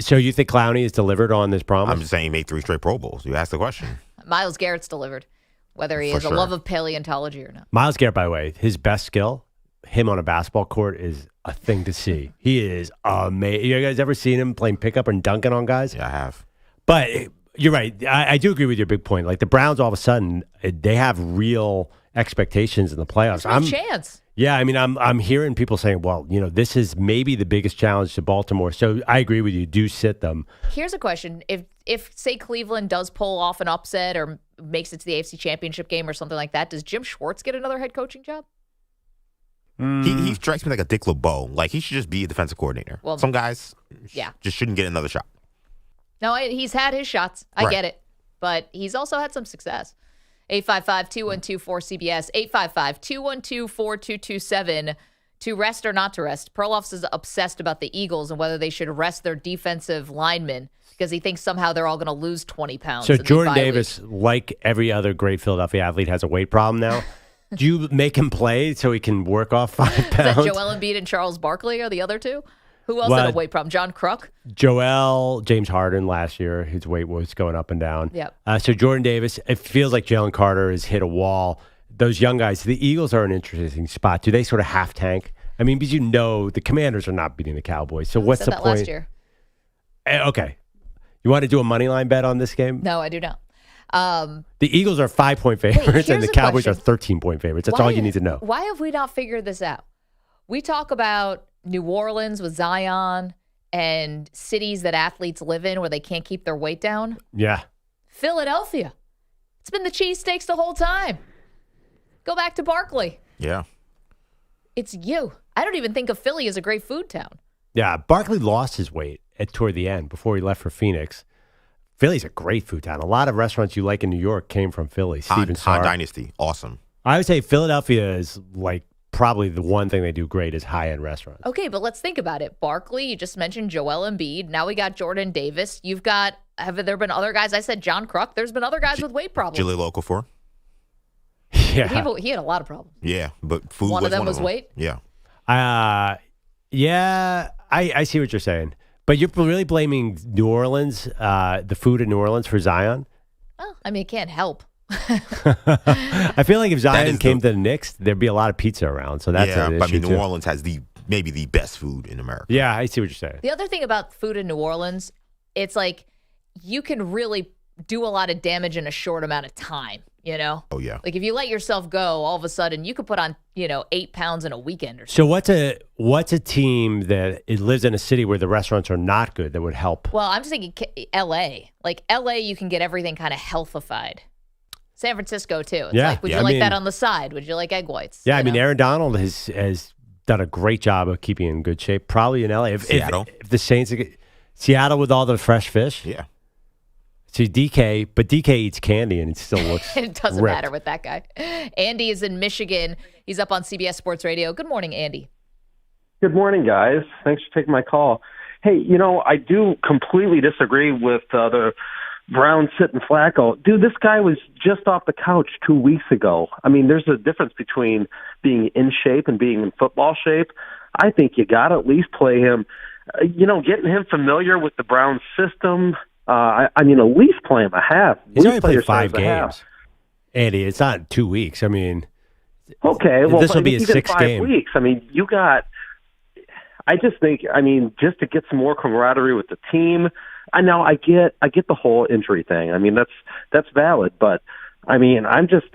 So you think Clowney is delivered on this promise? I'm just saying he made 3 straight Pro Bowls. You asked the question. Myles Garrett's delivered, whether he has a love of paleontology or not. Myles Garrett, by the way, his best skill, him on a basketball court, is a thing to see. He is amazing. You guys ever seen him playing pickup and dunking on guys? Yeah, I have. But you're right. I do agree with your big point. Like, the Browns, all of a sudden, they have real expectations in the playoffs. There's no chance. Yeah, I mean, I'm hearing people saying, well, this is maybe the biggest challenge to Baltimore. So I agree with you. Do sit them. Here's a question. If say, Cleveland does pull off an upset or makes it to the AFC Championship game or something like that, does Jim Schwartz get another head coaching job? He strikes me like a Dick LeBeau. Like, he should just be a defensive coordinator. Well, some guys just shouldn't get another shot. No, he's had his shots. I get it. But he's also had some success. 855-212-4CBS, 855-212-4227. To rest or not to rest. Perloff is obsessed about the Eagles and whether they should rest their defensive linemen because he thinks somehow they're all going to lose 20 pounds. So Jordan Davis, like every other great Philadelphia athlete, has a weight problem now. Do you make him play so he can work off 5 pounds? Is that Joel Embiid and Charles Barkley are the other two? Who else had a weight problem? John Kruk? James Harden last year, his weight was going up and down. Yep. So Jordan Davis, it feels like Jalen Carter has hit a wall. Those young guys, the Eagles are an interesting spot. Do they sort of half tank? I mean, because the Commanders are not beating the Cowboys. So what's the point? Last year. Okay. You want to do a money line bet on this game? No, I do not. The Eagles are 5-point favorites and the Cowboys are 13-point favorites. That's all you need to know. Why have we not figured this out? We talk about New Orleans with Zion and cities that athletes live in where they can't keep their weight down. Yeah. Philadelphia. It's been the cheesesteaks the whole time. Go back to Barkley. Yeah. It's you. I don't even think of Philly as a great food town. Yeah, Barkley lost his weight toward the end before he left for Phoenix. Philly's a great food town. A lot of restaurants you like in New York came from Philly. Han Dynasty, awesome. I would say Philadelphia is like probably the one thing they do great is high-end restaurants. Okay, but let's think about it. Barkley, you just mentioned Joel Embiid. Now we got Jordan Davis. Have there been other guys? I said John Kruk. There's been other guys with weight problems. Jaleel Okafor. Yeah. He had a lot of problems. Yeah, but food one was of them one was of them. weight? Yeah. I see what you're saying. But you're really blaming New Orleans, the food in New Orleans for Zion? Well, I mean, it can't help. I feel like if Zion came to the Knicks, there'd be a lot of pizza around. So that's an issue, but I mean, New too. Orleans has maybe the best food in America. Yeah, I see what you're saying. The other thing about food in New Orleans, it's like you can really do a lot of damage in a short amount of time, you know? Oh, yeah. Like if you let yourself go, all of a sudden you could put on, 8 pounds in a weekend or something. So what's a team that it lives in a city where the restaurants are not good that would help? Well, I'm just thinking L.A. Like L.A., you can get everything kind of healthified. San Francisco, too. It's like, would you like that on the side? Would you like egg whites? Yeah, I mean, Aaron Donald has done a great job of keeping in good shape. Probably in L.A. Seattle. If the Saints, Seattle with all the fresh fish. Yeah. See, DK eats candy and it still looks It doesn't ripped. matter with that guy. Andy is in Michigan. He's up on CBS Sports Radio. Good morning, Andy. Good morning, guys. Thanks for taking my call. Hey, I do completely disagree with the Browns sitting Flacco. Dude, this guy was just off the couch 2 weeks ago. I mean, there's a difference between being in shape and being in football shape. I think you got to at least play him. Getting him familiar with the Browns system. At least play him a half. He's only played 5 games. Andy, it's not 2 weeks. I mean, okay, well, this will be his 6th 5 game. weeks. I mean, you got. I just think. I mean, just to get some more camaraderie with the team. I get the whole injury thing. I mean, that's valid, but I mean, I'm just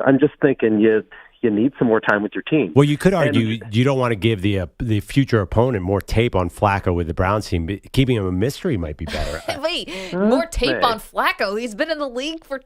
thinking you need some more time with your team. Well, you could argue you don't want to give the future opponent more tape on Flacco with the Browns team. But keeping him a mystery might be better. Wait, more tape on Flacco? He's been in the league for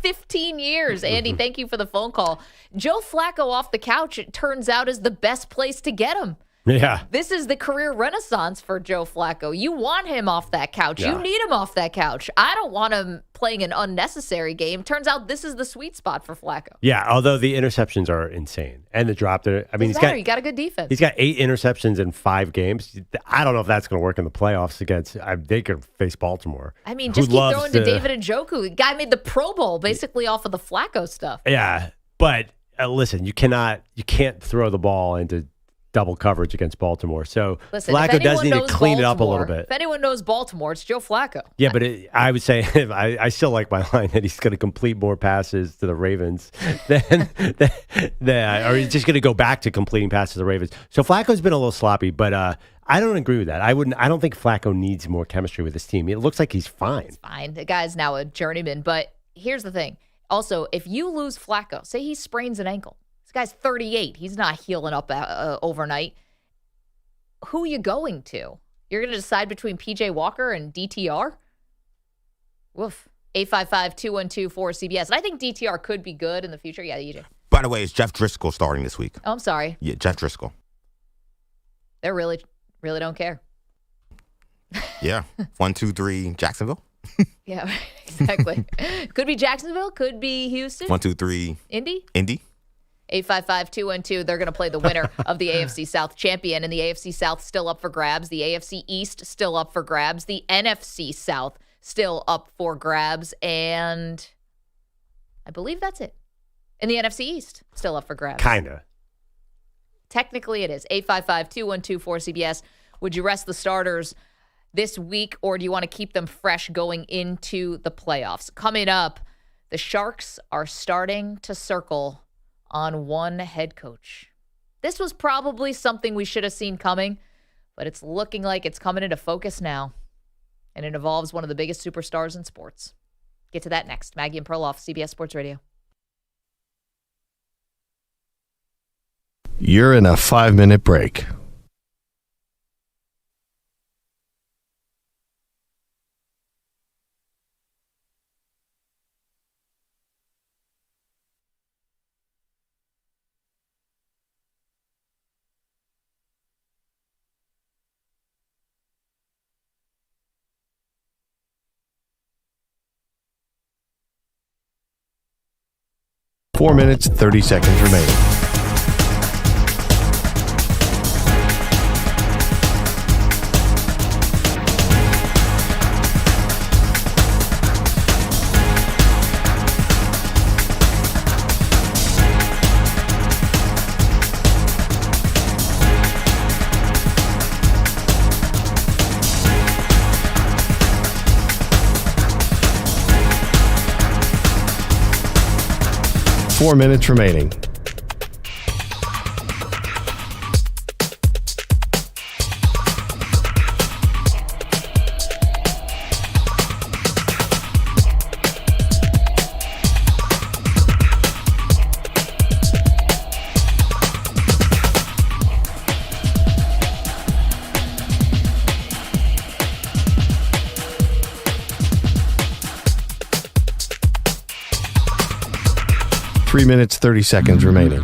15 years. Andy, thank you for the phone call. Joe Flacco off the couch, it turns out, is the best place to get him. Yeah. This is the career renaissance for Joe Flacco. You want him off that couch. Yeah. You need him off that couch. I don't want him playing an unnecessary game. Turns out this is the sweet spot for Flacco. Yeah, although the interceptions are insane. And the drop, I mean, you got a good defense. He's got 8 interceptions in 5 games. I don't know if that's going to work in the playoffs against, they could face Baltimore. I mean, just keep throwing to David Njoku. The guy made the Pro Bowl basically off of the Flacco stuff. Yeah, but listen, you can't throw the ball into double coverage against Baltimore. So Listen, Flacco does need to clean it up a little bit. If anyone knows Baltimore, it's Joe Flacco. Yeah, but I would say I still like my line that he's going to complete more passes to the Ravens than or he's just going to go back to completing passes to the Ravens. So Flacco's been a little sloppy, but I don't agree with that. I don't think Flacco needs more chemistry with his team. It looks like he's fine. It's fine. The guy's now a journeyman. But here's the thing. Also, if you lose Flacco, say he sprains an ankle. This guy's 38. He's not healing up overnight. Who are you going to? You're going to decide between P.J. Walker and DTR? Woof. 855-212-4CBS. And I think DTR could be good in the future. Yeah, EJ. By the way, it's Jeff Driscoll starting this week. Oh, I'm sorry. Yeah, Jeff Driscoll. They really don't care. Yeah. 1, 2, 3, Jacksonville. Yeah, exactly. Could be Jacksonville. Could be Houston. 1, 2, 3. Indy. 855-212. They're going to play the winner of the AFC South champion, and the AFC South still up for grabs. The AFC East still up for grabs. The NFC South still up for grabs, and I believe that's it. And the NFC East still up for grabs. Kinda. Technically, it is. 855-212-4CBS. Would you rest the starters this week, or do you want to keep them fresh going into the playoffs? Coming up, the Sharks are starting to circle on one head coach. This was probably something we should have seen coming, but it's looking like it's coming into focus now, and it involves one of the biggest superstars in sports. Get to that next. Maggie and Perloff, CBS Sports Radio. You're in a 5-minute break. Four minutes, 30 seconds remaining. Four minutes remaining. Three minutes, 30 seconds remaining.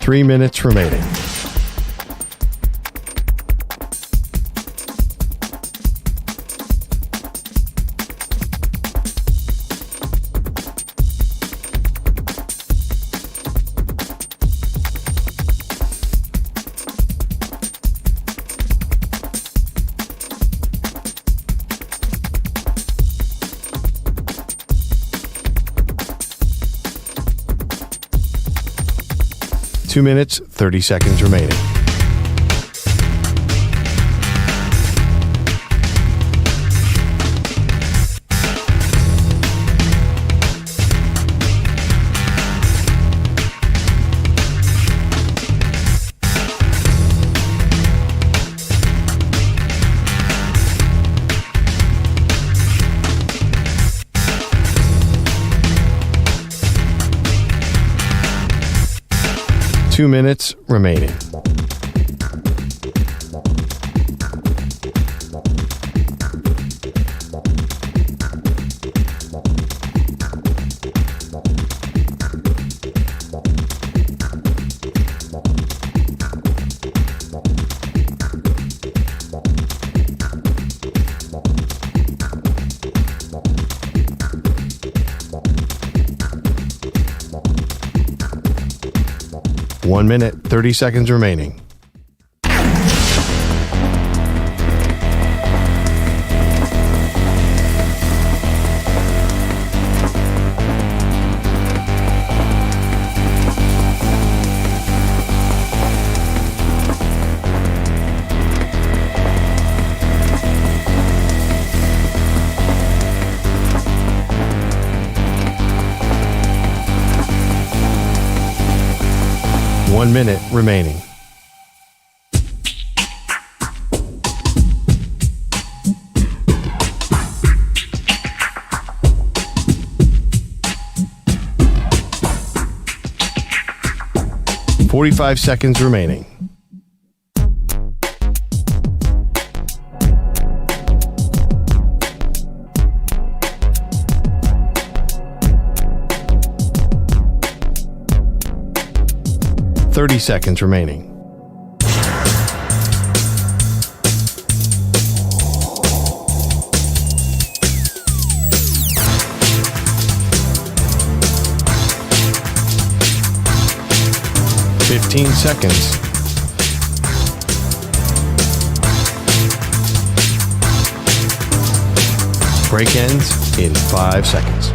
3 minutes remaining. Two minutes, 30 seconds remaining. Two minutes remaining. One minute, 30 seconds remaining. One minute remaining. .45 seconds remaining. .30 seconds remaining. .15 seconds. Break ends in 5 seconds.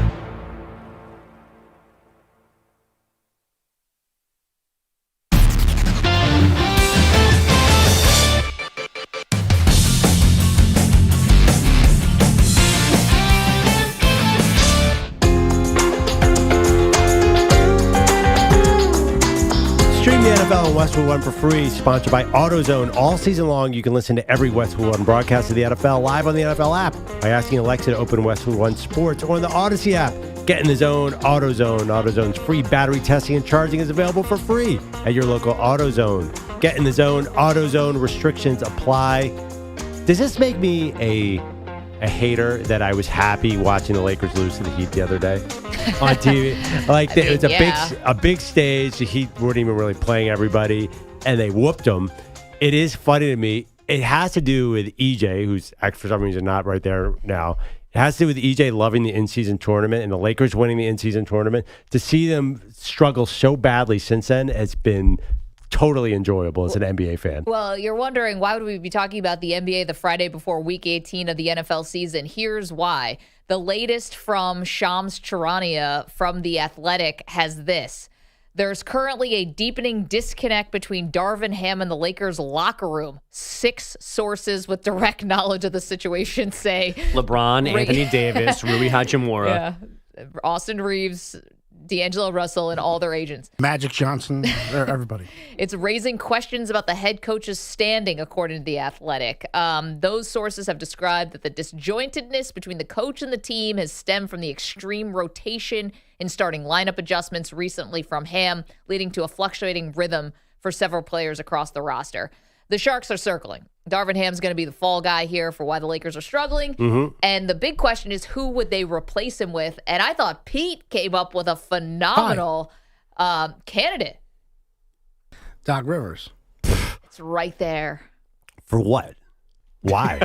Stream the NFL on Westwood One for free, sponsored by AutoZone. All season long, you can listen to every Westwood One broadcast of the NFL live on the NFL app by asking Alexa to open Westwood One Sports or on the Odyssey app. Get in the zone, AutoZone. AutoZone's free battery testing and charging is available for free at your local AutoZone. Get in the zone, AutoZone. Restrictions apply. Does this make me a hater that I was happy watching the Lakers lose to the Heat the other day on TV? Like, it was a big stage. The Heat weren't even really playing everybody, and they whooped them. It is funny to me. It has to do with EJ, who's for some reason not right there now. It has to do with EJ loving the in-season tournament and the Lakers winning the in-season tournament. To see them struggle so badly since then has been totally enjoyable as an NBA fan. Well, you're wondering, why would we be talking about the NBA the Friday before Week 18 of the NFL season? Here's why. The latest from Shams Charania from The Athletic has this. There's currently a deepening disconnect between Darvin Ham and the Lakers' locker room. 6 sources with direct knowledge of the situation say LeBron, Anthony Davis, Rui Hachimura, Austin Reeves, D'Angelo Russell, and all their agents. Magic Johnson, everybody. It's raising questions about the head coach's standing, according to The Athletic. Those sources have described that the disjointedness between the coach and the team has stemmed from the extreme rotation in starting lineup adjustments recently from Ham, leading to a fluctuating rhythm for several players across the roster. The Sharks are circling. Darvin Ham's going to be the fall guy here for why the Lakers are struggling. Mm-hmm. And the big question is, who would they replace him with? And I thought Pete came up with a phenomenal candidate. Doc Rivers. It's right there. For what? Why?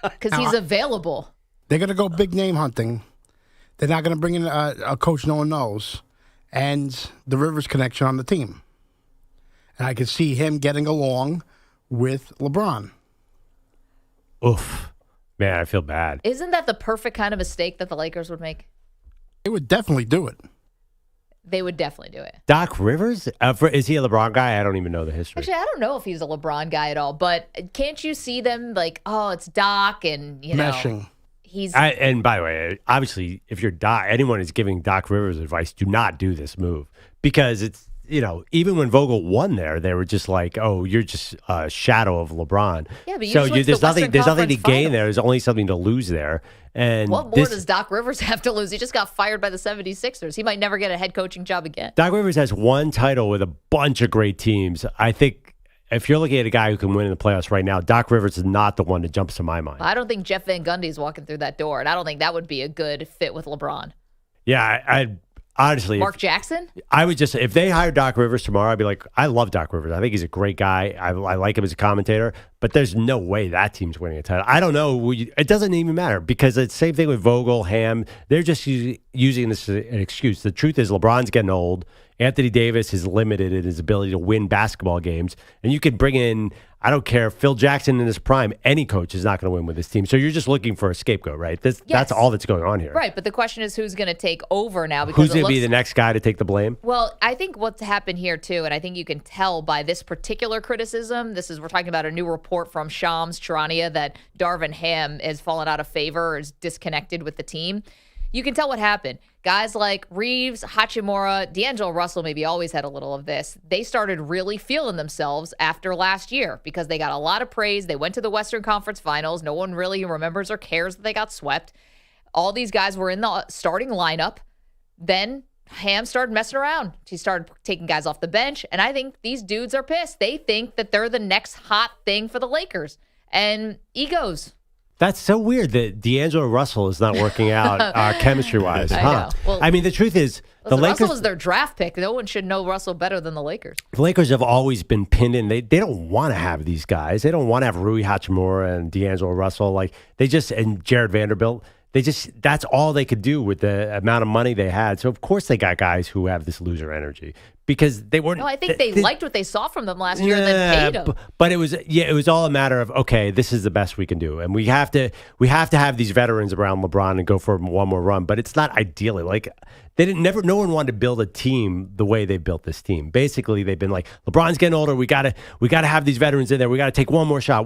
Because he's available. They're going to go big name hunting. They're not going to bring in a coach no one knows. And the Rivers connection on the team. And I could see him getting along with LeBron. Oof. Man, I feel bad. Isn't that the perfect kind of mistake that the Lakers would make? They would definitely do it. They would definitely do it. Doc Rivers? Is he a LeBron guy? I don't even know the history. Actually, I don't know if he's a LeBron guy at all, but can't you see them like, oh, it's Doc and, you know. Meshing. And by the way, obviously, if you're Doc, anyone is giving Doc Rivers advice, do not do this move. Because it's, even when Vogel won there, they were just like, oh, you're just a shadow of LeBron. Yeah, but so there's nothing to gain there. there. There's only something to lose there. And what more does Doc Rivers have to lose? He just got fired by the 76ers. He might never get a head coaching job again. Doc Rivers has one title with a bunch of great teams. I think if you're looking at a guy who can win in the playoffs right now, Doc Rivers is not the one that jumps to my mind. I don't think Jeff Van Gundy is walking through that door, and I don't think that would be a good fit with LeBron. Yeah, I honestly, Mark Jackson? I would just, if they hired Doc Rivers tomorrow, I'd be like, I love Doc Rivers. I think he's a great guy. I like him as a commentator, but there's no way that team's winning a title. I don't know. It doesn't even matter because it's the same thing with Vogel, Ham. They're just using this as an excuse. The truth is LeBron's getting old. Anthony Davis is limited in his ability to win basketball games. And you could bring in, I don't care, Phil Jackson in his prime. Any coach is not going to win with this team. So you're just looking for a scapegoat, right? That's all that's going on here. Right, but the question is who's going to take over now? Because who's going to be the next guy to take the blame? Well, I think what's happened here, too, and I think you can tell by this particular criticism, we're talking about a new report from Shams Charania that Darvin Ham has fallen out of favor or is disconnected with the team. You can tell what happened. Guys like Reeves, Hachimura, D'Angelo Russell maybe always had a little of this. They started really feeling themselves after last year because they got a lot of praise. They went to the Western Conference Finals. No one really remembers or cares that they got swept. All these guys were in the starting lineup. Then Ham started messing around. He started taking guys off the bench. And I think these dudes are pissed. They think that they're the next hot thing for the Lakers. And egos. That's so weird that D'Angelo Russell is not working out chemistry-wise. I know. Well, I mean, the truth is, the Lakers... Russell is their draft pick. No one should know Russell better than the Lakers. The Lakers have always been pinned in. They don't want to have these guys. They don't want to have Rui Hachimura and D'Angelo Russell. And Jared Vanderbilt. That's all they could do with the amount of money they had. So, of course, they got guys who have this loser energy. Because they weren't. No, I think they liked what they saw from them last year and then paid them. But it was all a matter of, okay, this is the best we can do, and we have to have these veterans around LeBron and go for one more run. But it's not ideally no one wanted to build a team the way they built this team. Basically, they've been like, LeBron's getting older. We gotta have these veterans in there. We gotta take one more shot.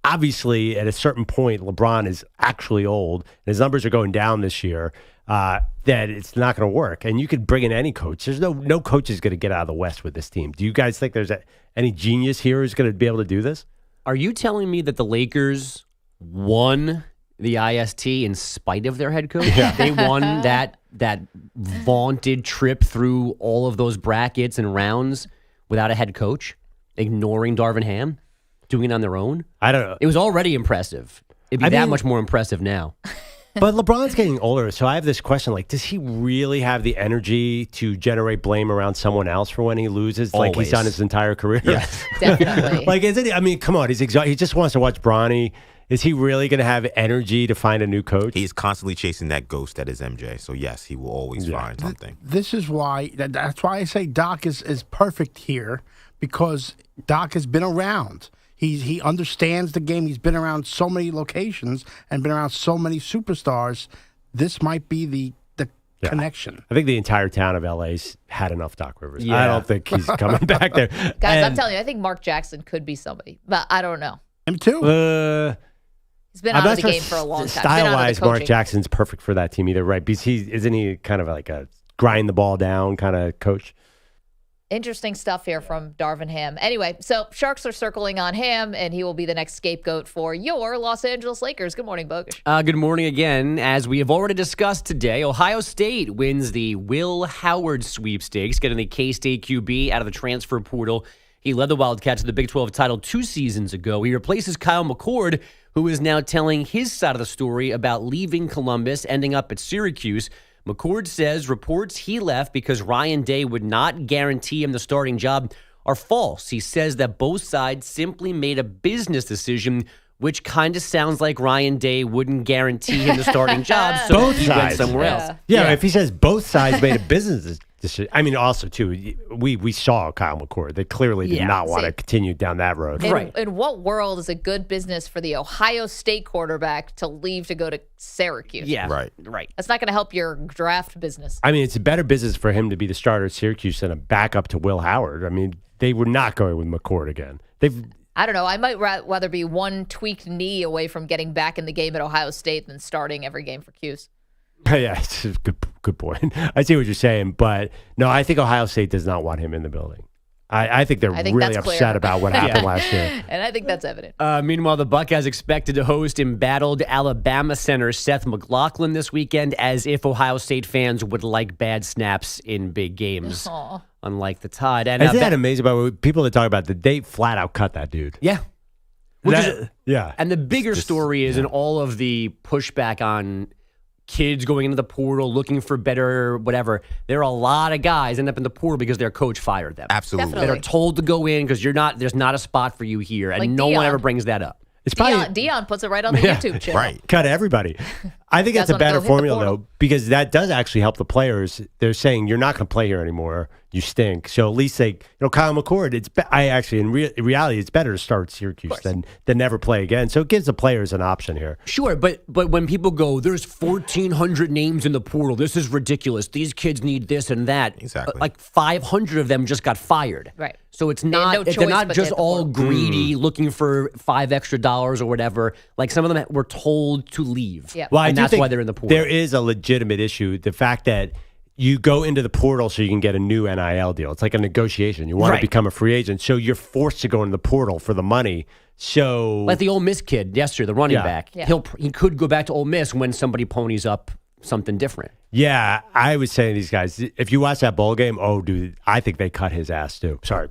Obviously, at a certain point, LeBron is actually old, and his numbers are going down this year. That it's not going to work. And you could bring in any coach. There's no coach is going to get out of the West with this team. Do you guys think there's any genius here who's going to be able to do this? Are you telling me that the Lakers won the IST in spite of their head coach? Yeah. They won that vaunted trip through all of those brackets and rounds without a head coach, ignoring Darvin Ham, doing it on their own? I don't know. It was already impressive. It'd be much more impressive now. But LeBron's getting older, so I have this question: does he really have the energy to generate blame around someone else for when he loses, Always. like he's done his entire career? Yes, definitely. Isn't he? I mean, come on, he's exhausted. He just wants to watch Bronny. Is he really going to have energy to find a new coach? He's constantly chasing that ghost that is MJ. So yes, he will always find something. This is why. That's why I say Doc is perfect here because Doc has been around. He understands the game. He's been around so many locations and been around so many superstars. This might be the connection. I think the entire town of LA's had enough Doc Rivers. Yeah. I don't think he's coming back there. Guys, I'm telling you, I think Mark Jackson could be somebody, but I don't know. Him too. He's been out of the game for a long time. Style-wise, Mark Jackson's perfect for that team either, right? Because isn't he kind of like a grind the ball down kind of coach? Interesting stuff here from Darvin Ham. Anyway, so Sharks are circling on Ham, and he will be the next scapegoat for your Los Angeles Lakers. Good morning, Bogusch. Good morning again. As we have already discussed today, Ohio State wins the Will Howard sweepstakes, getting the K-State QB out of the transfer portal. He led the Wildcats to the Big 12 title 2 seasons ago. He replaces Kyle McCord, who is now telling his side of the story about leaving Columbus, ending up at Syracuse. McCord says reports he left because Ryan Day would not guarantee him the starting job are false. He says that both sides simply made a business decision, which kind of sounds like Ryan Day wouldn't guarantee him the starting job, so both he sides went somewhere else. Yeah, if he says both sides made a business decision, I mean, also too, we saw Kyle McCord. They clearly did not want to continue down that road. In what world is a good business for the Ohio State quarterback to leave to go to Syracuse? Yeah, right. That's not going to help your draft business. I mean, it's a better business for him to be the starter at Syracuse than a backup to Will Howard. I mean, they were not going with McCord again. I don't know. I might rather be one tweaked knee away from getting back in the game at Ohio State than starting every game for Cuse. Yeah, it's a good point. I see what you're saying, but no, I think Ohio State does not want him in the building. I think they're really upset about what happened last year. And I think that's evident. Meanwhile, the Buckeyes expected to host embattled Alabama center Seth McLaughlin this weekend, as if Ohio State fans would like bad snaps in big games, unlike the Tide. And isn't that amazing about people that talk about the date flat out cut that dude? Yeah. Yeah. And the bigger story is in all of the pushback on kids going into the portal, looking for better whatever. There are a lot of guys end up in the portal because their coach fired them. Absolutely. That are told to go in because there's not a spot for you here. And Like no one Deion. ever brings that up. It's probably Dion puts it right on the YouTube channel. right. Cut everybody. I think that's Guys a wanna better go hit the formula portal. though, because that does actually help the players. They're saying you're not going to play here anymore. You stink. So at least Kyle McCord. In reality, it's better to start Syracuse than never play again. So it gives the players an option here. Sure, but when people go, there's 1,400 names in the portal. This is ridiculous. These kids need this and that. Exactly. Like 500 of them just got fired. Right. So it's They had not no they're choice not but to just hit the all portal. greedy looking for $5 extra or whatever. Like some of them were told to leave. Yeah. Well, I and do that's think why they're in the portal. There is a legitimate issue. The fact that you go into the portal so you can get a new NIL deal. It's like a negotiation. You want to become a free agent, so you're forced to go into the portal for the money. So, Like the Ole Miss kid yesterday, the running Yeah. back. Yeah. He could go back to Ole Miss when somebody ponies up something different. yeah, I was saying these guys, if you watch that bowl game, oh, dude, I think they cut his ass too. Sorry.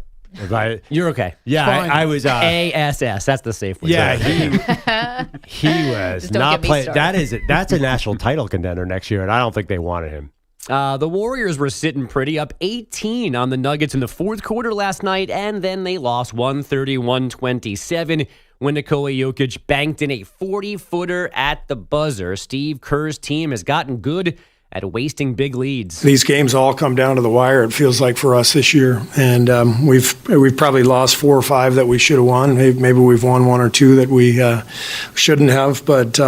You're okay. Yeah, I was. ASS. That's the safe word. Yeah, he was Just don't not get me playing. started. That's a national title contender next year, and I don't think they wanted him. The Warriors were sitting pretty, up 18 on the Nuggets in the fourth quarter last night, and then they lost 131-27 when Nikola Jokic banked in a 40-footer at the buzzer. Steve Kerr's team has gotten good at wasting big leads. These games all come down to the wire, it feels like, for us this year. And we've probably lost 4 or 5 that we should have won. Maybe we've won 1 or 2 that we shouldn't have. But,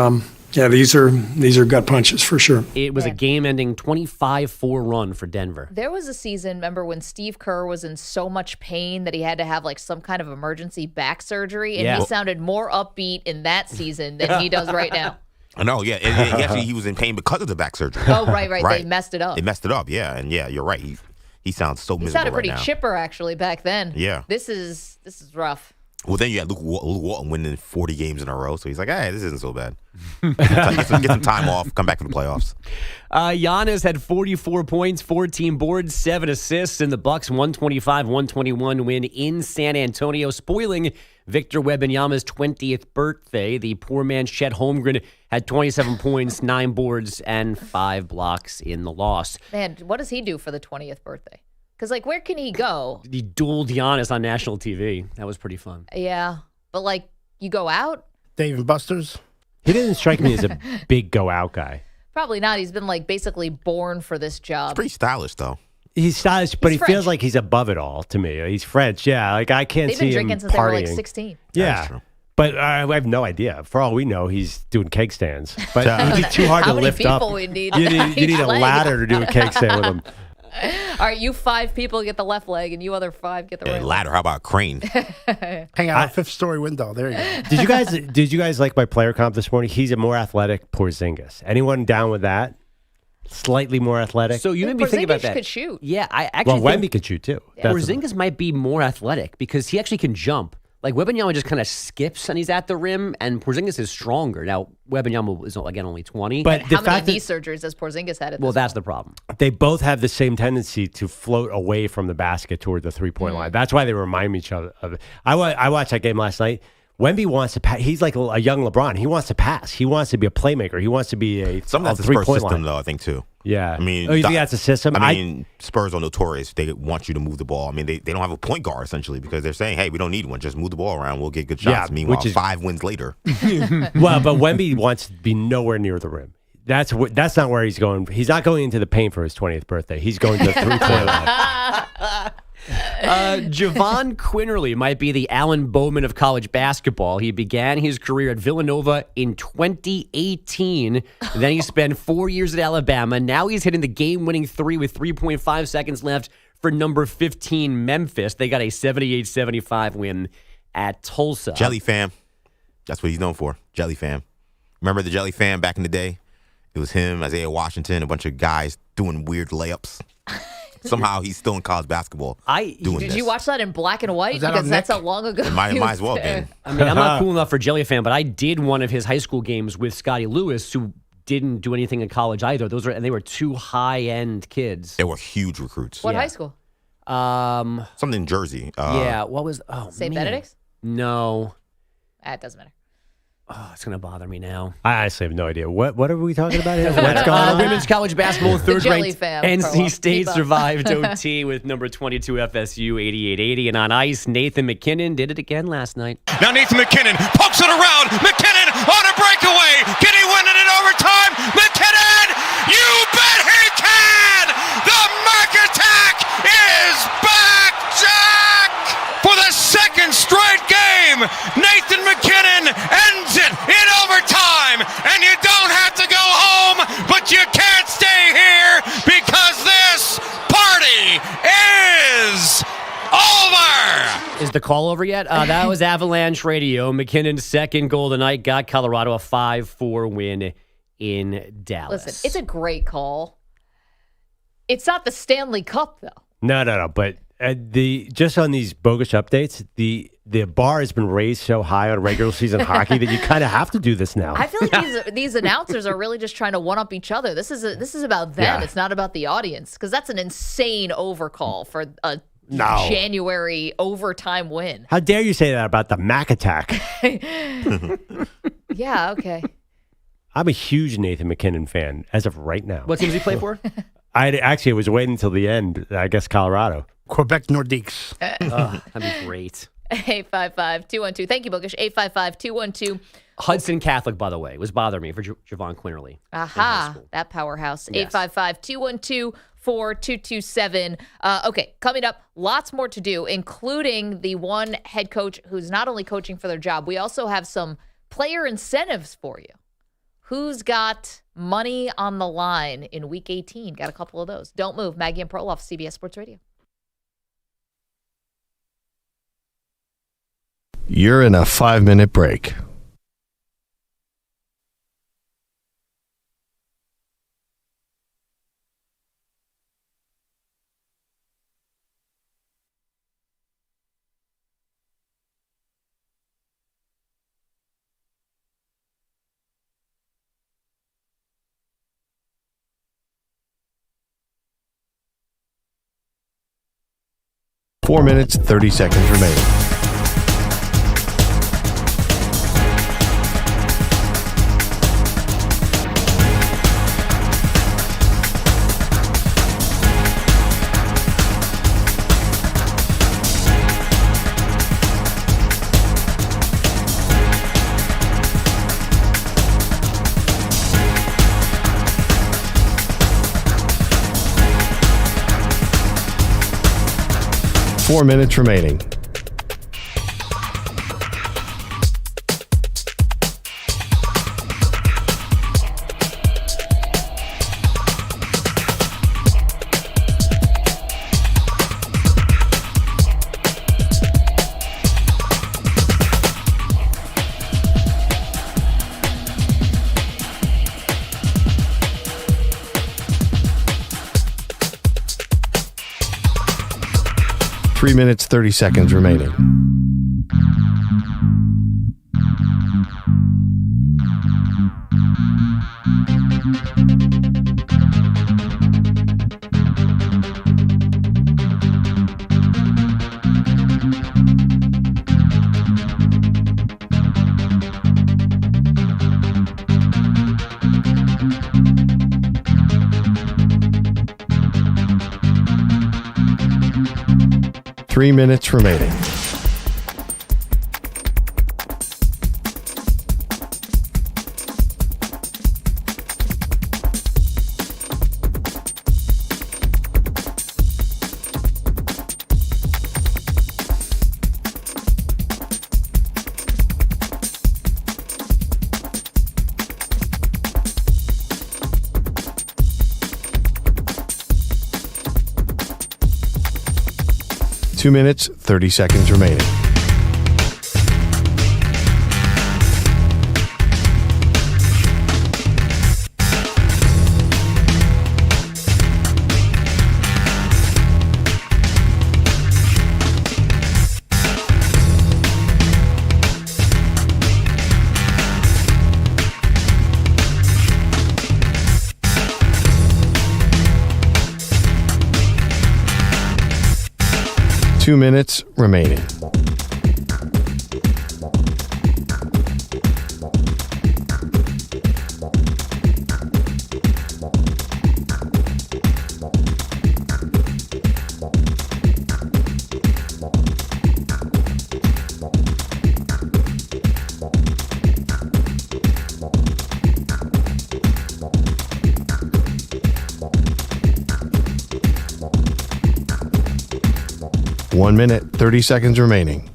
yeah, these are gut punches for sure. It was a game-ending 25-4 run for Denver. There was a season, remember, when Steve Kerr was in so much pain that he had to have like some kind of emergency back surgery, and Yeah. he sounded more upbeat in that season than he does right now. I know, yeah. Actually, he was in pain because of the back surgery. Oh, right. They messed it up. They messed it up, yeah. And yeah, you're right. He sounds so He miserable sounded pretty right now. chipper actually back then. Yeah. This is rough. Well, then you had Luke Walton winning 40 games in a row, so he's like, hey, this isn't so bad. Get some time off, come back for the playoffs. Giannis had 44 points, 14 boards, 7 assists in the Bucks' 125-121 win in San Antonio, spoiling Victor Wembanyama's 20th birthday. The poor man's Chet Holmgren had 27 points, 9 boards, and 5 blocks in the loss. Man, what does he do for the 20th birthday? Because, like, where can he go? He dueled Giannis on national TV. That was pretty fun. Yeah. But, like, you go out? Dave and Buster's? He doesn't strike me as a big go-out guy. Probably not. He's been, like, basically born for this job. Pretty stylish, though. He's stylish, but He's he feels French. like he's above it all to me. He's French, yeah. Like, I can't They've see been him drinking since they were, like, partying. 16. Yeah. But I have no idea. For all we know, he's doing cake stands. But it'd be too hard How to many lift up. people we need You on need each a leg? ladder to do a cake stand with him. All right, you 5 people get the left leg, and you other 5 get the right leg. Ladder, how about a crane? Hang out a 5th-story window. There you go. Did you guys like my player comp this morning? He's a more athletic Porzingis. Anyone down with that? Slightly more athletic. So you made me think about Porzingis that. could shoot. Yeah, I actually Well, think Wemby could shoot too. That's Porzingis might be more athletic because he actually can jump. Like Wembanyama just kind of skips and he's at the rim, and Porzingis is stronger. Now Wembanyama is again only 20. But How many knee surgeries has Porzingis had at well, this that's the problem. They both have the same tendency to float away from the basket toward the three-point line. That's why they remind each other of it. I watched that game last night. Wemby wants to pass. He's like a young LeBron. He wants to pass. He wants to be a playmaker. He wants to be a Some of that's his three-point first system, line. though, I think, too. Yeah. I mean, oh, you think that's a system? I mean, Spurs are notorious. They want you to move the ball. I mean, they don't have a point guard, essentially, because they're saying, hey, we don't need one. Just move the ball around. We'll get good shots. Yeah, Meanwhile, which is- 5 wins later. Well, but Wemby wants to be nowhere near the rim. That's not where he's going. He's not going into the paint for his 20th birthday. He's going to the three-point line. Javon Quinterly might be the Alan Bowman of college basketball. He began his career at Villanova in 2018. Then he spent 4 years at Alabama. Now he's hitting the game-winning three with 3.5 seconds left for number 15 Memphis. They got a 78-75 win at Tulsa. Jelly fam. That's what he's known for. Jelly fam. Remember the Jelly fam back in the day? It was him, Isaiah Washington, a bunch of guys doing weird layups. Somehow he's still in college basketball. Did you watch that in black and white? Because that's how long ago. It might as well been. I mean, I'm not cool enough for Jelly fan, but I did one of his high school games with Scotty Lewis, who didn't do anything in college either. They were two high-end kids. They were huge recruits. What high school? Something in Jersey. Yeah. What was? Oh, St. man. Benedict's? No. It doesn't matter. Oh, it's gonna bother me now. I honestly have no idea. What are we talking about here? What's going on? Women's college basketball, The Jelly third-ranked fam, NC Perloff. State Keep up. survived OT with number 22 FSU 88-80, and on ice, Nathan McKinnon did it again last night. Now Nathan McKinnon pokes it around. McKinnon on a breakaway. Can he win it in overtime? McKinnon! You bet he can! The Mac attack is back, Jack! For the second straight game, Nathan McKinnon ends it in overtime. And you don't have to go home, but you can't stay here because this party is over! Is the call over yet? That was Avalanche Radio. McKinnon's second goal tonight got Colorado a 5-4 win in Dallas. Listen, it's a great call. It's not the Stanley Cup, though. No. But just on these bogus updates, the bar has been raised so high on regular season hockey that you kind of have to do this now. I feel like these announcers are really just trying to one up each other. This is about them. Yeah. It's not about the audience, because that's an insane overcall for a January overtime win. How dare you say that about the Mac attack? Yeah, okay. I'm a huge Nathan McKinnon fan as of right now. What teams he play for? I was waiting until the end. I guess Colorado. Quebec Nordiques. That'd be great. 855-212. Thank you, Bookish. 855-212. Hudson Catholic, by the way, was bothering me for Javon Quinterly. Aha, that powerhouse. Yes. 855-212-4227. Okay, coming up, lots more to do, including the one head coach who's not only coaching for their job. We also have some player incentives for you. Who's got money on the line in Week 18? Got a couple of those. Don't move. Maggie and Perloff, CBS Sports Radio. You're in a 5-minute break. Four minutes, 30 seconds remaining. Four minutes remaining. Three minutes, 30 seconds remaining. 3 minutes remaining. Two minutes, 30 seconds remaining. Two minutes remaining. One minute, 30 seconds remaining.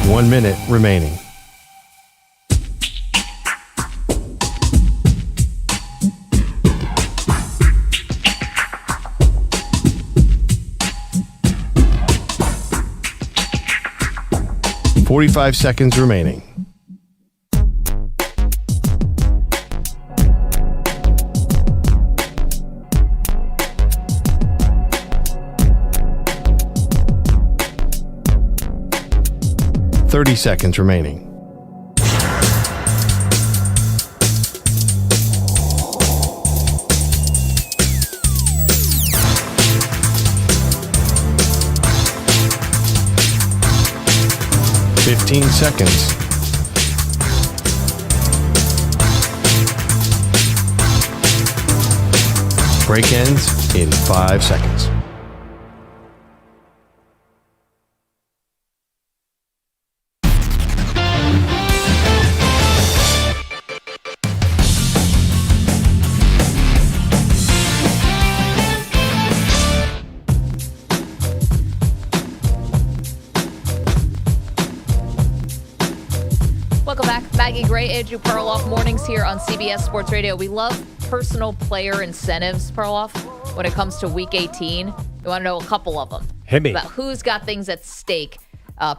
One minute remaining. $45 seconds remaining. $30 seconds remaining. $15 seconds. Break ends in 5 seconds. Welcome back. Maggie Gray, Andrew Perloff, mornings here on CBS Sports Radio. We love personal player incentives, Perloff, when it comes to Week 18. We want to know a couple of them. Hit me. About who's got things at stake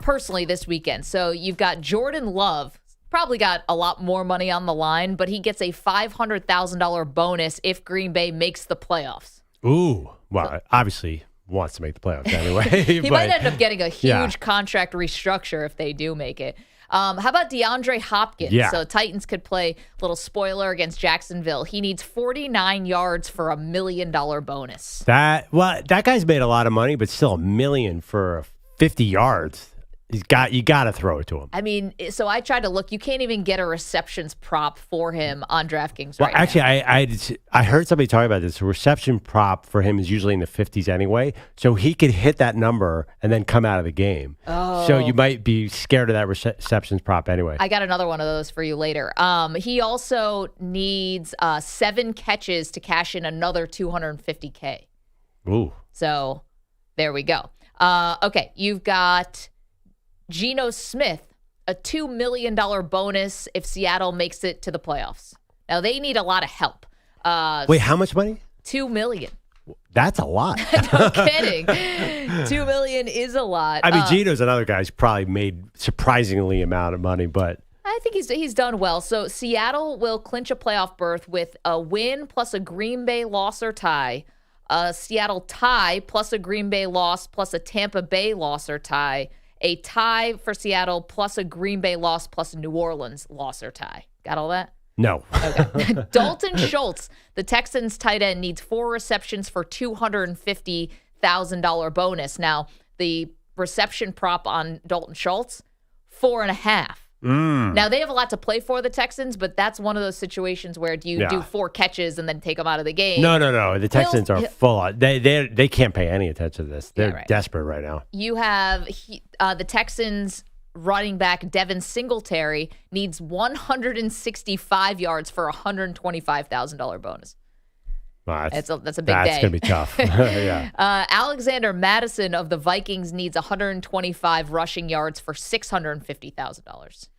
personally this weekend. So you've got Jordan Love, probably got a lot more money on the line, but he gets a $500,000 bonus if Green Bay makes the playoffs. Ooh. Well, obviously wants to make the playoffs anyway. He might end up getting a huge contract restructure if they do make it. How about DeAndre Hopkins? Yeah. So Titans could play, little spoiler, against Jacksonville. He needs 49 yards for $1 million bonus. That guy's made a lot of money, but still $1 million for 50 yards. You got to throw it to him. I mean, so I tried to look. You can't even get a receptions prop for him on DraftKings Well, right actually, now. I heard somebody talking about this. A reception prop for him is usually in the 50s anyway, so he could hit that number and then come out of the game. Oh. So you might be scared of that receptions prop anyway. I got another one of those for you later. He also needs 7 catches to cash in another $250K. Ooh. So there we go. Okay, you've got Geno Smith, a $2 million bonus if Seattle makes it to the playoffs. Now, they need a lot of help. Wait, how much money? $2 million. That's a lot. No kidding. $2 million is a lot. I mean, Geno's another guy who's probably made surprisingly amount of money, but I think he's done well. So Seattle will clinch a playoff berth with a win plus a Green Bay loss or tie, a Seattle tie plus a Green Bay loss plus a Tampa Bay loss or tie, a tie for Seattle plus a Green Bay loss plus a New Orleans loss or tie. Got all that? No. Okay. Dalton Schultz, the Texans tight end, needs 4 receptions for $250,000 bonus. Now, the reception prop on Dalton Schultz, 4.5. Now, they have a lot to play for, the Texans, but that's one of those situations where do you do 4 catches and then take them out of the game? No. The Texans are full on. They can't pay any attention to this. They're desperate right now. You have the Texans running back Devin Singletary needs 165 yards for a $125,000 bonus. Wow, that's a big day. That's going to be tough. Yeah. Alexander Madison of the Vikings needs 125 rushing yards for $650,000.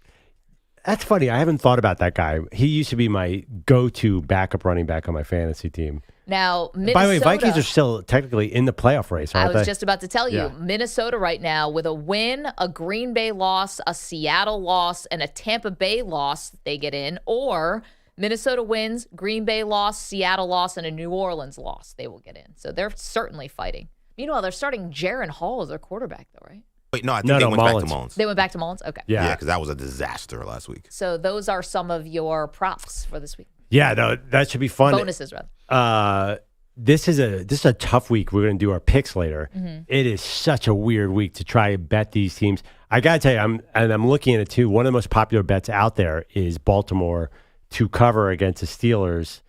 That's funny. I haven't thought about that guy. He used to be my go-to backup running back on my fantasy team. Now, Minnesota. By the way, Vikings are still technically in the playoff race, aren't they? I was just about to tell you, Yeah. Minnesota right now with a win, a Green Bay loss, a Seattle loss, and a Tampa Bay loss, they get in. Or Minnesota wins, Green Bay loss, Seattle loss, and a New Orleans loss, they will get in. So they're certainly fighting. Meanwhile, they're starting Jaron Hall as their quarterback, though, right? Wait, no, I think they went back to Mullins. They went back to Mullins? Okay. Yeah, because that was a disaster last week. So those are some of your props for this week. Yeah, no, that should be fun. Bonuses, rather. This is a tough week. We're going to do our picks later. Mhm. It is such a weird week to try and bet these teams. I got to tell you, I'm looking at it too. One of the most popular bets out there is Baltimore to cover against the Steelers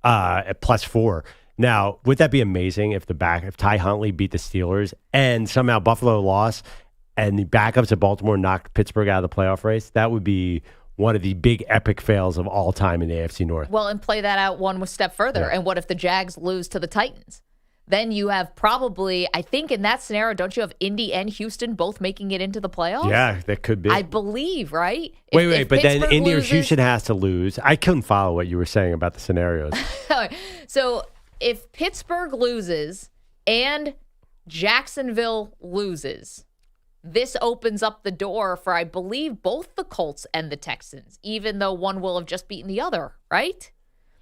at +4. Now, would that be amazing if Ty Huntley beat the Steelers and somehow Buffalo lost and the backups at Baltimore knocked Pittsburgh out of the playoff race? That would be one of the big epic fails of all time in the AFC North. Well, and play that out one step further. Yeah. And what if the Jags lose to the Titans? Then you have probably, I think in that scenario, don't you have Indy and Houston both making it into the playoffs? Yeah, that could be. I believe, right? Wait, but then Pittsburgh Indy or loses- Houston has to lose. I couldn't follow what you were saying about the scenarios. So if Pittsburgh loses and Jacksonville loses, this opens up the door for, I believe, both the Colts and the Texans, even though one will have just beaten the other, right?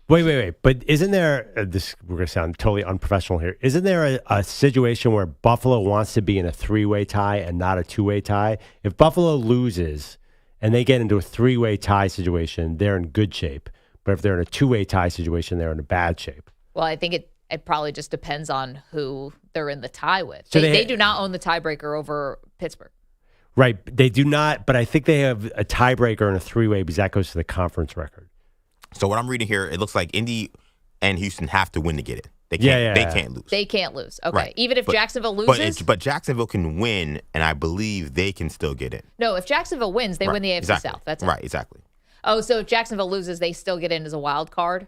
Wait. But isn't there, we're going to sound totally unprofessional here. Isn't there a situation where Buffalo wants to be in a 3-way tie and not a 2-way tie? If Buffalo loses and they get into a 3-way tie situation, they're in good shape. But if they're in a 2-way tie situation, they're in a bad shape. Well, I think it probably just depends on who they're in the tie with. So They do not own the tiebreaker over Pittsburgh. Right. They do not, but I think they have a tiebreaker in a 3-way because that goes to the conference record. So what I'm reading here, it looks like Indy and Houston have to win to get it. They can't. They can't lose. They can't lose. Okay. Right. Even if But- Jacksonville loses? But Jacksonville can win, and I believe they can still get it. No, if Jacksonville wins, they win the AFC exactly. South. That's it. Right, exactly. Oh, so if Jacksonville loses, they still get in as a wild card?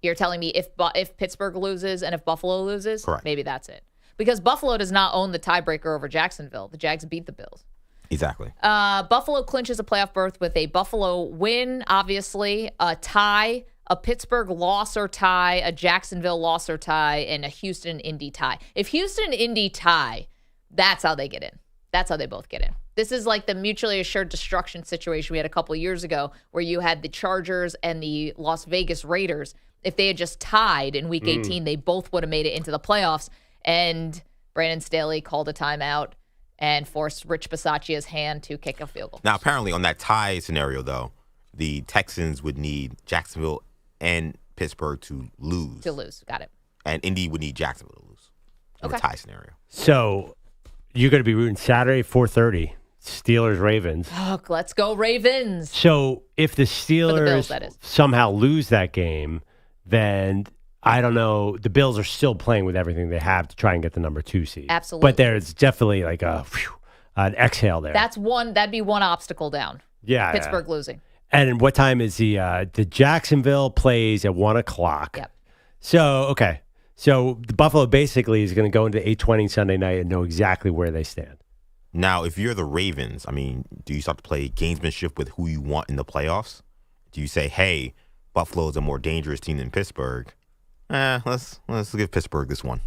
You're telling me if Pittsburgh loses and if Buffalo loses? Correct. Maybe that's it. Because Buffalo does not own the tiebreaker over Jacksonville. The Jags beat the Bills. Exactly. Buffalo clinches a playoff berth with a Buffalo win, obviously, a tie, a Pittsburgh loss or tie, a Jacksonville loss or tie, and a Houston-Indy tie. If Houston-Indy tie, that's how they get in. That's how they both get in. This is like the mutually assured destruction situation we had a couple of years ago where you had the Chargers and the Las Vegas Raiders. If they had just tied in Week 18, they both would have made it into the playoffs. And Brandon Staley called a timeout and forced Rich Bisaccia's hand to kick a field goal. Now, apparently, on that tie scenario, though, the Texans would need Jacksonville and Pittsburgh to lose. Got it. And Indy would need Jacksonville to lose in a tie scenario. So you're going to be rooting Saturday, 4:30, Steelers-Ravens. Oh, let's go Ravens. So if the Steelers Bills, that is. somehow lose that game, then I don't know. The Bills are still playing with everything they have to try and get the number 2 seed. Absolutely. But there's definitely like an exhale there. That'd be one obstacle down. Yeah. Pittsburgh losing. And what time is the Jacksonville plays at 1:00? Yep. So, okay. So the Buffalo basically is going to go into 8:20 Sunday night and know exactly where they stand. Now, if you're the Ravens, I mean, do you start to play gamesmanship with who you want in the playoffs? Do you say, hey, Buffalo is a more dangerous team than Pittsburgh? Let's give Pittsburgh this one.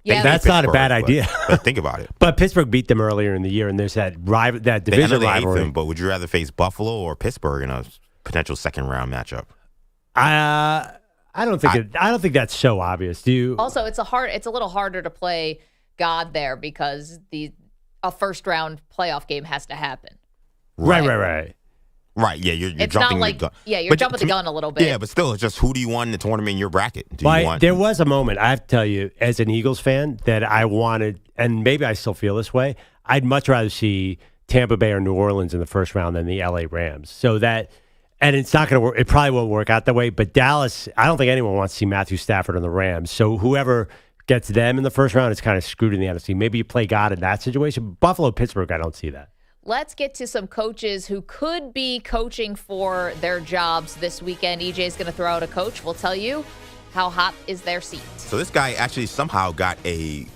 Yeah, that's not a bad but- idea. But think about it. But Pittsburgh beat them earlier in the year, and there's that I division know they ate rivalry. them, but would you rather face Buffalo or Pittsburgh in a potential second-round matchup? I don't think that's so obvious. Do you? Also, it's a little harder to play God there because a first-round playoff game has to happen. Right. Right, yeah, you're It's jumping not like, the gun. yeah, you're But jumping to the me- gun a little bit. Yeah, but still, it's just who do you want in the tournament in your bracket? There was a moment, I have to tell you, as an Eagles fan, that I wanted, and maybe I still feel this way, I'd much rather see Tampa Bay or New Orleans in the first round than the LA Rams. So that, and it's not going to work, it probably won't work out that way, but Dallas, I don't think anyone wants to see Matthew Stafford on the Rams. So whoever gets them in the first round is kind of screwed in the NFC. Maybe you play God in that situation. Buffalo, Pittsburgh, I don't see that. Let's get to some coaches who could be coaching for their jobs this weekend. EJ's going to throw out a coach. We'll tell you how hot is their seat. So this guy actually somehow got a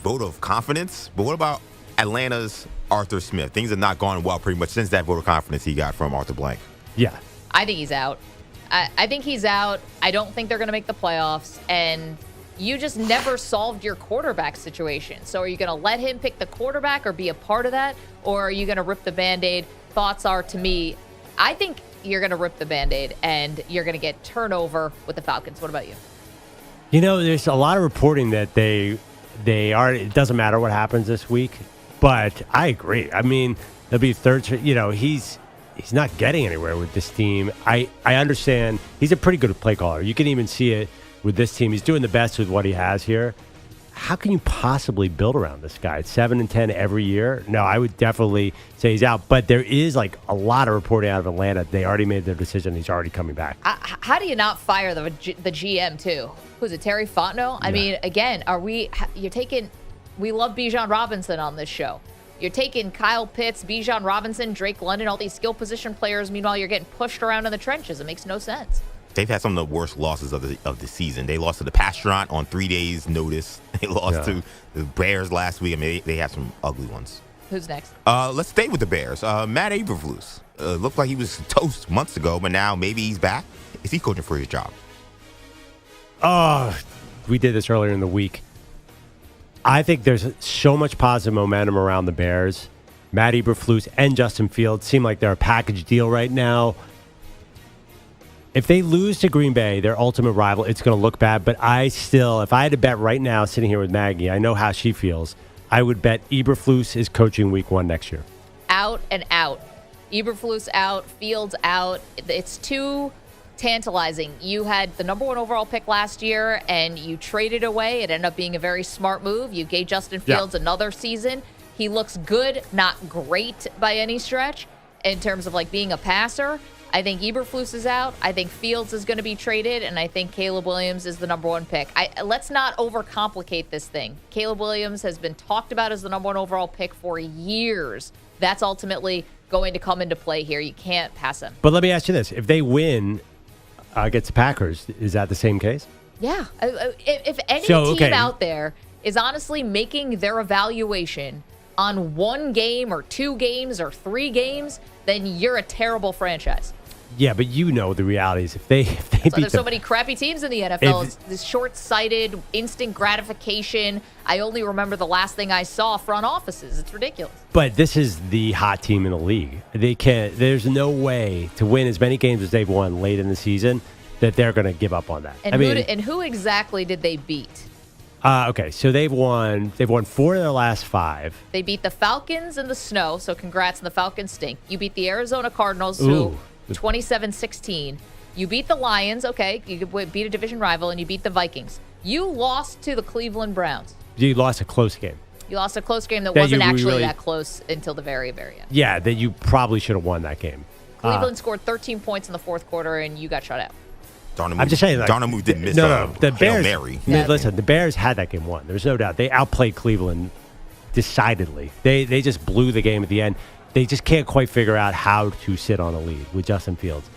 vote of confidence. But what about Atlanta's Arthur Smith? Things have not gone well pretty much since that vote of confidence he got from Arthur Blank. Yeah. I think he's out. I think he's out. I don't think they're going to make the playoffs. And you just never solved your quarterback situation. So are you going to let him pick the quarterback or be a part of that? Or are you going to rip the Band-Aid? Thoughts are, to me, I think you're going to rip the Band-Aid and you're going to get turnover with the Falcons. What about you? You know, there's a lot of reporting that they are, it doesn't matter what happens this week, but I agree. I mean, there'll be third, you know, he's not getting anywhere with this team. I understand he's a pretty good play caller. You can even see it with this team. He's doing the best with what he has here. How can you possibly build around this guy? 7-10 every year? No, I would definitely say he's out. But there is like a lot of reporting out of Atlanta. They already made their decision. He's already coming back. How do you not fire the GM too? Who's it, Terry Fontenot? I mean, again, we love Bijan Robinson on this show. You're taking Kyle Pitts, Bijan Robinson, Drake London, all these skill position players. Meanwhile, you're getting pushed around in the trenches. It makes no sense. They've had some of the worst losses of the season. They lost to the Pastrant on 3 days' notice. They lost to the Bears last week. I mean, they have some ugly ones. Who's next? Let's stay with the Bears. Matt Eberflus. Looked like he was toast months ago, but now maybe he's back. Is he coaching for his job? Oh, we did this earlier in the week. I think there's so much positive momentum around the Bears. Matt Eberflus and Justin Fields seem like they're a package deal right now. If they lose to Green Bay, their ultimate rival, it's going to look bad. But if I had to bet right now, sitting here with Maggie, I know how she feels. I would bet Eberflus is coaching week 1 next year. Out and out. Eberflus out, Fields out. It's too tantalizing. You had the number 1 overall pick last year, and you traded away. It ended up being a very smart move. You gave Justin Fields another season. He looks good, not great by any stretch in terms of like being a passer. I think Eberflus is out. I think Fields is going to be traded, and I think Caleb Williams is the number 1 pick. Let's not overcomplicate this thing. Caleb Williams has been talked about as the number 1 overall pick for years. That's ultimately going to come into play here. You can't pass him. But let me ask you this. If they win against the Packers, is that the same case? Yeah. If any team out there is honestly making their evaluation on 1 game or 2 games or 3 games, then you're a terrible franchise. Yeah, but you know the reality is if they beat There's so many crappy teams in the NFL. It's this short-sighted, instant gratification. I only remember the last thing I saw front offices. It's ridiculous. But this is the hot team in the league. There's no way to win as many games as they've won late in the season that they're going to give up on that. And who exactly did they beat? Okay, so they've won 4 of their last 5. They beat the Falcons in the snow, so congrats, and the Falcons stink. You beat the Arizona Cardinals, who 27-16. You beat the Lions, okay, you beat a division rival, and you beat the Vikings. You lost to the Cleveland Browns. You lost a close game. You lost a close game that That wasn't you actually really- that close until the very, very end. Yeah, that you probably should have won that game. Cleveland scored 13 points in the fourth quarter, and you got shut out. I'm just saying, Darnold didn't miss the Bears. Hail Mary. Listen, the Bears had that game won. There's no doubt. They outplayed Cleveland decidedly. They just blew the game at the end. They just can't quite figure out how to sit on a lead with Justin Fields.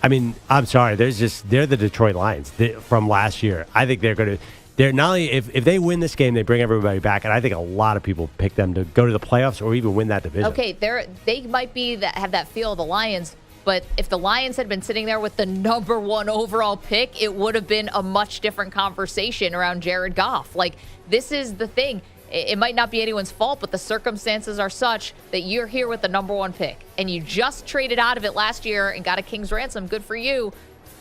I mean, I'm sorry. They're the Detroit Lions from last year. I think they're not only if they win this game, they bring everybody back, and I think a lot of people pick them to go to the playoffs or even win that division. Okay, they might have that feel of the Lions. But if the Lions had been sitting there with the number 1 overall pick, it would have been a much different conversation around Jared Goff. Like, this is the thing. It might not be anyone's fault, but the circumstances are such that you're here with the number 1 pick. And you just traded out of it last year and got a king's ransom. Good for you.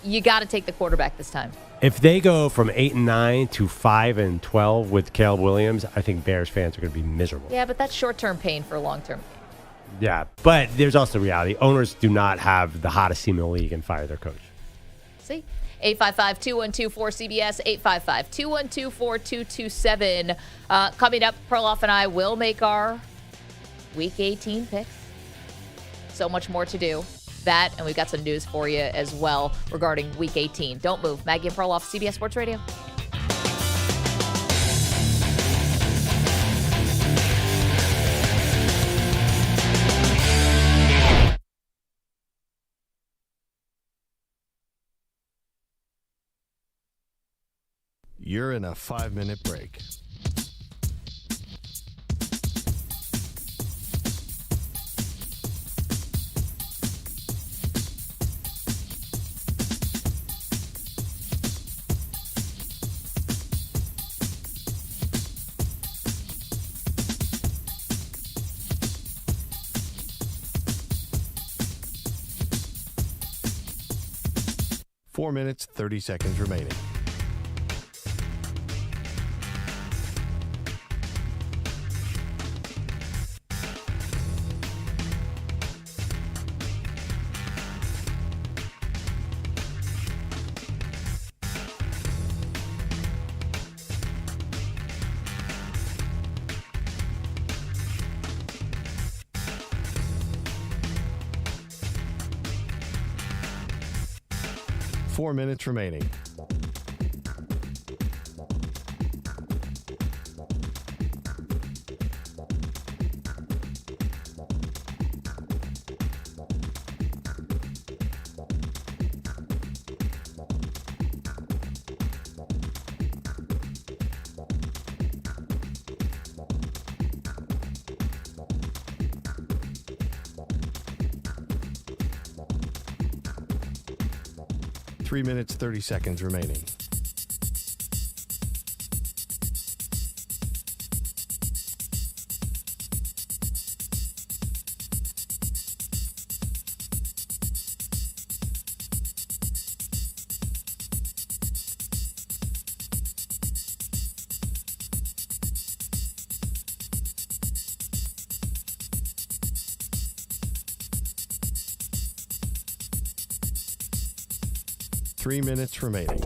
You got to take the quarterback this time. If they go from 8-9 to 5-12 with Caleb Williams, I think Bears fans are going to be miserable. Yeah, but that's short-term pain for long-term pain. Yeah, but there's also reality. Owners do not have the hottest team in the league and fire their coach. See? 855-212-4CBS, 855-212-4227. Coming up, Perloff and I will make our Week 18 picks. So much more to do. That, and we've got some news for you as well regarding Week 18. Don't move. Maggie and Perloff, CBS Sports Radio. You're in a 5-minute break. Four minutes, 30 seconds remaining. Four minutes remaining. Three minutes, 30 seconds remaining. Three minutes remaining.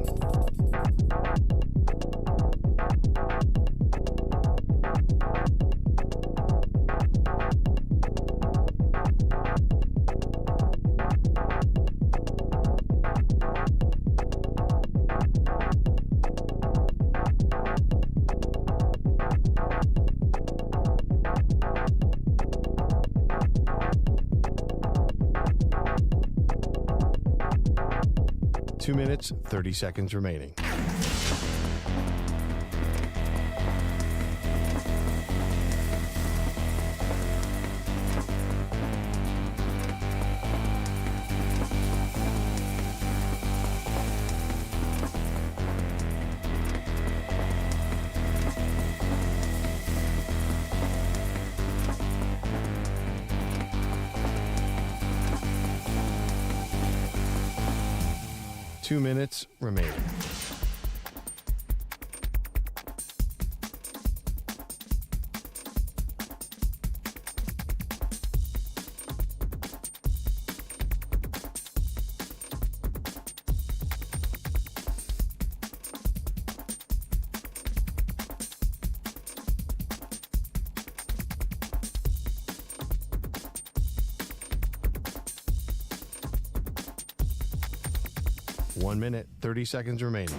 Two minutes, 30 seconds remaining. Two minutes remaining. One minute, 30 seconds remaining.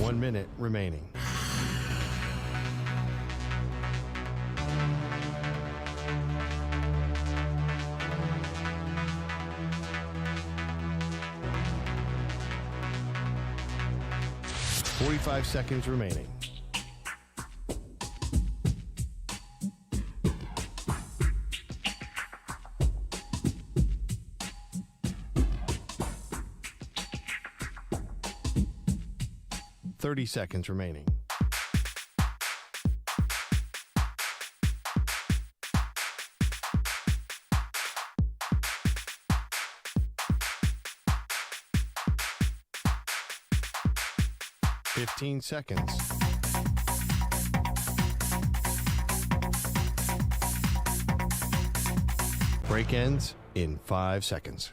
One minute remaining. .45 seconds remaining. 30 seconds remaining. Fifteen seconds. Break ends in 5 seconds.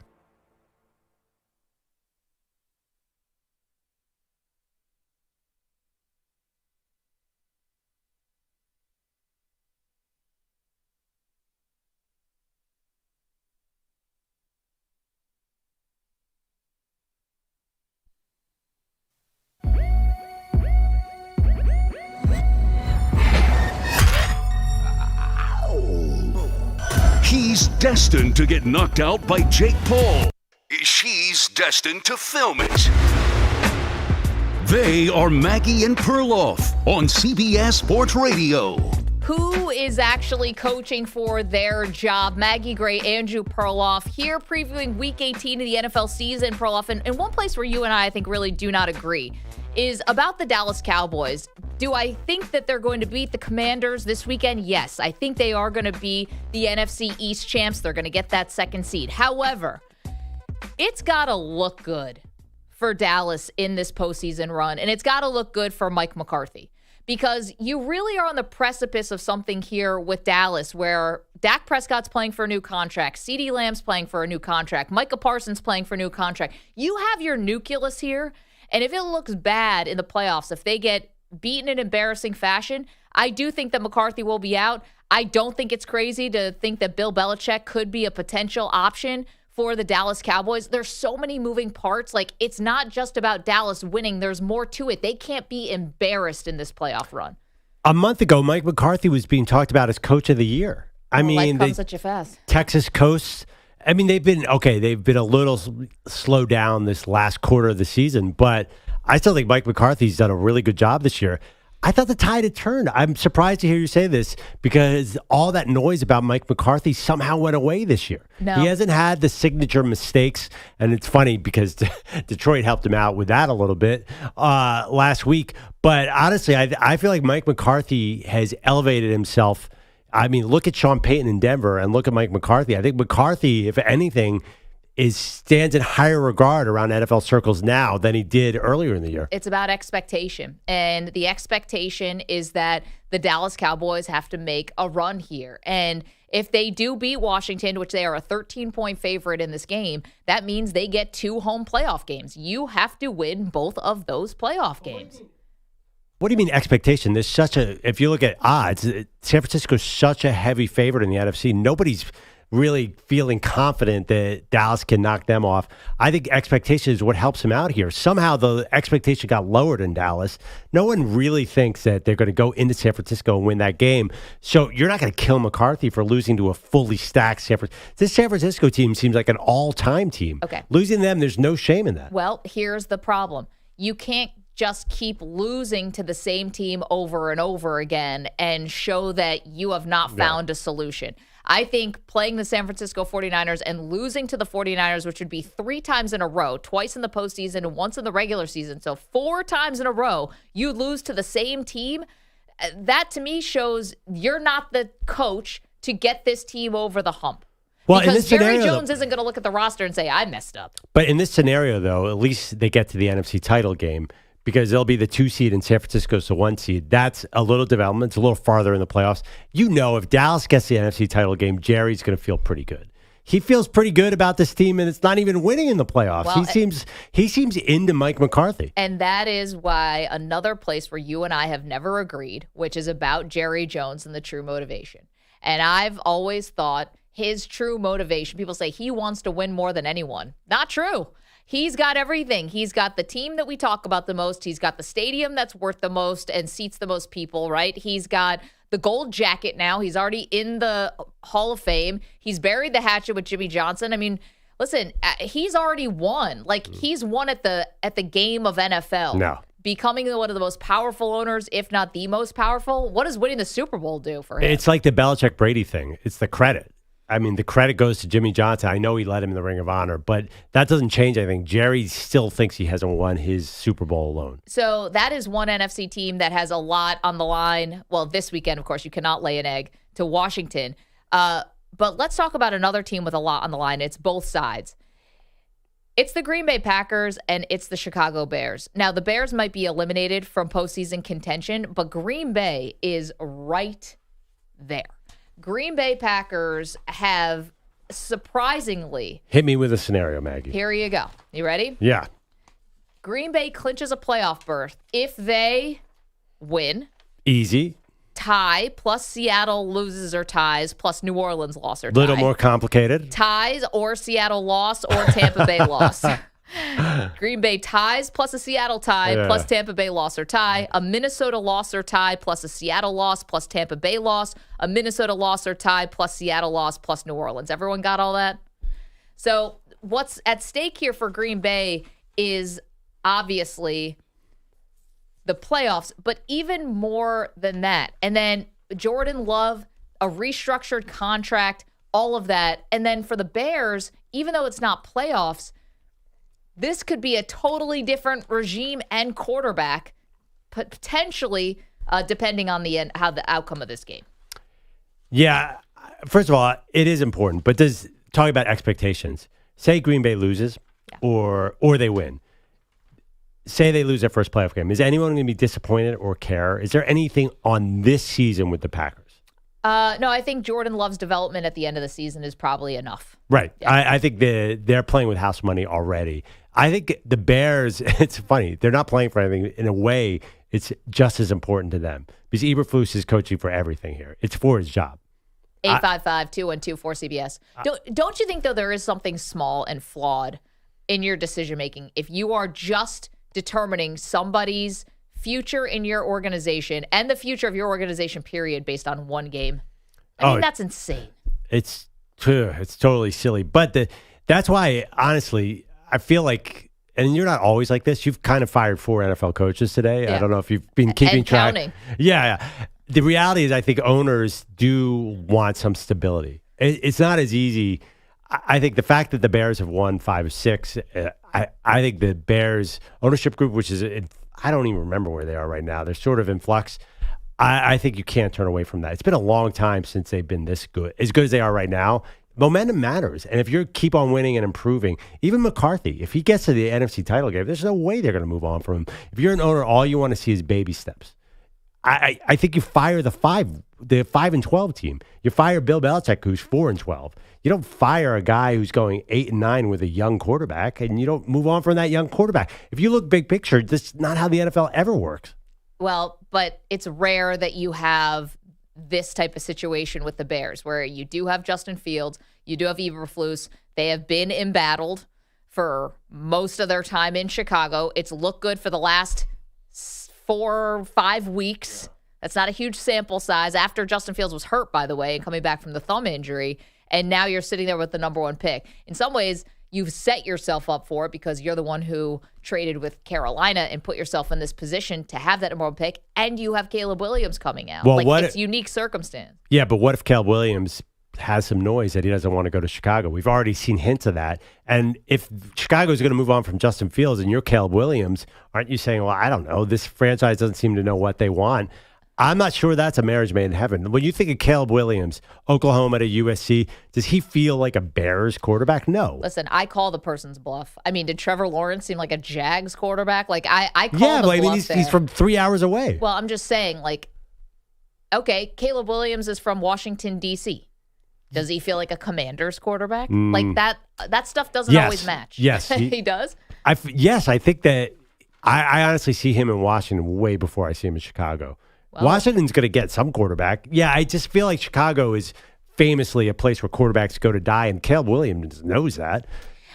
He's destined to get knocked out by Jake Paul. She's destined to film it. They are Maggie and Perloff on CBS Sports Radio. Who is actually coaching for their job? Maggie Gray, Andrew Perloff here previewing Week 18 of the NFL season. Perloff, and one place where you and I think really do not agree is about the Dallas Cowboys. Do I think that they're going to beat the Commanders this weekend? Yes, I think they are going to be the NFC East champs. They're going to get that second seed. However, it's got to look good for Dallas in this postseason run, and it's got to look good for Mike McCarthy, because you really are on the precipice of something here with Dallas where Dak Prescott's playing for a new contract, CeeDee Lamb's playing for a new contract, Micah Parsons playing for a new contract. You have your nucleus here, and if it looks bad in the playoffs, if they get beaten in embarrassing fashion, I do think that McCarthy will be out. I don't think it's crazy to think that Bill Belichick could be a potential option for the Dallas Cowboys. There's so many moving parts. Like, it's not just about Dallas winning. There's more to it. They can't be embarrassed in this playoff run. A month ago, Mike McCarthy was being talked about as coach of the year. I mean, life comes at you fast. Texas coast. I mean, they've been a little slowed down this last quarter of the season, but I still think Mike McCarthy's done a really good job this year. I thought the tide had turned. I'm surprised to hear you say this, because all that noise about Mike McCarthy somehow went away this year. No. He hasn't had the signature mistakes, and it's funny because Detroit helped him out with that a little bit last week. But honestly, I feel like Mike McCarthy has elevated himself. I mean, look at Sean Payton in Denver and look at Mike McCarthy. I think McCarthy, if anything, stands in higher regard around NFL circles now than he did earlier in the year. It's about expectation. And the expectation is that the Dallas Cowboys have to make a run here. And if they do beat Washington, which they are a 13-point favorite in this game, that means they get 2 home playoff games. You have to win both of those playoff games. What do you mean expectation? There's if you look at odds, San Francisco's such a heavy favorite in the NFC. Nobody's really feeling confident that Dallas can knock them off. I think expectation is what helps him out here. Somehow the expectation got lowered in Dallas. No one really thinks that they're going to go into San Francisco and win that game. So you're not going to kill McCarthy for losing to a fully stacked San Francisco. This San Francisco team seems like an all-time team. Okay. Losing them, there's no shame in that. Well, here's the problem. You can't just keep losing to the same team over and over again and show that you have not found a solution. I think playing the San Francisco 49ers and losing to the 49ers, which would be 3 times in a row, twice in the postseason and once in the regular season, so 4 times in a row, you lose to the same team. That to me shows you're not the coach to get this team over the hump. Well, because Jerry Jones isn't going to look at the roster and say, I messed up. But in this scenario, though, at least they get to the NFC title game, because they'll be the 2 seed and San Francisco's the 1 seed. That's a little development. It's a little farther in the playoffs. You know, if Dallas gets the NFC title game, Jerry's going to feel pretty good. He feels pretty good about this team, and it's not even winning in the playoffs. Well, he seems into Mike McCarthy. And that is why another place where you and I have never agreed, which is about Jerry Jones and the true motivation. And I've always thought his true motivation, people say he wants to win more than anyone. Not true. He's got everything. He's got the team that we talk about the most. He's got the stadium that's worth the most and seats the most people, right? He's got the gold jacket now. He's already in the Hall of Fame. He's buried the hatchet with Jimmy Johnson. I mean, listen, he's already won. Like, he's won at the game of NFL. No. Becoming one of the most powerful owners, if not the most powerful. What does winning the Super Bowl do for him? It's like the Belichick Brady thing. It's the credit. I mean, the credit goes to Jimmy Johnson. I know he led him in the Ring of Honor, but that doesn't change anything. Jerry still thinks he hasn't won his Super Bowl alone. So that is one NFC team that has a lot on the line. Well, this weekend, of course, you cannot lay an egg to Washington. But let's talk about another team with a lot on the line. It's both sides. It's the Green Bay Packers and it's the Chicago Bears. Now, the Bears might be eliminated from postseason contention, but Green Bay is right there. Green Bay Packers have surprisingly... Hit me with a scenario, Maggie. Here you go. You ready? Yeah. Green Bay clinches a playoff berth if they win. Easy. Tie, plus Seattle loses or ties, plus New Orleans loss or tie. Little more complicated. Ties or Seattle loss or Tampa Bay loss. Green Bay ties plus a Seattle tie plus Tampa Bay loss or tie. A Minnesota loss or tie plus a Seattle loss plus Tampa Bay loss. A Minnesota loss or tie plus Seattle loss plus New Orleans. Everyone got all that? So what's at stake here for Green Bay is obviously the playoffs, but even more than that. And then Jordan Love, a restructured contract, all of that. And then for the Bears, even though it's not playoffs, this could be a totally different regime and quarterback, potentially, depending on the end, how the outcome of this game. Yeah. First of all, it is important, but talking about expectations, say Green Bay loses or they win. Say they lose their first playoff game. Is anyone going to be disappointed or care? Is there anything on this season with the Packers? No, I think Jordan Love's development at the end of the season is probably enough. Right. Yeah. I think they're playing with house money already. I think the Bears, it's funny, they're not playing for anything. In a way, it's just as important to them because Eberflus is coaching for everything here. It's for his job. 855-212-4CBS. Don't you think, though, there is something small and flawed in your decision-making if you are just determining somebody's future in your organization and the future of your organization, period, based on one game? I mean, that's insane. It's totally silly. But that's why, honestly, I feel like, and you're not always like this, you've kind of fired 4 NFL coaches today. Yeah. I don't know if you've been keeping track. Counting. Yeah. The reality is I think owners do want some stability. It's not as easy. I think the fact that the Bears have won 5 or 6, I think the Bears ownership group, which is, I don't even remember where they are right now. They're sort of in flux. I think you can't turn away from that. It's been a long time since they've been this good. As good as they are right now, momentum matters. And if you keep on winning and improving, even McCarthy, if he gets to the NFC title game, there's no way they're going to move on from him. If you're an owner, all you want to see is baby steps. I think you fire the 5-12 team. You fire Bill Belichick, who's 4-12. You don't fire a guy who's going 8-9 with a young quarterback, and you don't move on from that young quarterback. If you look big picture, this is not how the NFL ever works. Well, but it's rare that you have this type of situation with the Bears, where you do have Justin Fields, you do have Eberflus. They have been embattled for most of their time in Chicago. It's looked good for the last 4 or 5 weeks. That's not a huge sample size after Justin Fields was hurt, by the way, and coming back from the thumb injury. And now you're sitting there with the number 1 pick. In some ways, you've set yourself up for it because you're the one who traded with Carolina and put yourself in this position to have that number 1 pick. And you have Caleb Williams coming out. Well, it's a unique circumstance. Yeah, but what if Caleb Williams has some noise that he doesn't want to go to Chicago? We've already seen hints of that. And if Chicago is going to move on from Justin Fields and you're Caleb Williams, aren't you saying, well, I don't know, this franchise doesn't seem to know what they want? I'm not sure that's a marriage made in heaven. When you think of Caleb Williams, Oklahoma to USC, does he feel like a Bears quarterback? No. Listen, I call the person's bluff. I mean, did Trevor Lawrence seem like a Jags quarterback? Like, I call yeah, the but I mean, bluff he's from 3 hours away. Well, I'm just saying, like, okay, Caleb Williams is from Washington, D.C. Does he feel like a Commander's quarterback? Like, that stuff doesn't always match. Yes. He does? Yes, I think that I honestly see him in Washington way before I see him in Chicago. Well, Washington's going to get some quarterback. Yeah, I just feel like Chicago is famously a place where quarterbacks go to die, and Caleb Williams knows that.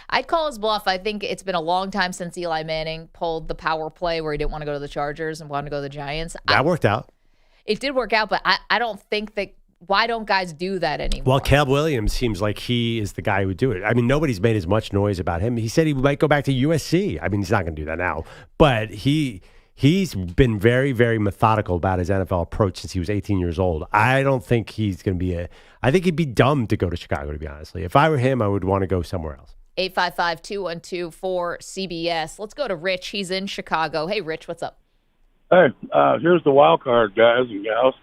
I'd call his bluff. I think it's been a long time since Eli Manning pulled the power play where he didn't want to go to the Chargers and wanted to go to the Giants. That worked out. It did work out, but I don't think that. Why don't guys do that anymore? Well, Caleb Williams seems like he is the guy who would do it. I mean, nobody's made as much noise about him. He said he might go back to USC. I mean, he's not going to do that now, but he He's been very, very methodical about his NFL approach since he was 18 years old. I don't think he's going to be I think he'd be dumb to go to Chicago, to be honest. If I were him, I would want to go somewhere else. 855-212-4CBS. Let's go to Rich. He's in Chicago. Hey, Rich, what's up? Hey, here's the wild card, guys and gals.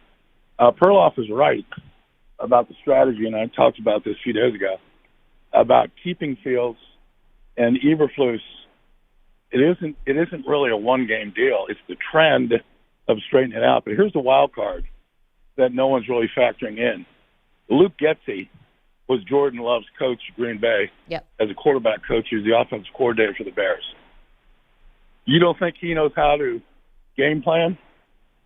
Perloff is right about the strategy, and I talked about this a few days ago, about keeping Fields and Eberflus. It isn't really a one-game deal. It's the trend of straightening it out. But here's the wild card that no one's really factoring in. Luke Getsy was Jordan Love's coach at Green Bay. Yep. As a quarterback coach. He was the offensive coordinator for the Bears. You don't think he knows how to game plan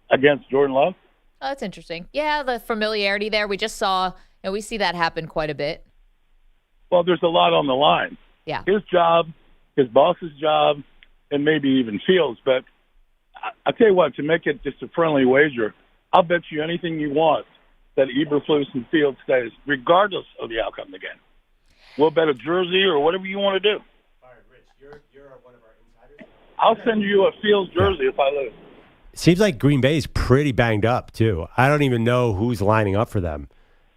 against Jordan Love? Oh, that's interesting. Yeah, the familiarity there. We just saw, we see that happen quite a bit. Well, there's a lot on the line. Yeah. His job, his boss's job, and maybe even Fields. But I'll tell you what, to make it just a friendly wager, I'll bet you anything you want that Eberflus and Fields stays, regardless of the outcome of the game. We'll bet a jersey or whatever you want to do. All right, Rich, you're one of our insiders. I'll send you a Fields jersey if I lose. Seems like Green Bay is pretty banged up, too. I don't even know who's lining up for them.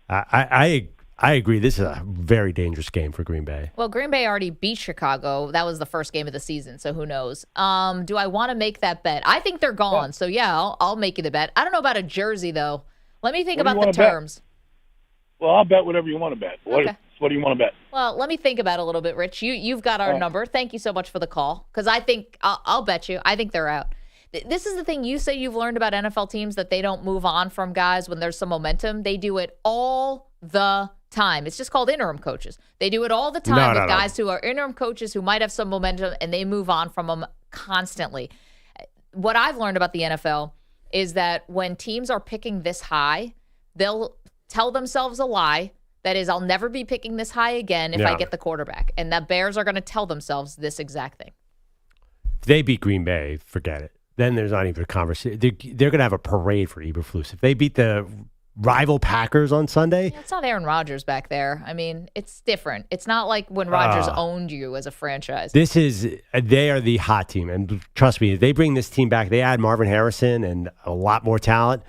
I agree. This is a very dangerous game for Green Bay. Well, Green Bay already beat Chicago. That was the first game of the season, so who knows? Do I want to make that bet? I think they're gone, so yeah, I'll make you the bet. I don't know about a jersey, though. Let me think about the terms. Well, I'll bet whatever you want to bet. What do you want to bet? Well, let me think about it a little bit, Rich. You've got our number. Thank you so much for the call, because I think I'll bet you. I think they're out. This is the thing you say you've learned about NFL teams, that they don't move on from guys when there's some momentum. They do it all the time. It's just called interim coaches. They do it all the time with guys who are interim coaches who might have some momentum, and they move on from them constantly. What I've learned about the NFL is that when teams are picking this high, they'll tell themselves a lie. That is, I'll never be picking this high again if I get the quarterback. And the Bears are going to tell themselves this exact thing. If they beat Green Bay, forget it. Then there's not even a conversation. They're going to have a parade for Eberflus. If they beat the rival Packers on Sunday. Yeah, it's not Aaron Rodgers back there. I mean, it's different. It's not like when Rodgers owned you as a franchise. They are the hot team. And trust me, if they bring this team back, they add Marvin Harrison and a lot more talent.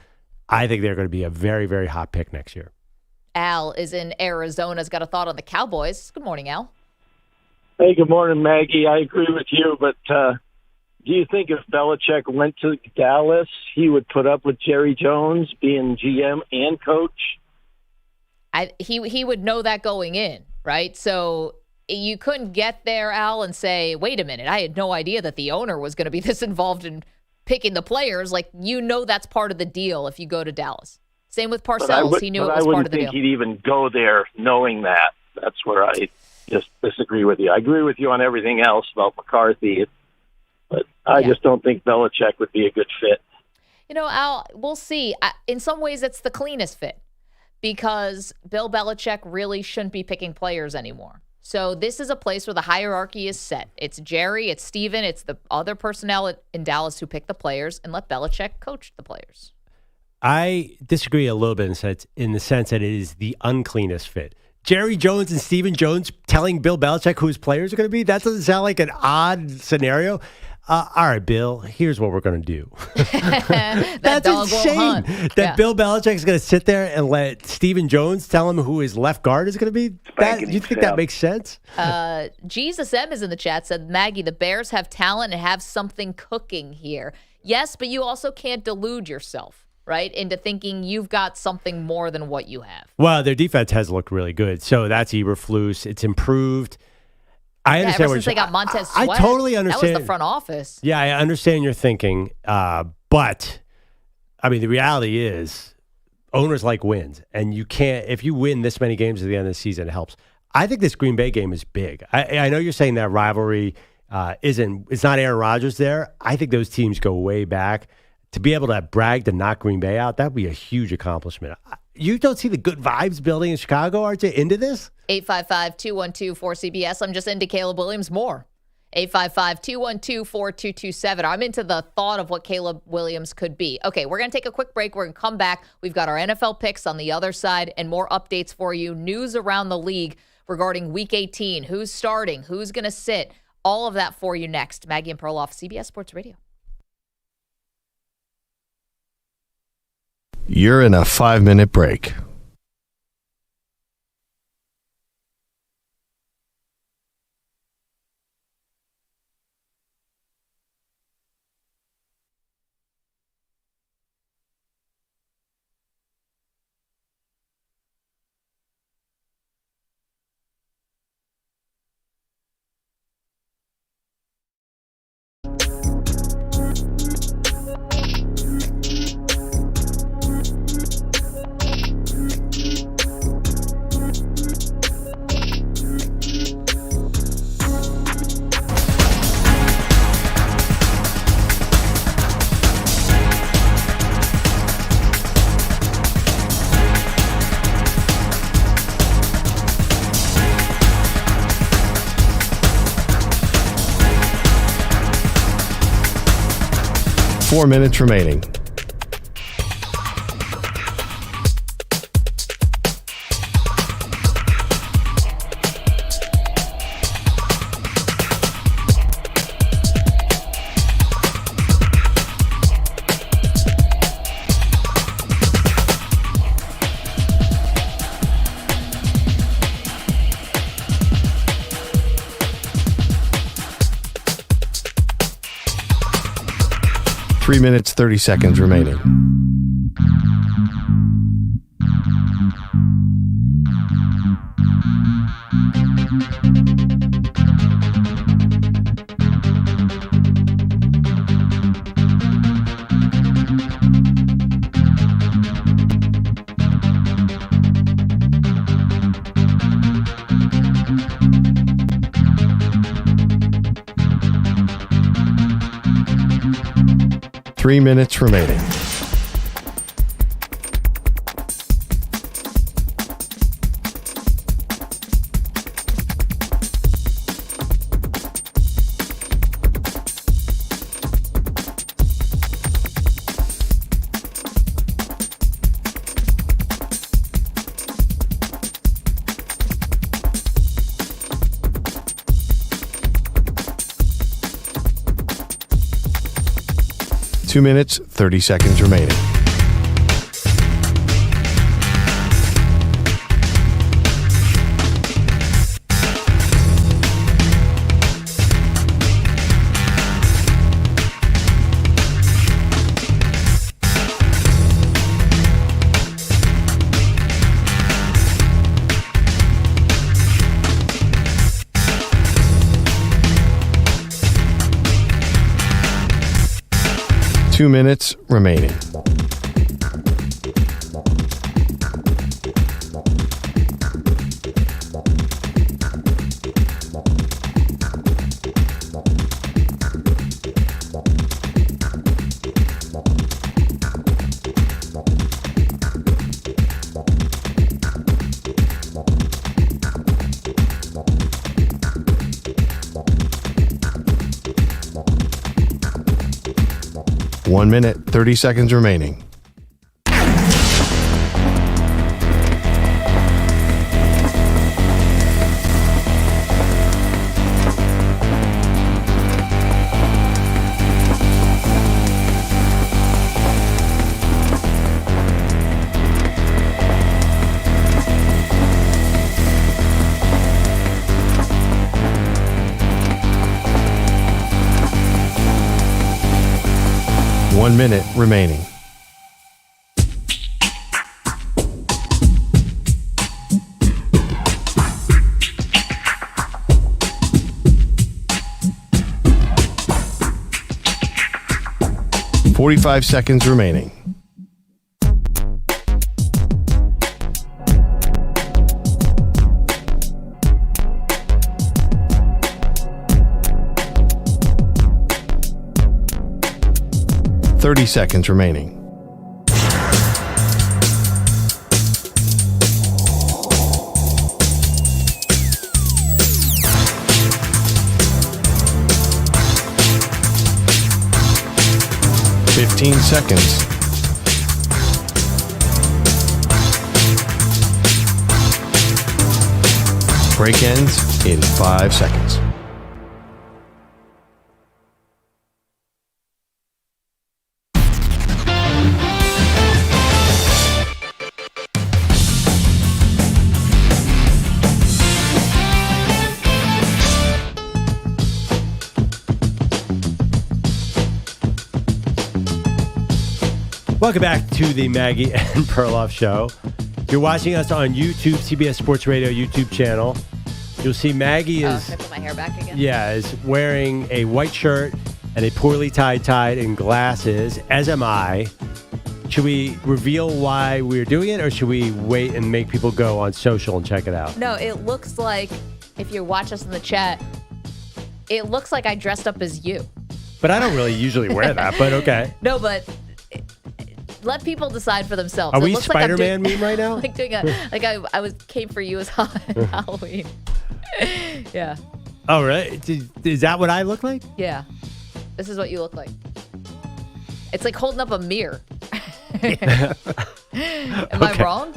I think they're going to be a very, very hot pick next year. Al is in Arizona. Has got a thought on the Cowboys. Good morning, Al. Hey, good morning, Maggie. I agree with you, but do you think if Belichick went to Dallas, he would put up with Jerry Jones being GM and coach? He would know that going in, right? So you couldn't get there, Al, and say, wait a minute, I had no idea that the owner was going to be this involved in picking the players. Like, that's part of the deal if you go to Dallas. Same with Parcells. He knew it was part of the deal. I wouldn't think he'd even go there knowing that. That's where I just disagree with you. I agree with you on everything else about McCarthy, but I just don't think Belichick would be a good fit. Al, we'll see. In some ways, it's the cleanest fit because Bill Belichick really shouldn't be picking players anymore. So this is a place where the hierarchy is set. It's Jerry, it's Steven, it's the other personnel in Dallas who pick the players, and let Belichick coach the players. I disagree a little bit in the sense that it is the uncleanest fit. Jerry Jones and Stephen Jones telling Bill Belichick who his players are going to be? That doesn't sound like an odd scenario. All right, Bill, here's what we're going to do. That's insane. Bill Belichick's going to sit there and let Stephen Jones tell him who his left guard is going to be? Do you think that makes sense? Jesus M is in the chat, said, Maggie, the Bears have talent and have something cooking here. Yes, but you also can't delude yourself, right, into thinking you've got something more than what you have. Well, their defense has looked really good. So that's Eberflus. It's improved. I understand ever since they got Montez Sweat. I totally understand. That was the front office. Yeah, I understand your thinking. But, I mean, the reality is owners like wins. And you can't, if you win this many games at the end of the season, it helps. I think this Green Bay game is big. I know you're saying that rivalry it's not Aaron Rodgers there. I think those teams go way back. To be able to brag to knock Green Bay out, that would be a huge accomplishment. You don't see the good vibes building in Chicago, aren't you? Into this? 855-212-4CBS. I'm just into Caleb Williams more. 855-212-4227. I'm into the thought of what Caleb Williams could be. Okay, we're going to take a quick break. We're going to come back. We've got our NFL picks on the other side and more updates for you. News around the league regarding Week 18. Who's starting? Who's going to sit? All of that for you next. Maggie and Perloff, CBS Sports Radio. You're in a 5-minute break. Four minutes remaining. Three minutes, 30 seconds remaining. Three minutes remaining. Two minutes, 30 seconds remaining. Two minutes remaining. One minute, 30 seconds remaining. One minute remaining. .45 seconds remaining. .30 seconds remaining. .15 seconds. Break ends in 5 seconds. Welcome back to the Maggie and Perloff Show. If you're watching us on YouTube, CBS Sports Radio YouTube channel, you'll see Maggie is... Can I put my hair back again? Yeah, is wearing a white shirt and a poorly tied tie and glasses, as am I. Should we reveal why we're doing it, or should we wait and make people go on social and check it out? No, it looks like, if you watch us in the chat, it looks like I dressed up as you. But I don't really usually wear that, but okay. No, but let people decide for themselves. Are It we looks like I'm Spider-Man meme right now? like doing I came for you as Halloween. Yeah. Oh, really? Is that what I look like? Yeah. This is what you look like. It's like holding up a mirror. Am I wrong?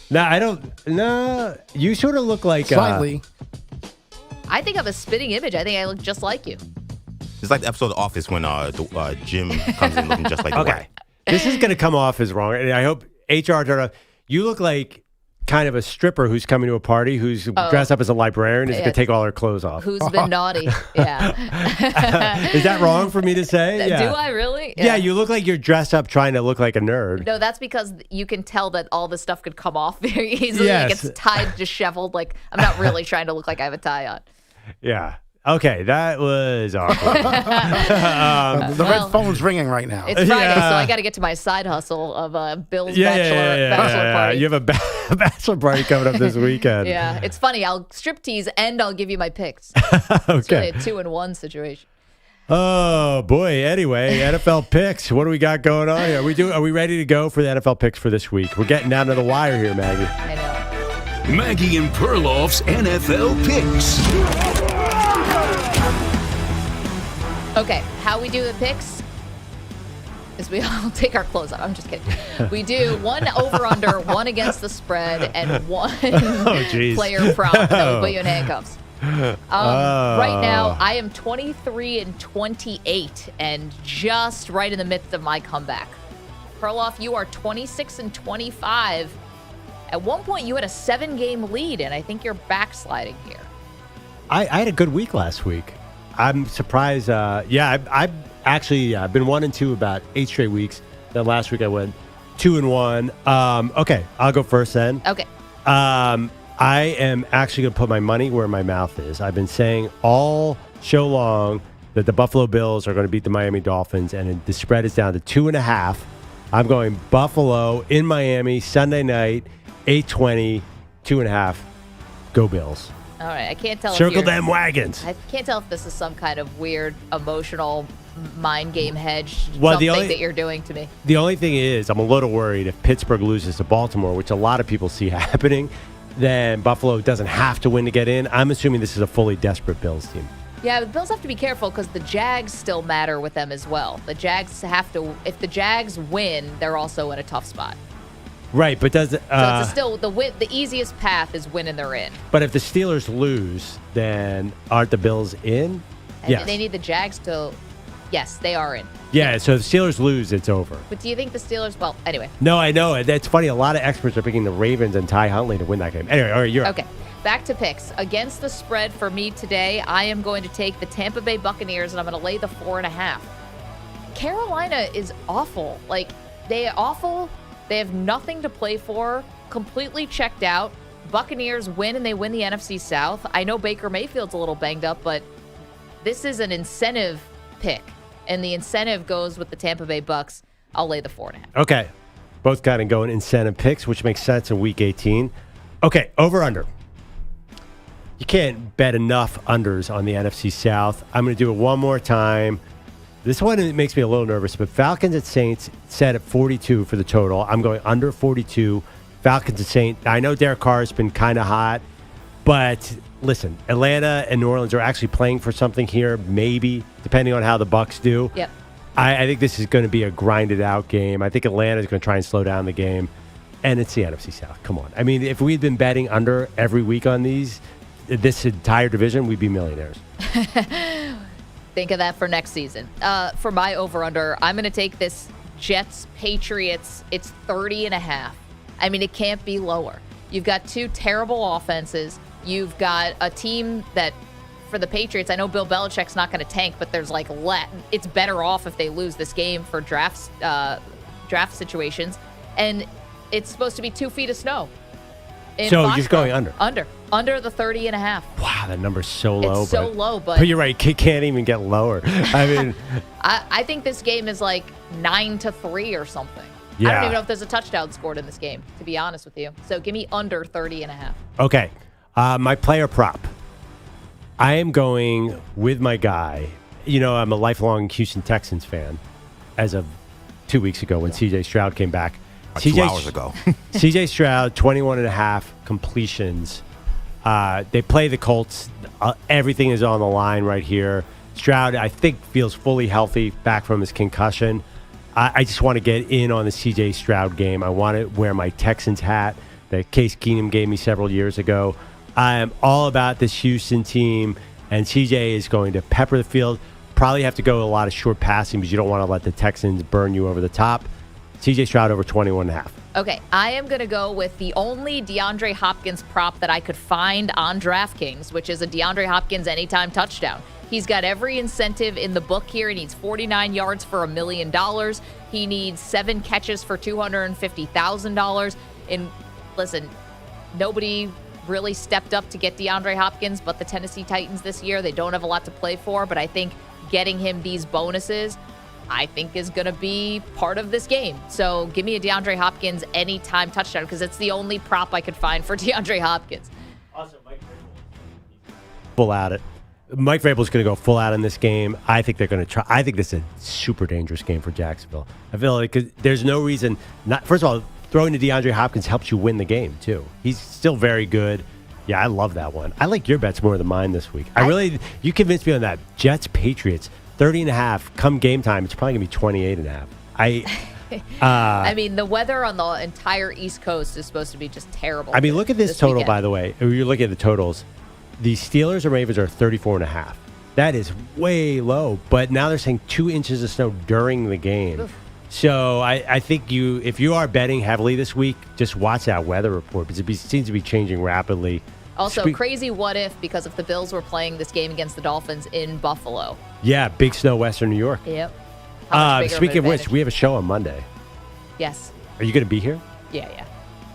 No, I don't. No, you sort of look like... Slightly. I think I'm a spitting image. I think I look just like you. It's like the episode of The Office when Jim comes in looking just like the Okay. This is going to come off as wrong. And I hope HR turned off. You look like kind of a stripper who's coming to a party, who's dressed up as a librarian, is going to take all her clothes off. Who's been naughty? Yeah. Is that wrong for me to say? Do I really? Yeah, you look like you're dressed up trying to look like a nerd. No, that's because you can tell that all this stuff could come off very easily. Yes. Like it's tied, disheveled. Like I'm not really trying to look like I have a tie on. Yeah. Okay, that was awkward. The red phone's ringing right now. It's Friday, so I got to get to my side hustle of Bill's bachelor party. You have a bachelor party coming up this weekend. Yeah, it's funny. I'll striptease and I'll give you my picks. Okay. It's really a 2-in-1 situation. Oh boy! Anyway, NFL picks. What do we got going on here? Are we ready to go for the NFL picks for this week? We're getting down to the wire here, Maggie. I know. Maggie and Perloff's NFL picks. Okay, how we do the picks is we all take our clothes off. I'm just kidding. We do one over-under, one against the spread, and one player prop. And then we put you in handcuffs. Right now, I am 23-28 and just right in the midst of my comeback. Perloff, you are 26-25. At one point, you had a 7-game lead, and I think you're backsliding here. I had a good week last week. I'm surprised. I've actually been 1-2 about 8 straight weeks. Then last week I went 2-1. Okay, I'll go first then. Okay. I am actually going to put my money where my mouth is. I've been saying all show long that the Buffalo Bills are going to beat the Miami Dolphins, and the spread is down to 2.5. I'm going Buffalo in Miami Sunday night, 8:20, 2.5. Go Bills. All right, I can't tell. Circle them wagons. I can't tell if this is some kind of weird emotional mind game hedge, Well, something that you're doing to me. The only thing is, I'm a little worried if Pittsburgh loses to Baltimore, which a lot of people see happening, then Buffalo doesn't have to win to get in. I'm assuming this is a fully desperate Bills team. Yeah, the Bills have to be careful because the Jags still matter with them as well. The Jags have to. If the Jags win, they're also in a tough spot. Right, but does So it's still the easiest path is winning they're in. But if the Steelers lose, then aren't the Bills in? And they need the Jags to. Yes, they are in. Yeah, so if the Steelers lose, it's over. But do you think the Steelers? Well, anyway. No, I know. That's funny. A lot of experts are picking the Ravens and Ty Huntley to win that game. Anyway, all right, you're up. Okay. Back to picks. Against the spread for me today, I am going to take the Tampa Bay Buccaneers, and I'm going to lay the 4.5. Carolina is awful. Like, they are awful. They have nothing to play for. Completely checked out. Buccaneers win, and they win the NFC South. I know Baker Mayfield's a little banged up, but this is an incentive pick, and the incentive goes with the Tampa Bay Bucks. I'll lay the 4.5. Okay. Both kind of going incentive picks, which makes sense in Week 18. Okay, over-under. You can't bet enough unders on the NFC South. I'm going to do it one more time. This one makes me a little nervous, but Falcons at Saints set at 42 for the total. I'm going under 42. Falcons at Saints. I know Derek Carr has been kind of hot, but listen, Atlanta and New Orleans are actually playing for something here, maybe, depending on how the Bucs do. Yep. I think this is going to be a grinded-out game. I think Atlanta is going to try and slow down the game, and it's the NFC South. Come on. I mean, if we'd been betting under every week on this entire division, we'd be millionaires. Think of that for next season. For my over-under, I'm going to take this Jets-Patriots. It's 30.5. I mean, it can't be lower. You've got two terrible offenses. You've got a team that, for the Patriots, I know Bill Belichick's not going to tank, but there's it's better off if they lose this game for draft draft situations, and it's supposed to be 2 feet of snow. So you're just going under? Under the 30.5. Wow, that number's so low. It's so low, but you're right. It can't even get lower. I mean, I think this game is like 9-3 or something. Yeah. I don't even know if there's a touchdown scored in this game, to be honest with you. So give me under 30.5. Okay. My player prop. I am going with my guy. You know, I'm a lifelong Houston Texans fan as of 2 weeks ago when C.J. Stroud came back. 2 hours ago. C.J. Stroud, 21.5 completions. They play the Colts. Everything is on the line right here. Stroud, I think, feels fully healthy back from his concussion. I just want to get in on the C.J. Stroud game. I want to wear my Texans hat that Case Keenum gave me several years ago. I am all about this Houston team, and C.J. is going to pepper the field. Probably have to go a lot of short passing because you don't want to let the Texans burn you over the top. C.J. Stroud over 21.5. Okay, I am going to go with the only DeAndre Hopkins prop that I could find on DraftKings, which is a DeAndre Hopkins anytime touchdown. He's got every incentive in the book here. He needs 49 yards for $1 million. He needs 7 catches for $250,000. And listen, nobody really stepped up to get DeAndre Hopkins but the Tennessee Titans this year. They don't have a lot to play for, but I think getting him these bonuses, I think, is going to be part of this game. So give me a DeAndre Hopkins anytime touchdown because it's the only prop I could find for DeAndre Hopkins. Also, Mike Vrabel full at it. Mike Vrabel's going to go full out in this game. I think they're going to try. I think this is a super dangerous game for Jacksonville. I feel like there's no reason not. First of all, throwing to DeAndre Hopkins helps you win the game too. He's still very good. Yeah, I love that one. I like your bets more than mine this week. You convinced me on that. Jets Patriots 30.5 come game time. It's probably going to be 28.5. I mean, the weather on the entire East Coast is supposed to be just terrible. I mean, look at this total, weekend. by the way. If you're looking at the totals, the Steelers and Ravens are 34.5. That is way low, but now they're saying 2 inches of snow during the game. Oof. So I think if you are betting heavily this week, just watch that weather report because it seems to be changing rapidly. Also, crazy what if because if the Bills were playing this game against the Dolphins in Buffalo. Yeah, big snow, Western New York. Yep. Speaking of which, we have a show on Monday. Yes. Are you going to be here? Yeah.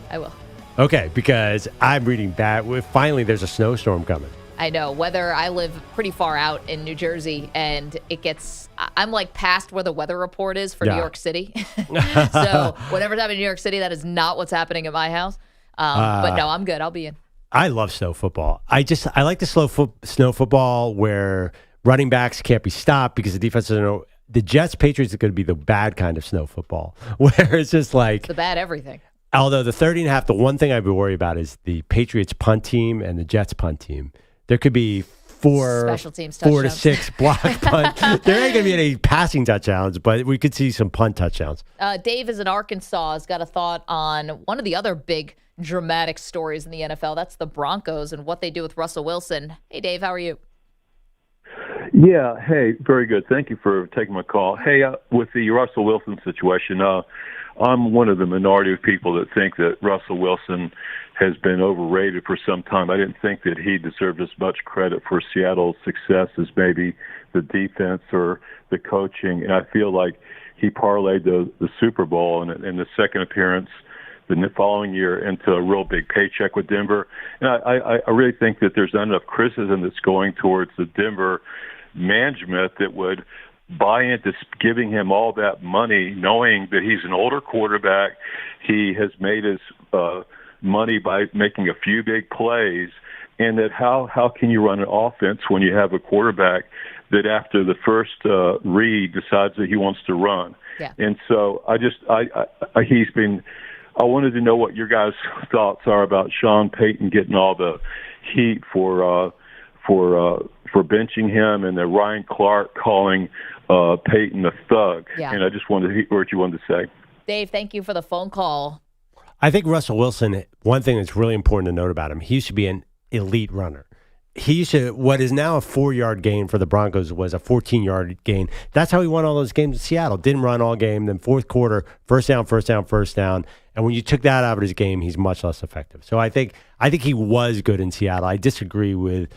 I will. Okay, because I'm reading bad. Finally, there's a snowstorm coming. I know. I live pretty far out in New Jersey, and I'm like past where the weather report is for New York City. So whatever's happening in New York City, that is not what's happening at my house. But no, I'm good. I'll be in. I love snow football. I like the snow football where running backs can't be stopped because the defense doesn't know. The Jets Patriots is going to be the bad kind of snow football where it's just like it's the bad everything. Although the 30.5, the one thing I'd be worried about is the Patriots punt team and the Jets punt team. There could be 4 to 6 block punt. There ain't going to be any passing touchdowns, but we could see some punt touchdowns. Dave is in Arkansas. Has got a thought on one of the other big dramatic stories in the NFL. That's the Broncos and what they do with Russell Wilson. Hey, Dave, how are you? Yeah, hey, very good. Thank you for taking my call. Hey, with the Russell Wilson situation, I'm one of the minority of people that think that Russell Wilson has been overrated for some time. I didn't think that he deserved as much credit for Seattle's success as maybe the defense or the coaching. And I feel like he parlayed the Super Bowl and the second appearance the following year into a real big paycheck with Denver. And I really think that there's not enough criticism that's going towards the Denver management that would buy into giving him all that money, knowing that he's an older quarterback. He has made his money by making a few big plays, and that how can you run an offense when you have a quarterback that after the first read decides that he wants to run? Yeah. And so I wanted to know what your guys' thoughts are about Sean Payton getting all the heat for benching him, and then Ryan Clark calling Payton a thug. Yeah. And I just wanted to hear what you wanted to say. Dave, thank you for the phone call. I think Russell Wilson, one thing that's really important to note about him, he used to be an elite runner. What is now a 4-yard gain for the Broncos was a 14-yard gain. That's how he won all those games in Seattle. Didn't run all game. Then fourth quarter, first down. And when you took that out of his game, he's much less effective. So I think he was good in Seattle. I disagree with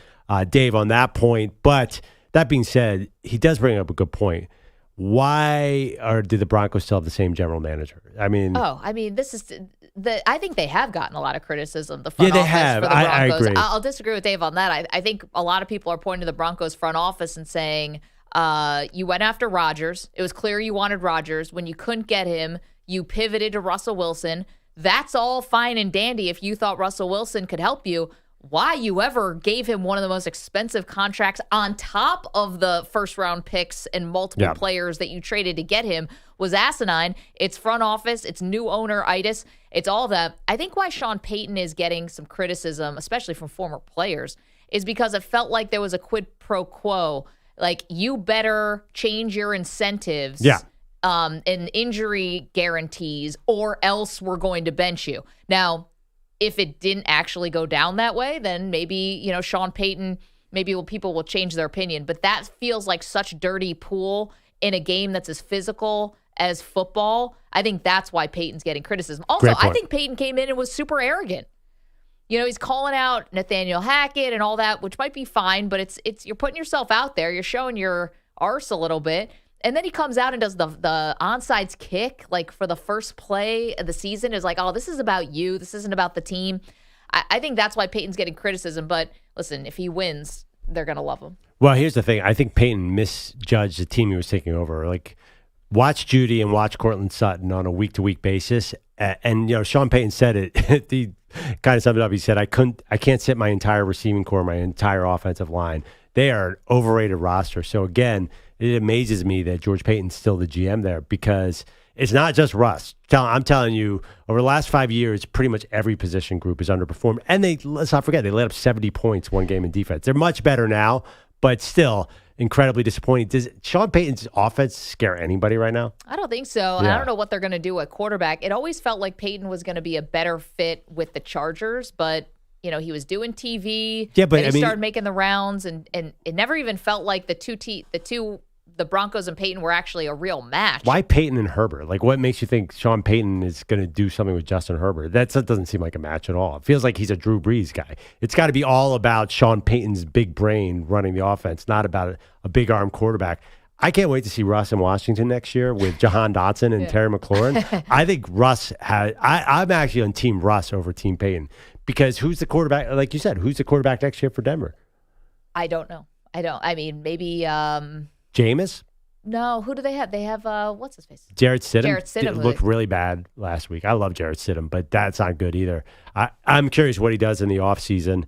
Dave on that point. But that being said, he does bring up a good point. why do the Broncos still have the same general manager? I mean, this is I think they have gotten a lot of criticism. The front they office have. for the Broncos. I agree. I'll disagree with Dave on that. I think a lot of people are pointing to the Broncos front office and saying, you went after Rodgers. It was clear you wanted Rodgers. When you couldn't get him, you pivoted to Russell Wilson. That's all fine and dandy if you thought Russell Wilson could help you. Why you ever gave him one of the most expensive contracts on top of the first-round picks and multiple players that you traded to get him was asinine. It's front office. It's new owner-itis. It's all that. I think why Sean Payton is getting some criticism, especially from former players, is because it felt like there was a quid pro quo. Like, you better change your incentives and injury guarantees or else we're going to bench you. Now, if it didn't actually go down that way, then maybe, Sean Payton, people will change their opinion. But that feels like such dirty pool in a game that's as physical as football. I think that's why Payton's getting criticism. Also, I think Payton came in and was super arrogant. He's calling out Nathaniel Hackett and all that, which might be fine, but it's you're putting yourself out there. You're showing your arse a little bit. And then he comes out and does the onside kick, like for the first play of the season, is like, oh, this is about you. This isn't about the team. I think that's why Peyton's getting criticism. But listen, if he wins, they're going to love him. Well, here's the thing. I think Peyton misjudged the team he was taking over. Like, watch Judy and watch Cortland Sutton on a week-to-week basis. And Sean Payton said it. He kind of summed it up. He said, I can't sit my entire receiving core, my entire offensive line. They are an overrated roster. So, again, it amazes me that George Payton's still the GM there because it's not just Russ. I'm telling you, over the last 5 years, pretty much every position group has underperformed. And let's not forget, they let up 70 points one game in defense. They're much better now, but still incredibly disappointing. Does Sean Payton's offense scare anybody right now? I don't think so. And I don't know what they're going to do at quarterback. It always felt like Payton was going to be a better fit with the Chargers, but he was doing TV. Yeah, but he started making the rounds, and it never even felt like the Broncos and Payton were actually a real match. Why Payton and Herbert? Like, what makes you think Sean Payton is going to do something with Justin Herbert? That doesn't seem like a match at all. It feels like he's a Drew Brees guy. It's got to be all about Sean Payton's big brain running the offense, not about a big arm quarterback. I can't wait to see Russ in Washington next year with Jahan Dotson and Terry McLaurin. I think Russ I'm actually on Team Russ over Team Payton because who's the quarterback? Like you said, who's the quarterback next year for Denver? I don't know. I mean, maybe Jameis? No, who do they have? They have, what's his face? Jarrett Stidham. Jarrett Stidham looked really bad last week. I love Jarrett Stidham, but that's not good either. I'm curious what he does in the offseason.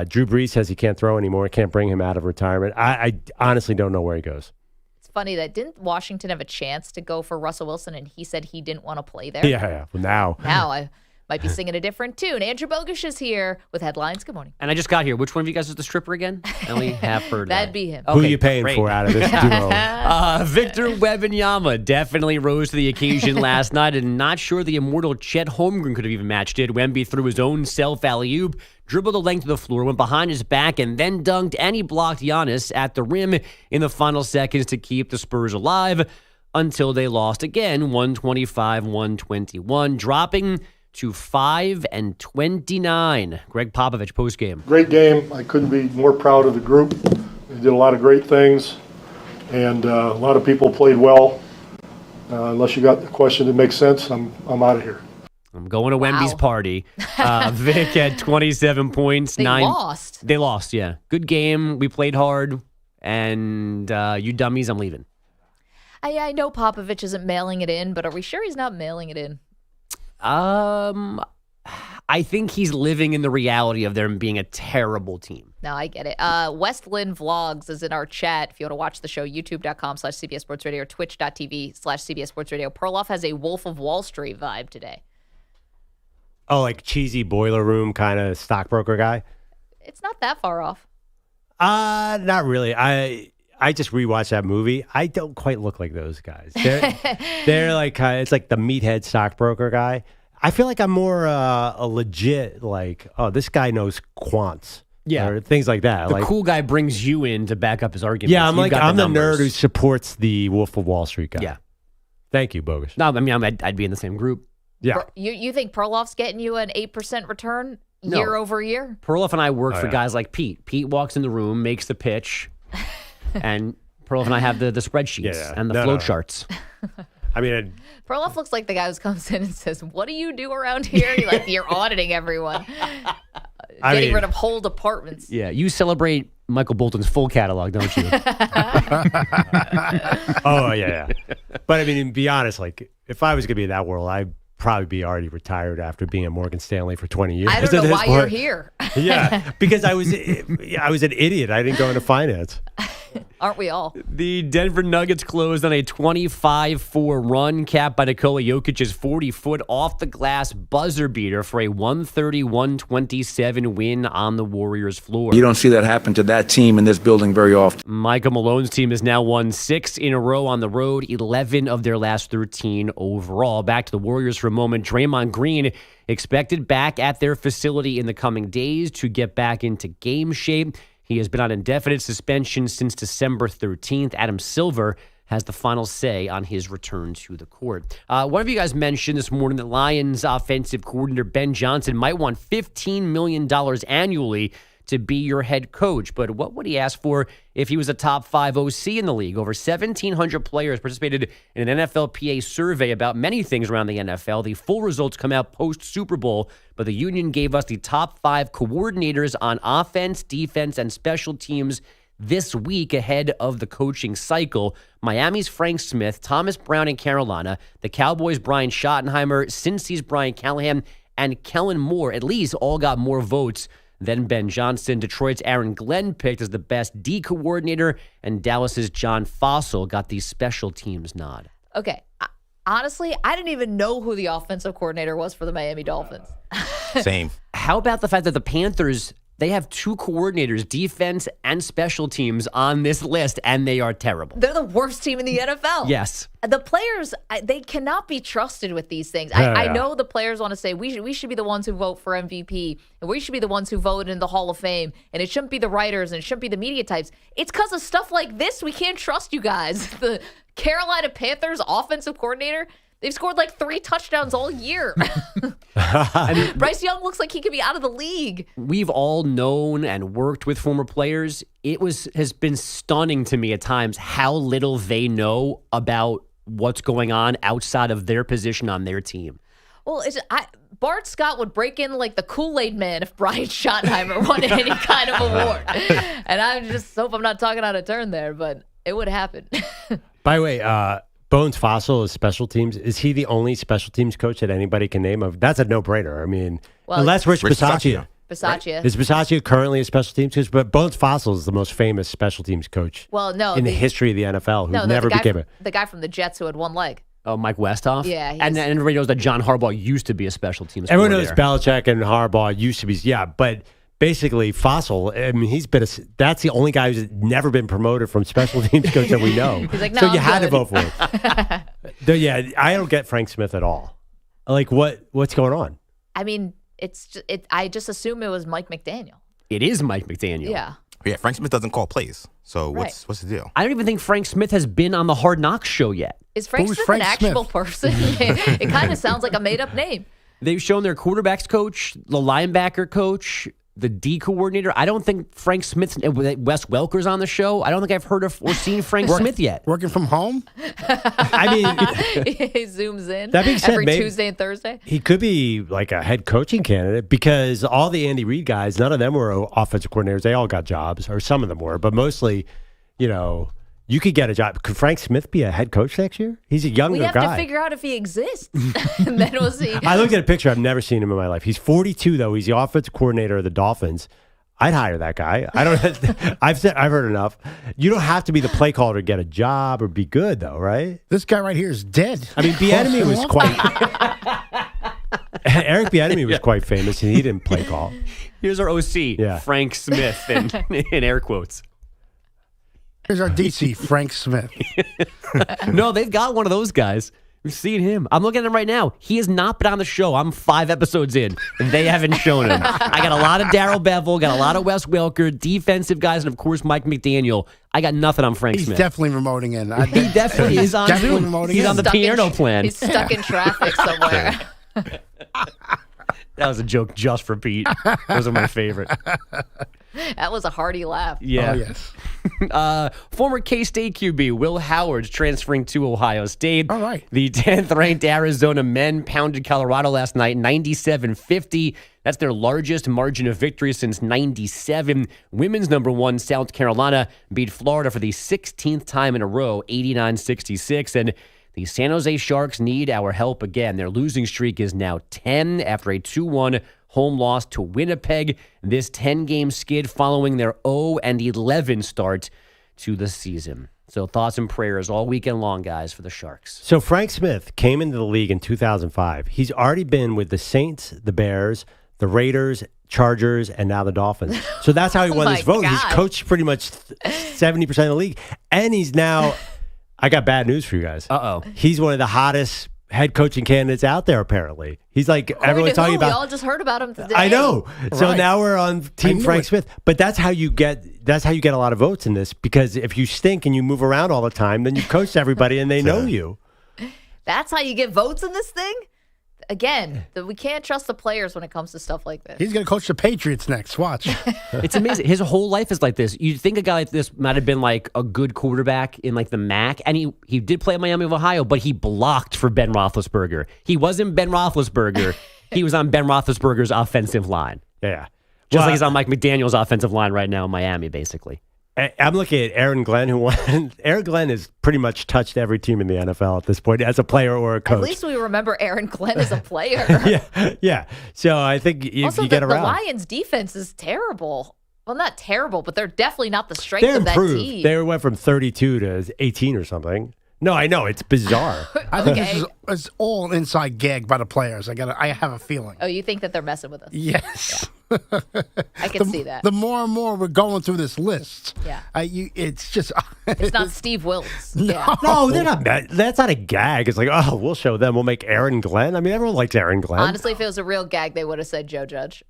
Drew Brees says he can't throw anymore, can't bring him out of retirement. I honestly don't know where he goes. It's funny that didn't Washington have a chance to go for Russell Wilson, and he said he didn't want to play there? Yeah. Well, now I might be singing a different tune. Andrew Bogusch is here with headlines. Good morning. And I just got here. Which one of you guys is the stripper again? I only have heard That'd be him. Who are you paying for out of this duo? Victor Wembanyama definitely rose to the occasion last night, and not sure the immortal Chet Holmgren could have even matched it. Wemby threw his own self alley-oop, dribbled the length of the floor, went behind his back, and then dunked, and he blocked Giannis at the rim in the final seconds to keep the Spurs alive until they lost again, 125-121, dropping to 5-29. Greg Popovich postgame. Great game. I couldn't be more proud of the group. They did a lot of great things, and a lot of people played well. Unless you got the question that makes sense, I'm out of here. I'm going to Wemby's party. Vic had 27 points. They lost. They lost, yeah. Good game. We played hard. And you dummies, I'm leaving. I know Popovich isn't mailing it in, but are we sure he's not mailing it in? I think he's living in the reality of them being a terrible team. No, I get it. Westland Vlogs is in our chat. If you want to watch the show, youtube.com/CBS Sports Radio or twitch.tv/CBS Sports Radio. Perloff has a Wolf of Wall Street vibe today. Oh, like cheesy boiler room kind of stockbroker guy? It's not that far off. Not really. I just rewatched that movie. I don't quite look like those guys. They're like it's like the meathead stockbroker guy. I feel like I'm more a legit this guy knows quants. Yeah, or things like that. The cool guy brings you in to back up his arguments. Yeah, I'm the nerd who supports the Wolf of Wall Street guy. Yeah. Thank you, Bogusch. No, I mean I'd be in the same group. Yeah. You think Perloff's getting you an 8% return year over year? Perloff and I work for guys like Pete. Pete walks in the room, makes the pitch, and Perloff and I have the spreadsheets and the flow charts. I mean, Perloff looks like the guy who comes in and says, "What do you do around here?" You're auditing everyone, getting rid of whole departments. Yeah, you celebrate Michael Bolton's full catalog, don't you? Oh, yeah. But I mean, to be honest, like, if I was going to be in that world, I'd probably be already retired after being at Morgan Stanley for 20 years. I don't know why you're here. Yeah, because I was an idiot. I didn't go into finance. Aren't we all? The Denver Nuggets closed on a 25-4 run, capped by Nikola Jokic's 40-foot off-the-glass buzzer beater for a 130-127 win on the Warriors' floor. You don't see that happen to that team in this building very often. Michael Malone's team has now won 6 in a row on the road, 11 of their last 13 overall. Back to the Warriors for a moment. Draymond Green expected back at their facility in the coming days to get back into game shape. He has been on indefinite suspension since December 13th. Adam Silver has the final say on his return to the court. One of you guys mentioned this morning that Lions offensive coordinator Ben Johnson might want $15 million annually to be your head coach. But what would he ask for if he was a top 5 OC in the league? Over 1,700 players participated in an NFLPA survey about many things around the NFL. The full results come out post-Super Bowl, but the union gave us the top 5 coordinators on offense, defense, and special teams this week ahead of the coaching cycle. Miami's Frank Smith, Thomas Brown in Carolina, the Cowboys' Brian Schottenheimer, Cincy's Brian Callahan, and Kellen Moore at least all got more votes than Ben Johnson. Detroit's Aaron Glenn picked as the best D coordinator, and Dallas's John Fossil got the special teams nod. Okay. Honestly, I didn't even know who the offensive coordinator was for the Miami Dolphins. Same. How about the fact that the Panthers, they have 2 coordinators, defense and special teams, on this list, and they are terrible. They're the worst team in the NFL. Yes. The players, they cannot be trusted with these things. I know the players want to say, we should be the ones who vote for MVP, and we should be the ones who vote in the Hall of Fame, and it shouldn't be the writers, and it shouldn't be the media types. It's because of stuff like this. We can't trust you guys. The Carolina Panthers offensive coordinator, they've scored like 3 touchdowns all year. I mean, Bryce Young looks like he could be out of the league. We've all known and worked with former players. Has been stunning to me at times how little they know about what's going on outside of their position on their team. Well, Bart Scott would break in like the Kool-Aid Man if Brian Schottenheimer won any kind of award. And I just hope I'm not talking out of turn there, but it would happen. By the way, Bones Fossil is special teams. Is he the only special teams coach that anybody can name? That's a no-brainer. I mean, unless Rich Bisaccia. Bisaccia. Right? Is Bisaccia currently a special teams coach? But Bones Fossil is the most famous special teams coach in the history of the NFL who never became it. The guy from the Jets who had one leg. Oh, Mike Westhoff? Yeah. And everybody knows that John Harbaugh used to be a special teams Everyone knows coordinator. Belichick and Harbaugh used to be, but basically Fossil, I mean, that's the only guy who's never been promoted from special teams coach that we know. He's like, no, so you I'm had good. to vote for him. I don't get Frank Smith at all. Like, what's going on? I mean, I just assume it was Mike McDaniel. It is Mike McDaniel. Yeah. Yeah, Frank Smith doesn't call plays. So what's the deal? I don't even think Frank Smith has been on the Hard Knocks show yet. Is Frank Smith an actual person? It kind of sounds like a made-up name. They've shown their quarterbacks coach, the linebacker coach, the D coordinator. I don't think Frank Smith, Wes Welker's on the show. I don't think I've heard of or seen Frank Smith yet. Working from home? I mean, he zooms in that being said, every maybe Tuesday and Thursday. He could be like a head coaching candidate because all the Andy Reid guys, none of them were offensive coordinators. They all got jobs, or some of them were, but mostly, you could get a job. Could Frank Smith be a head coach next year? He's a younger guy. We have to figure out if he exists, and then we'll see. I looked at a picture. I've never seen him in my life. He's 42, though. He's the offensive coordinator of the Dolphins. I'd hire that guy. I've heard enough. You don't have to be the play caller to get a job or be good, though, right? This guy right here is dead. I mean, Bieniemy was quite. Eric Bieniemy was quite famous, and he didn't play call. Here's our OC, Frank Smith, in air quotes. Here's our DC, Frank Smith. No, they've got one of those guys. We've seen him. I'm looking at him right now. He has not been on the show. I'm 5 episodes in, and they haven't shown him. I got a lot of Darrell Bevel, got a lot of Wes Welker, defensive guys, and of course Mike McDaniel. I got nothing on Frank He's Smith. definitely remoting in. He definitely is on Zoom. He's on the piano plan. He's stuck in traffic somewhere. That was a joke just for Pete. Those are my favorite. That was a hearty laugh. Yeah. Oh, yes. Former K-State QB Will Howard's transferring to Ohio State. All right. The 10th-ranked Arizona men pounded Colorado last night, 97-50. That's their largest margin of victory since 97. Women's number 1, South Carolina, beat Florida for the 16th time in a row, 89-66. And the San Jose Sharks need our help again. Their losing streak is now 10 after a 2-1 home loss to Winnipeg. This 10-game skid following their 0-11 start to the season. So thoughts and prayers all weekend long, guys, for the Sharks. So Frank Smith came into the league in 2005. He's already been with the Saints, the Bears, the Raiders, Chargers, and now the Dolphins. So that's how he won this vote. God. He's coached pretty much 70% of the league. And he's now, I got bad news for you guys. Uh-oh. He's one of the hottest head coaching candidates out there, apparently. He's like, everyone's talking about. We all just heard about him today. I know. So Right. now we're on Team Frank Smith. But that's how you get a lot of votes in this, because if you stink and you move around all the time, then you coach everybody and they know you. That's how you get votes in this thing? Again, we can't trust the players when it comes to stuff like this. He's going to coach the Patriots next. Watch. It's amazing. His whole life is like this. You'd think a guy like this might have been like a good quarterback in like the MAC, and he did play at Miami of Ohio, but he blocked for Ben Roethlisberger. He wasn't Ben Roethlisberger. He was on Ben Roethlisberger's offensive line. Yeah. Just like he's on Mike McDaniel's offensive line right now in Miami, basically. I'm looking at Aaron Glenn, who won. Aaron Glenn has pretty much touched every team in the NFL at this point as a player or a coach. At least we remember Aaron Glenn as a player. Yeah. So I think if Also, you get the around. Lions' defense is terrible. Well, not terrible, but they're definitely not the strength They're of that improved. team. They went from 32 to 18 or something. No, I know. It's bizarre. I think this is it's all an inside gag by the players. I have a feeling. Oh, you think that they're messing with us? Yes. I can see that. The more and more we're going through this list, Yeah. It's just It's not Steve Wilkes. No. Yeah. No, they're not. That's not a gag. It's like, oh, we'll show them. We'll make Aaron Glenn. I mean, everyone likes Aaron Glenn. Honestly, if it was a real gag, they would have said Joe Judge.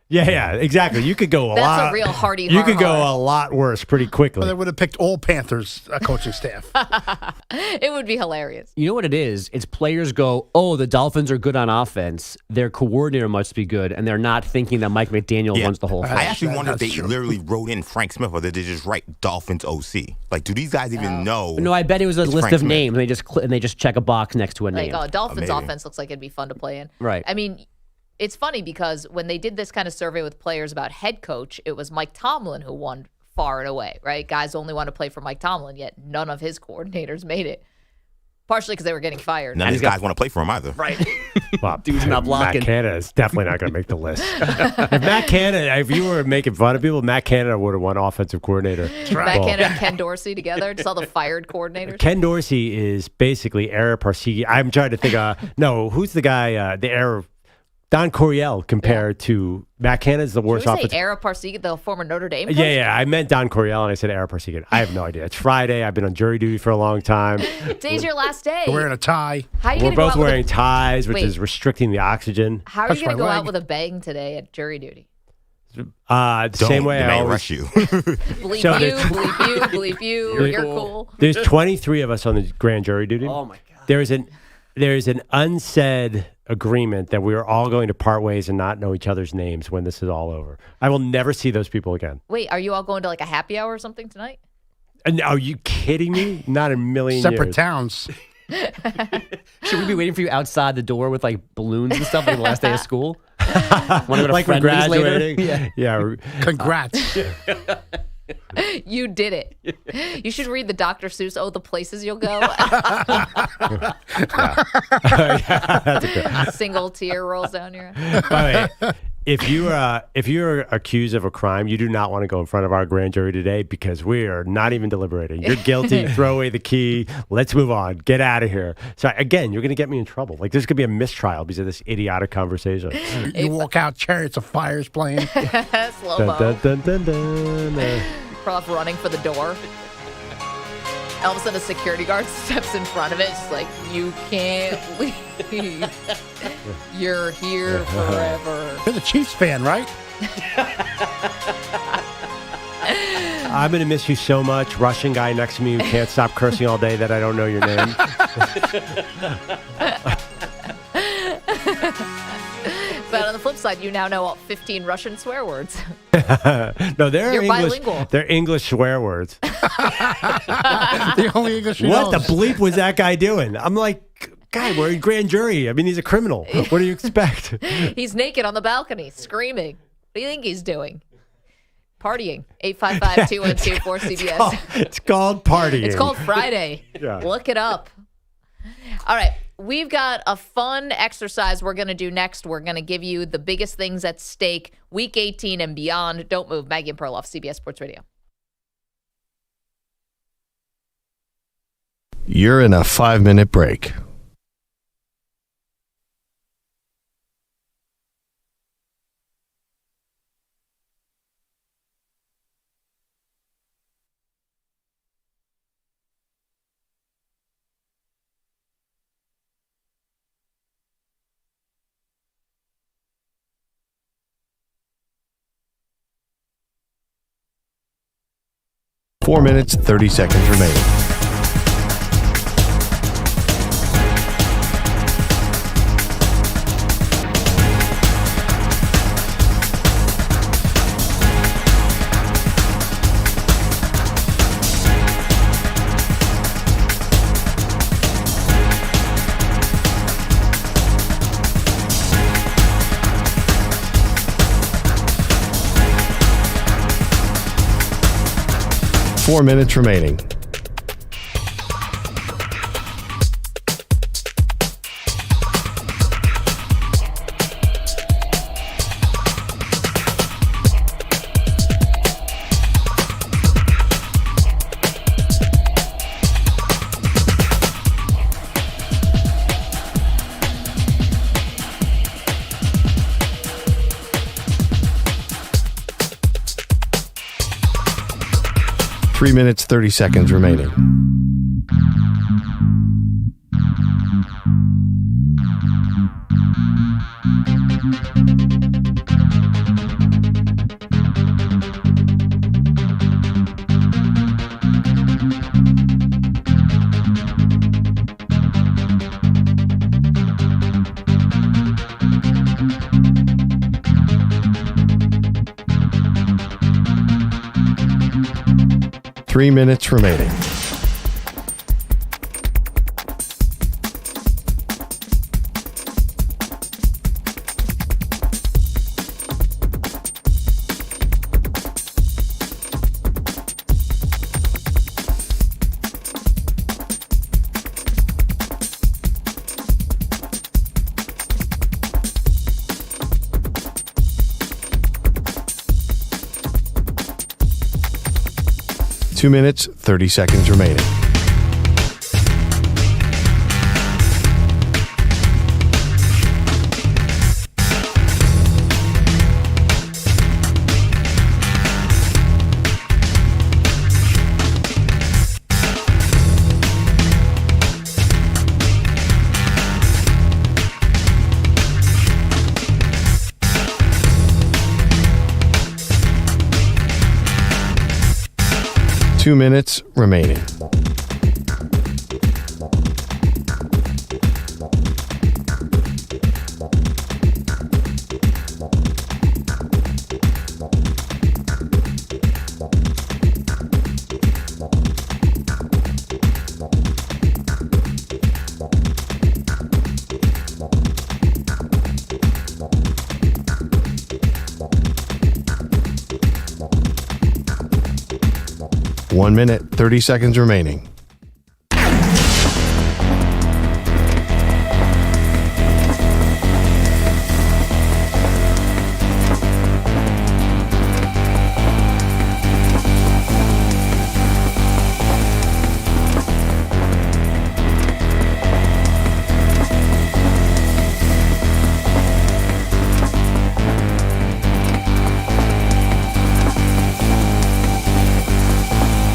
Yeah, exactly. You could go a That's lot. a real hearty You could go har-har. a lot worse pretty quickly. Well, they would have picked all Panthers coaching staff. It would be hilarious. You know what it is? It's players go, oh, the Dolphins are good on offense. Their coordinator must be good, and they're not thinking that Mike McDaniel runs the whole thing. I actually wonder if they literally wrote in Frank Smith, or did they just write Dolphins OC? Like, do these guys even know? No, I bet it was a it's list Frank of Smith? names, and they just check a box next to a Like, name. Dolphins maybe. offense looks like it'd be fun to play in. Right. I mean, it's funny because when they did this kind of survey with players about head coach, it was Mike Tomlin who won far and away, right? Guys only want to play for Mike Tomlin, yet none of his coordinators made it. Partially because they were getting fired. None of these guys want to play for him either. Right. Well, Dude's not blocking. Matt Canada is definitely not going to make the list. If you were making fun of people, Matt Canada would have won offensive coordinator. Matt Canada and Ken Dorsey together, just all the fired coordinators. Ken Dorsey is basically Eric Parseghi. I'm trying to think. Who's the guy? Don Coryell compared to Matt Canada's the worst Should we offensive. say Ara Parseghi, the former Notre Dame coach? Yeah. I meant Don Coryell and I said Eric Parseghi. I have no idea. It's Friday. I've been on jury duty for a long time. Today's your last day. We're wearing a tie. How are you We're gonna go both out with wearing ties, which Wait. is restricting the oxygen. How are you going to go out with a bang today at jury duty? The same way they I may always rush you. Bleep So you, there's- bleep you, bleep you. You're cool. There's 23 of us on the grand jury duty. Oh, my God. There's an unsaid agreement that we are all going to part ways and not know each other's names when this is all over. I will never see those people again. Wait, are you all going to like a happy hour or something tonight? And are you kidding me? Not a million Separate years. towns. Should we be waiting for you outside the door with like balloons and stuff like the last day of school? Want to go to Like we're Friendly's later? graduating. Yeah. Congrats. You did it. You should read the Dr. Seuss, Oh, the Places You'll Go. A single tear rolls down your eye. By the way, if you're accused of a crime, you do not want to go in front of our grand jury today because we are not even deliberating. You're guilty. Throw away the key. Let's move on. Get out of here. So again, you're going to get me in trouble. Like there's going to be a mistrial because of this idiotic conversation. You walk out, chariots of fires playing. Slow-mo. Dun, dun, dun, dun, dun. Perloff running for the door. All of a sudden, a security guard steps in front of it. It's like, you can't leave. You're here forever. You're the Chiefs fan, right? I'm going to miss you so much. Russian guy next to me who can't stop cursing all day that I don't know your name. But on the flip side, you now know all 15 Russian swear words. No, they're You're English. bilingual. They're English swear words. The only English he What the knows. bleep was that guy doing? I'm like, God, we're in grand jury. I mean, he's a criminal. What do you expect? He's naked on the balcony, screaming. What do you think he's doing? Partying. 855-212-4CBS. It's called partying. It's called Friday. Yeah. Look it up. All right. We've got a fun exercise we're going to do next. We're going to give you the biggest things at stake, Week 18 and beyond. Don't move. Maggie and Perloff, CBS Sports Radio. You're in a 5-minute break. Four minutes, 30 seconds remaining. Four minutes remaining. Three minutes, 30 seconds remaining. Three minutes remaining. Two minutes, 30 seconds remaining. Two minutes remaining. One minute, 30 seconds remaining.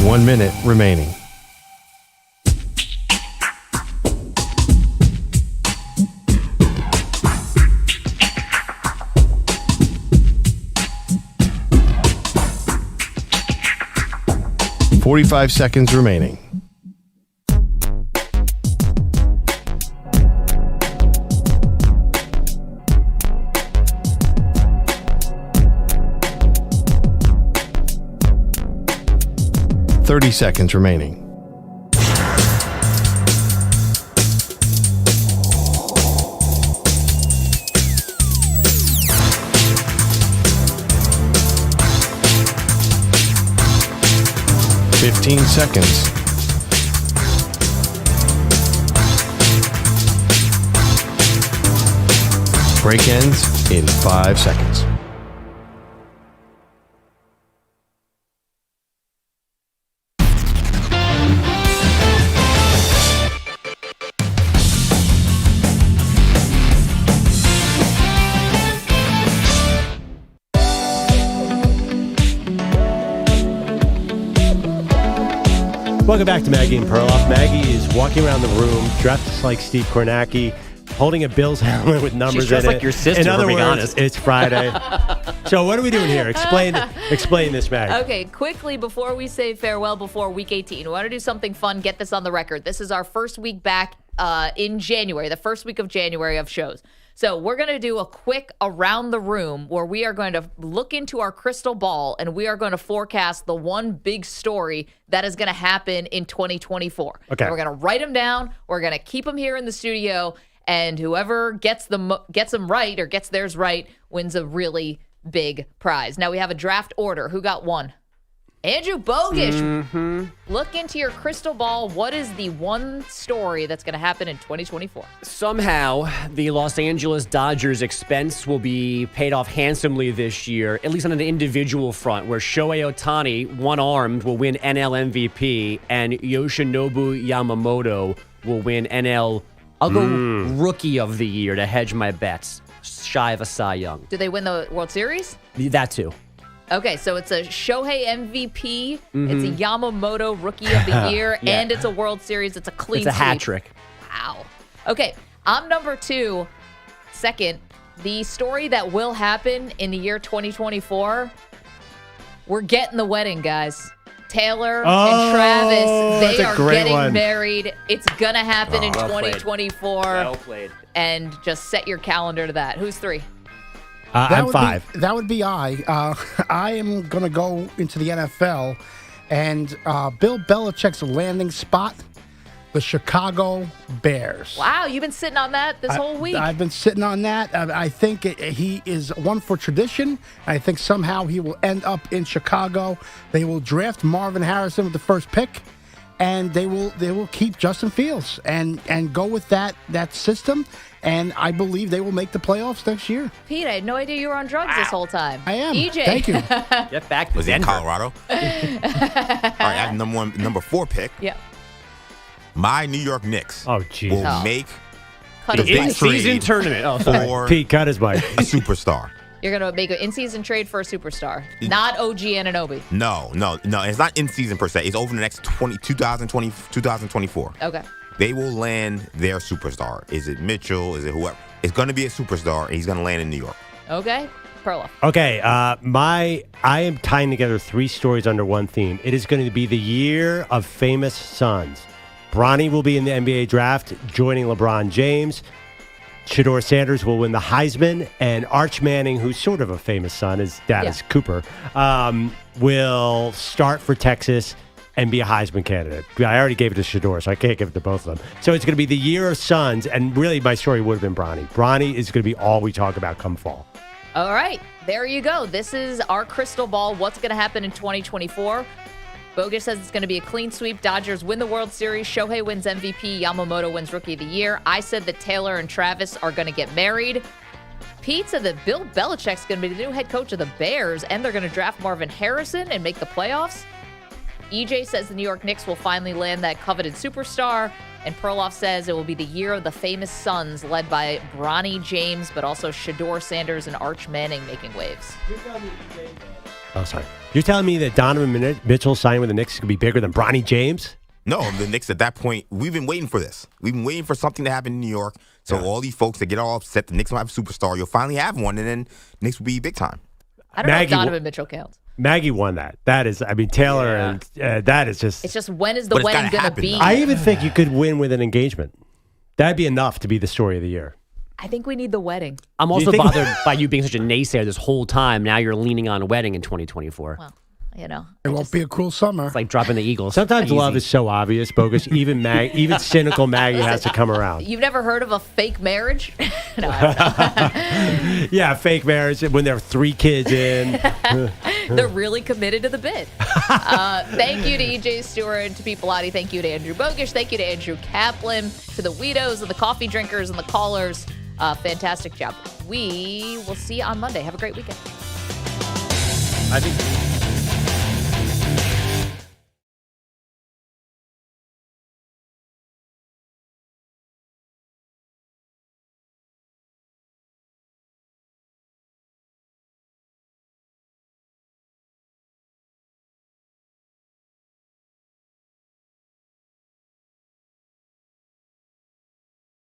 One minute remaining. .45 seconds remaining. 30 seconds remaining. $15 seconds. Break ends in 5 seconds. Welcome back to Maggie and Perloff. Maggie is walking around the room, dressed like Steve Kornacki, holding a Bills helmet with numbers She's dressed in it. like your sister, in other for being words, honest. It's Friday. So what are we doing here? Explain this, Maggie. Okay, quickly before we say farewell before Week 18, we want to do something fun, get this on the record. This is our first week back in January, the first week of January of shows. So we're going to do a quick around the room where we are going to look into our crystal ball and we are going to forecast the one big story that is going to happen in 2024. Okay. And we're going to write them down. We're going to keep them here in the studio. And whoever gets them right or gets theirs right wins a really big prize. Now we have a draft order. Who got one? Andrew Bogish. Mm-hmm. Look into your crystal ball. What is the one story that's going to happen in 2024? Somehow, the Los Angeles Dodgers' expense will be paid off handsomely this year, at least on an individual front, where Shohei Ohtani, one-armed, will win NL MVP, and Yoshinobu Yamamoto will win NL. I'll go Rookie of the Year to hedge my bets, shy of a Cy Young. Do they win the World Series? That too. Okay, so it's a Shohei MVP, it's a Yamamoto Rookie of the Year, and it's a World Series. It's a clean It's a hat sweep. trick. Wow. Okay, I'm number 2. Second, the story that will happen in the year 2024, we're getting the wedding, guys. Taylor and Travis, they are getting married. It's going to happen in 2024. Well played. And just set your calendar to that. Who's 3? I'm 5. That would be I. I am going to go into the NFL, and Bill Belichick's landing spot, the Chicago Bears. Wow, you've been sitting on that this whole week. I've been sitting on that. I think he is one for tradition. I think somehow he will end up in Chicago. They will draft Marvin Harrison with the first pick, and they will keep Justin Fields and go with that system. And I believe they will make the playoffs next year. Pete, I had no idea you were on drugs this whole time. I am. EJ. Thank you. Get back to Was he in Denver. Colorado? All right, I have number 4 pick. Yeah. My New York Knicks will make Cut the his big mic. trade In-season tournament. Oh, sorry. for Pete, cut his mic. a superstar. You're going to make an in-season trade for a superstar, not OG Anunoby. No. It's not in season per se. It's over the next 2024. Okay. They will land their superstar. Is it Mitchell? Is it whoever? It's going to be a superstar, and he's going to land in New York. Okay. Perloff. Okay, I am tying together 3 stories under one theme. It is going to be the year of famous sons. Bronny will be in the NBA draft, joining LeBron James. Shedeur Sanders will win the Heisman, and Arch Manning, who's sort of a famous son, his dad is Cooper, will start for Texas and be a Heisman candidate. I already gave it to Shedeur, so I can't give it to both of them. So it's going to be the year of sons, and really my story would have been Bronny. Bronny is going to be all we talk about come fall. All right. There you go. This is our crystal ball. What's going to happen in 2024? Bogus says it's going to be a clean sweep. Dodgers win the World Series. Shohei wins MVP. Yamamoto wins Rookie of the Year. I said that Taylor and Travis are going to get married. Pete said that Bill Belichick's going to be the new head coach of the Bears, and they're going to draft Marvin Harrison and make the playoffs. EJ says the New York Knicks will finally land that coveted superstar. And Perloff says it will be the year of the famous sons led by Bronny James, but also Shedeur Sanders and Arch Manning making waves. Oh, sorry. You're telling me that Donovan Mitchell signing with the Knicks could be bigger than Bronny James? No, the Knicks at that point, we've been waiting for this. We've been waiting for something to happen in New York. So all these folks that get all upset, the Knicks will have a superstar. You'll finally have one, and then Knicks will be big time. I don't know if Donovan Mitchell counts. Maggie won that. That is, I mean, Taylor, and that is just. It's just when is the wedding going to be? I even think you could win with an engagement. That'd be enough to be the story of the year. I think we need the wedding. I'm also bothered by you being such a naysayer this whole time. Now you're leaning on a wedding in 2024. Well, you know. It won't be a cruel summer. It's like dropping the Eagles. Sometimes Easy. love is so obvious, bogus. Even cynical Maggie has to come around. You've never heard of a fake marriage? No, I don't know. Yeah, fake marriage when there are 3 kids in. They're really committed to the bid. Thank you to EJ Stewart and to Pete Bellotti. Thank you to Andrew Bogish. Thank you to Andrew Kaplan, to the Weedos and the coffee drinkers and the callers. Fantastic job. We will see you on Monday. Have a great weekend. I think.